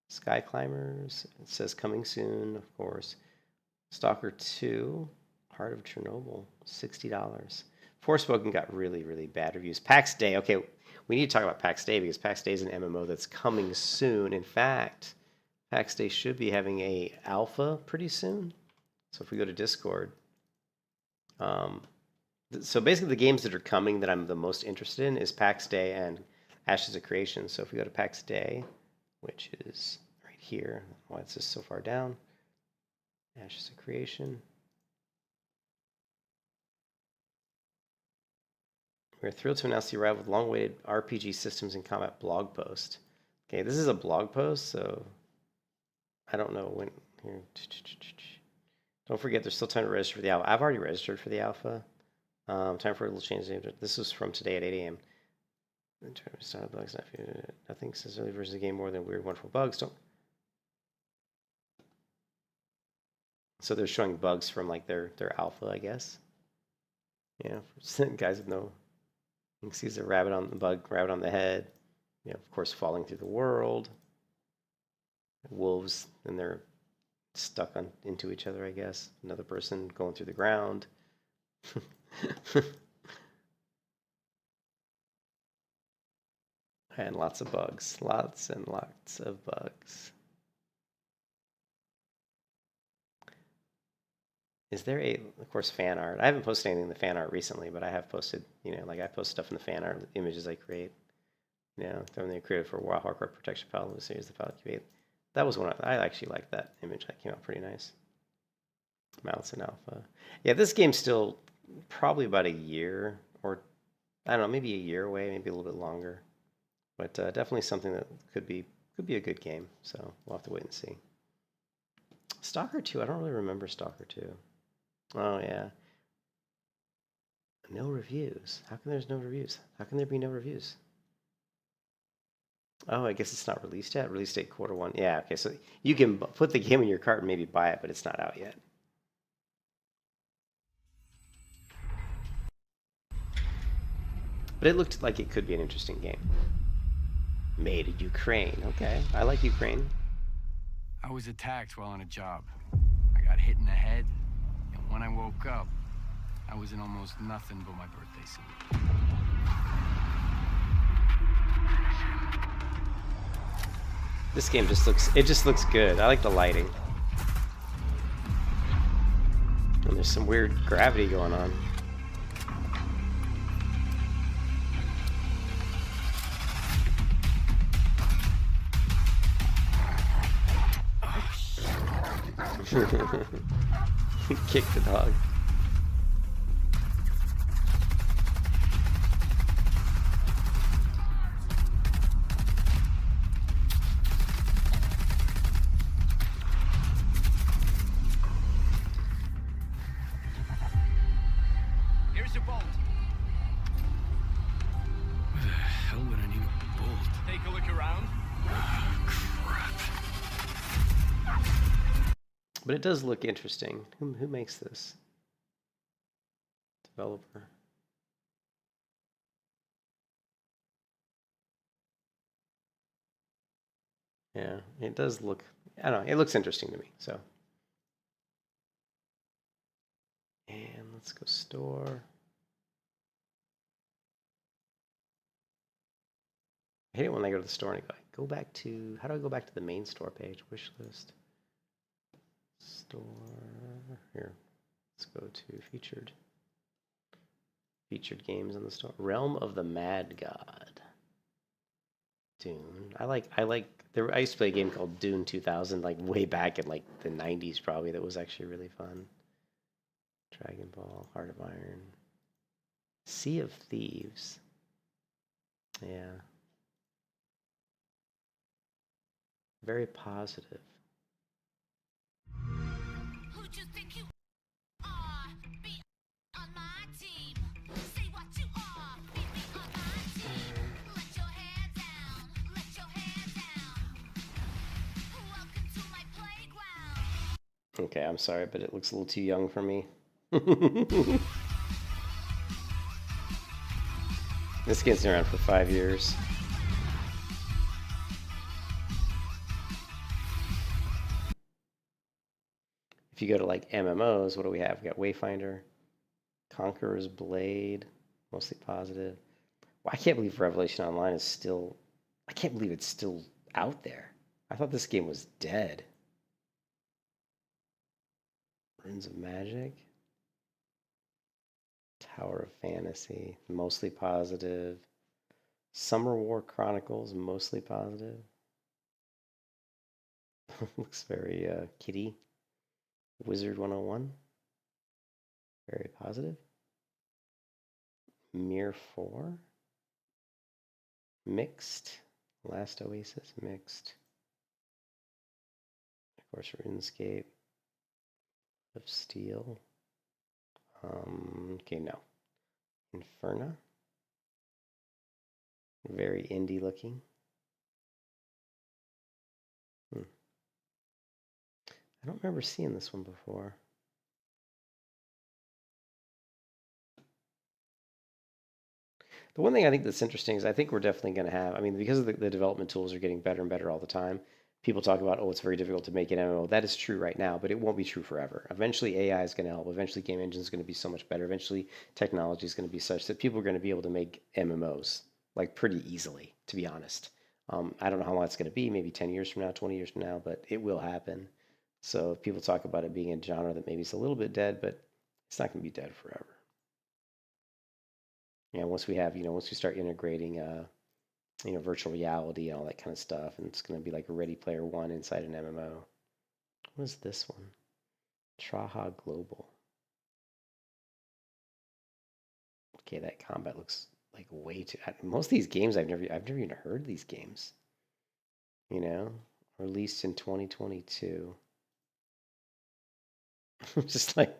Sky Climbers. It says coming soon, of course. Stalker 2, Heart of Chernobyl, $60. Forspoken got really, really bad reviews. PAX Day. Okay, we need to talk about PAX Day, because PAX Day is an MMO that's coming soon. In fact, PAX Day should be having a alpha pretty soon. So if we go to Discord, so basically the games that are coming that I'm the most interested in is PAX Day and Ashes of Creation. So if we go to PAX Day, which is right here, why is this so far down? Ashes of Creation. We're thrilled to announce the arrival of long-awaited RPG Systems and Combat blog post. Okay, this is a blog post, so I don't know when. Here. Don't forget, there's still time to register for the alpha. I've already registered for the alpha. Time for a little change. This was from today at 8 a.m. Bugs, nothing says early versions of the game more than weird, wonderful bugs. Don't. So they're showing bugs from like their alpha, I guess. Yeah, guys with no. You can see the rabbit on the head. You know, of course, falling through the world. Wolves, and they're stuck into each other, I guess. Another person going through the ground. And lots of bugs. Lots and lots of bugs. Is there of course, fan art? I haven't posted anything in the fan art recently, but I have posted, like I post stuff in the fan art, images I create. Something they created for Hardcore Protection Paladin series, the Paladin Q8. That was one I actually liked that image. That came out pretty nice. Mounts and Alpha. Yeah, this game's still probably about a year, or I don't know, maybe a year away, maybe a little bit longer. But definitely something that could be a good game. So we'll have to wait and see. Stalker 2, I don't really remember Stalker 2. Oh, yeah. No reviews. How come there's no reviews? How can there be no reviews? Oh, I guess it's not released yet. Release date Q1. Yeah, okay. So you can put the game in your cart and maybe buy it, but it's not out yet. But it looked like it could be an interesting game. Made in Ukraine. Okay, I like Ukraine. I was attacked while on a job. I got hit in the head, and when I woke up, I was in almost nothing but my birthday suit. This game just looks good. I like the lighting. And there's some weird gravity going on. Kick the dog. Here's your bolt. Where the hell would I need a bolt? Take a look around. Crap. But it does look interesting. Who makes this? Developer. Yeah, it does look, I don't know, it looks interesting to me, so. And let's go store. I hate it when I go to the store and I go back to, how do I go back to the main store page? Wish list. Store, here, let's go to featured games on the store. Realm of the Mad God. Dune. I used to play a game called Dune 2000, like way back in like the 90s probably, that was actually really fun. Dragon Ball, Heart of Iron. Sea of Thieves. Yeah. Very positive. Who'd you think you are? Be on my team. Say what you are. Be on my team. Let your hair down. Let your hair down. Welcome to my playground. Okay, I'm sorry, but it looks a little too young for me. This game's been around for 5 years. If you go to like MMOs, what do we have? We got Wayfinder, Conqueror's Blade, mostly positive. Well, I can't believe Revelation Online is still, I can't believe it's still out there. I thought this game was dead. Runes of Magic, Tower of Fantasy, mostly positive. Summer War Chronicles, mostly positive. Looks very kitty. Wizard 101, very positive. Mir 4, mixed. Last Oasis, mixed. Of course, RuneScape of Steel. Okay, no. Inferna. Very indie looking. I don't remember seeing this one before. The one thing I think that's interesting is I think we're definitely going to have, I mean, because of the development tools are getting better and better all the time, people talk about, oh, it's very difficult to make an MMO. That is true right now, but it won't be true forever. Eventually, AI is going to help. Eventually, game engine is going to be so much better. Eventually, technology is going to be such that people are going to be able to make MMOs like pretty easily, to be honest. I don't know how long it's going to be, maybe 10 years from now, 20 years from now, but it will happen. So people talk about it being a genre that maybe is a little bit dead, but it's not going to be dead forever. Yeah, once we have, once we start integrating, virtual reality and all that kind of stuff, and it's going to be like a Ready Player One inside an MMO. What is this one? Traha Global. Okay, that combat looks like way too. Most of these games I've never even heard of these games. Released in 2022. Just like.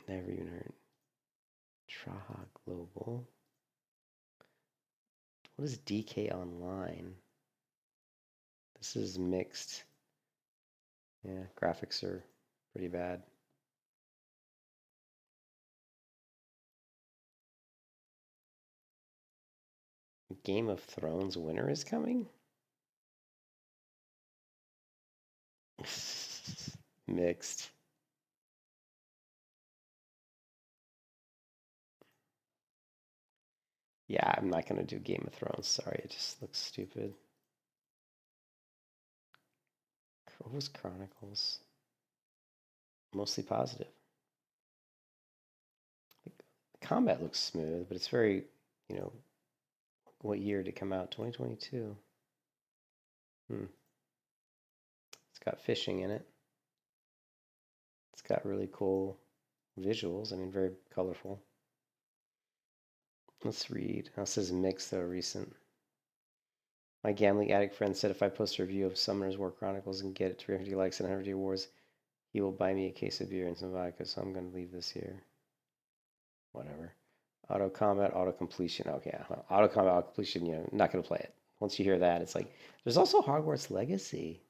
Never even heard. Traha Global. What is DK Online? This is mixed. Yeah, graphics are pretty bad. Game of Thrones winter is coming? Mixed. Yeah, I'm not going to do Game of Thrones. Sorry, it just looks stupid. Crow's Chronicles. Mostly positive. The combat looks smooth, but it's very, what year did it come out? 2022. It's got fishing in it. It's got really cool visuals. I mean, very colorful. Let's read. It says mixed, though, recent. My gambling addict friend said if I post a review of Summoner's War Chronicles and get it 350 likes and 150 awards, he will buy me a case of beer and some vodka, so I'm going to leave this here. Whatever. Auto combat, auto completion. Okay, auto combat, auto completion, not going to play it. Once you hear that, it's like, there's also Hogwarts Legacy.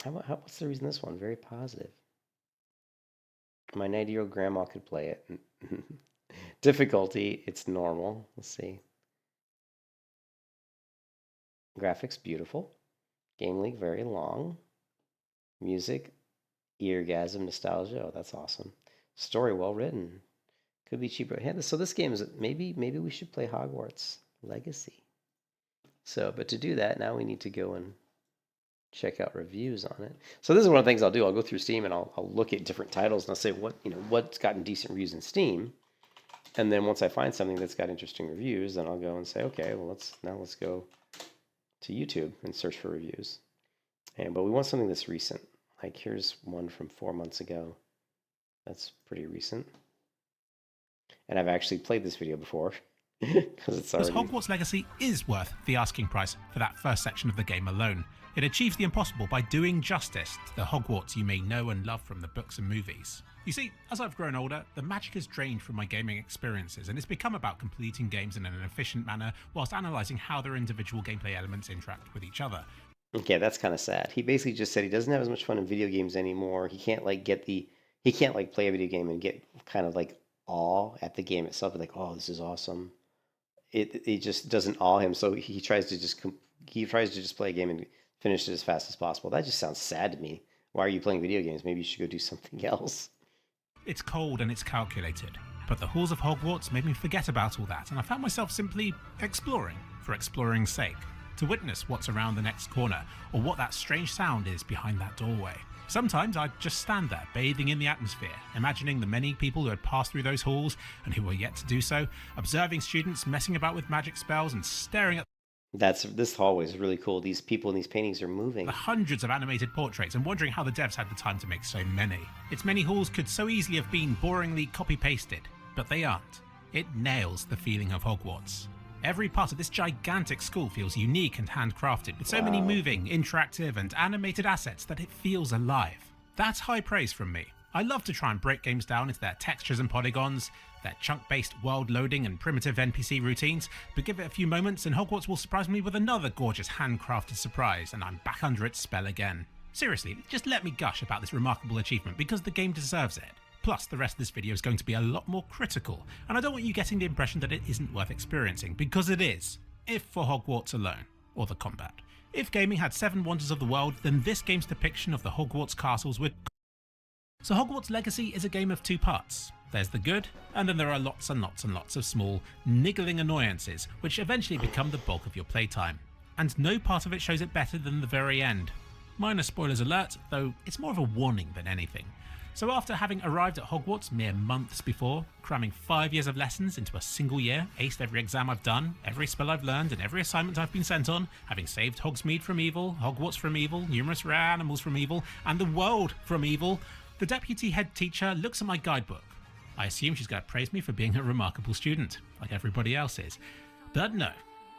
What's the reason this one? Very positive. My 90-year-old grandma could play it. Difficulty, it's normal. Let's see. Graphics, beautiful. Game League, very long. Music, eargasm, nostalgia. Oh, that's awesome. Story, well written. Could be cheaper. Yeah, so this game is, maybe we should play Hogwarts Legacy. So, but to do that, now we need to go and check out reviews on it. So this is one of the things I'll do. I'll go through Steam and I'll look at different titles and I'll say what's gotten decent reviews in Steam. And then once I find something that's got interesting reviews, then I'll go and say, okay, well let's go to YouTube and search for reviews. But we want something that's recent. Like here's one from 4 months ago. That's pretty recent. And I've actually played this video before. Because Hogwarts Legacy is worth the asking price for that first section of the game alone. It achieves the impossible by doing justice to the Hogwarts you may know and love from the books and movies. You see, as I've grown older, the magic has drained from my gaming experiences, and it's become about completing games in an efficient manner whilst analysing how their individual gameplay elements interact with each other. Okay, that's kind of sad. He basically just said he doesn't have as much fun in video games anymore. He can't play a video game and get kind of like awe at the game itself. Like, oh, this is awesome. It just doesn't awe him, so he tries to just play a game and finish it as fast as possible. That just sounds sad to me. Why are you playing video games? Maybe you should go do something else. It's cold and it's calculated, but the halls of Hogwarts made me forget about all that, and I found myself simply exploring for exploring's sake, to witness what's around the next corner, or what that strange sound is behind that doorway. Sometimes I'd just stand there, bathing in the atmosphere, imagining the many people who had passed through those halls and who were yet to do so, observing students messing about with magic spells and staring at This hallway is really cool. These people in these paintings are moving. the hundreds of animated portraits and wondering how the devs had the time to make so many. Its many halls could so easily have been boringly copy-pasted, but they aren't. It nails the feeling of Hogwarts. Every part of this gigantic school feels unique and handcrafted, with so many moving, interactive, and animated assets that it feels alive. That's high praise from me. I love to try and break games down into their textures and polygons, their chunk-based world loading and primitive NPC routines, but give it a few moments and Hogwarts will surprise me with another gorgeous handcrafted surprise, and I'm back under its spell again. Seriously, just let me gush about this remarkable achievement because the game deserves it. Plus, the rest of this video is going to be a lot more critical, and I don't want you getting the impression that it isn't worth experiencing, because it is, if for Hogwarts alone, or the combat. If gaming had 7 wonders of the world, then this game's depiction of the Hogwarts castles would... So Hogwarts Legacy is a game of 2 parts. There's the good, and then there are lots and lots and lots of small, niggling annoyances, which eventually become the bulk of your playtime. And no part of it shows it better than the very end. Minor spoilers alert, though it's more of a warning than anything. So after having arrived at Hogwarts mere months before, cramming 5 years of lessons into a single year, aced every exam I've done, every spell I've learned, and every assignment I've been sent on, having saved Hogsmeade from evil, Hogwarts from evil, numerous rare animals from evil, and the world from evil, the deputy head teacher looks at my guidebook. I assume she's going to praise me for being a remarkable student, like everybody else is. But no,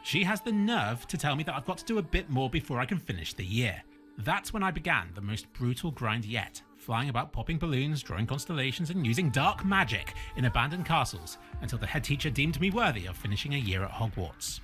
she has the nerve to tell me that I've got to do a bit more before I can finish the year. That's when I began the most brutal grind yet, flying about popping balloons, drawing constellations, and using dark magic in abandoned castles, until the head teacher deemed me worthy of finishing a year at Hogwarts.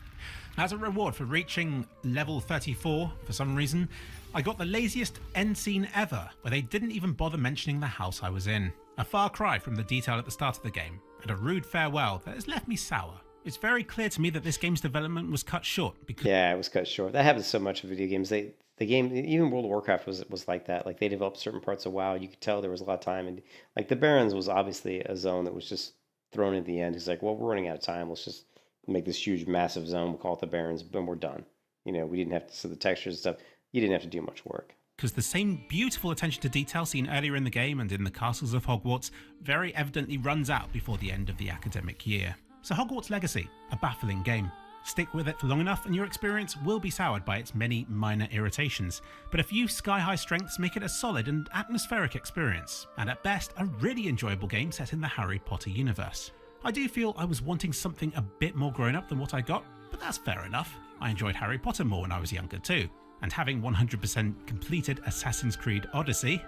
As a reward for reaching level 34, for some reason, I got the laziest end scene ever, where they didn't even bother mentioning the house I was in. A far cry from the detail at the start of the game, and a rude farewell that has left me sour. It's very clear to me that this game's development was cut short because... Yeah, it was cut short. That happens so much in video games. The game, even World of Warcraft was like that. Like, they developed certain parts of WoW. You could tell there was a lot of time. And like, the Barrens was obviously a zone that was just thrown at the end. It's like, well, we're running out of time. Let's just make this huge, massive zone. We'll call it the Barrens, and we're done. You know, we didn't have to... So the textures and stuff, you didn't have to do much work. Because the same beautiful attention to detail seen earlier in the game and in the castles of Hogwarts very evidently runs out before the end of the academic year. So Hogwarts Legacy, a baffling game. Stick with it for long enough and your experience will be soured by its many minor irritations, but a few sky-high strengths make it a solid and atmospheric experience, and at best a really enjoyable game set in the Harry Potter universe. I do feel I was wanting something a bit more grown-up than what I got, but that's fair enough. I enjoyed Harry Potter more when I was younger too, and having 100% completed Assassin's Creed Odyssey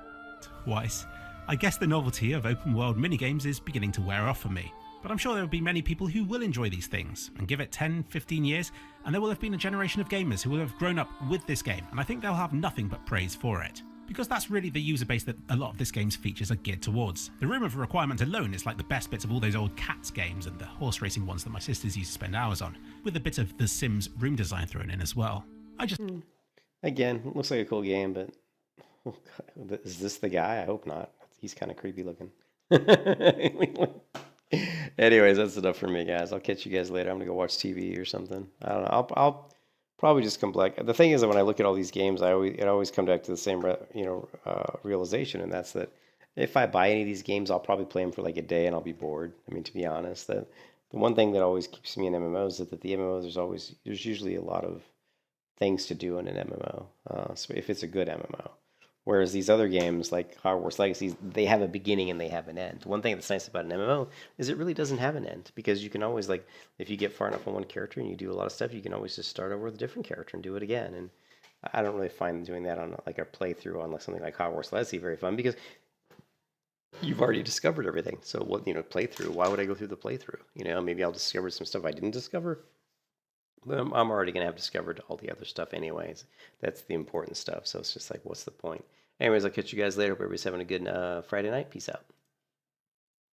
twice, I guess the novelty of open-world minigames is beginning to wear off for me. But I'm sure there will be many people who will enjoy these things, and give it 10, 15 years, and there will have been a generation of gamers who will have grown up with this game, and I think they'll have nothing but praise for it. Because that's really the user base that a lot of this game's features are geared towards. The Room of Requirement alone is like the best bits of all those old Cats games and the horse racing ones that my sisters used to spend hours on, with a bit of The Sims room design thrown in as well. Again, it looks like a cool game, but... Oh God, is this the guy? I hope not. He's kind of creepy looking. Anyways, that's enough for me, guys. I'll catch you guys later. I'm gonna go watch TV or something. I don't know. I'll probably just come back. The thing is that when I look at all these games, it always come back to the same realization, and that's that if I buy any of these games, I'll probably play them for like a day and I'll be bored. I mean, to be honest, that the one thing that always keeps me in MMOs is that the MMOs there's usually a lot of things to do in an MMO. So if it's a good MMO. Whereas these other games, like Hogwarts Legacy, they have a beginning and they have an end. One thing that's nice about an MMO is it really doesn't have an end, because you can always, like, if you get far enough on one character and you do a lot of stuff, you can always just start over with a different character and do it again. And I don't really find doing that on like a playthrough on like something like Hogwarts Legacy very fun, because you've already discovered everything. So what, playthrough, why would I go through the playthrough? Maybe I'll discover some stuff I didn't discover. But I'm already going to have discovered all the other stuff anyways. That's the important stuff. So it's just like, what's the point? Anyways, I'll catch you guys later. Hope everybody's having a good Friday night. Peace out.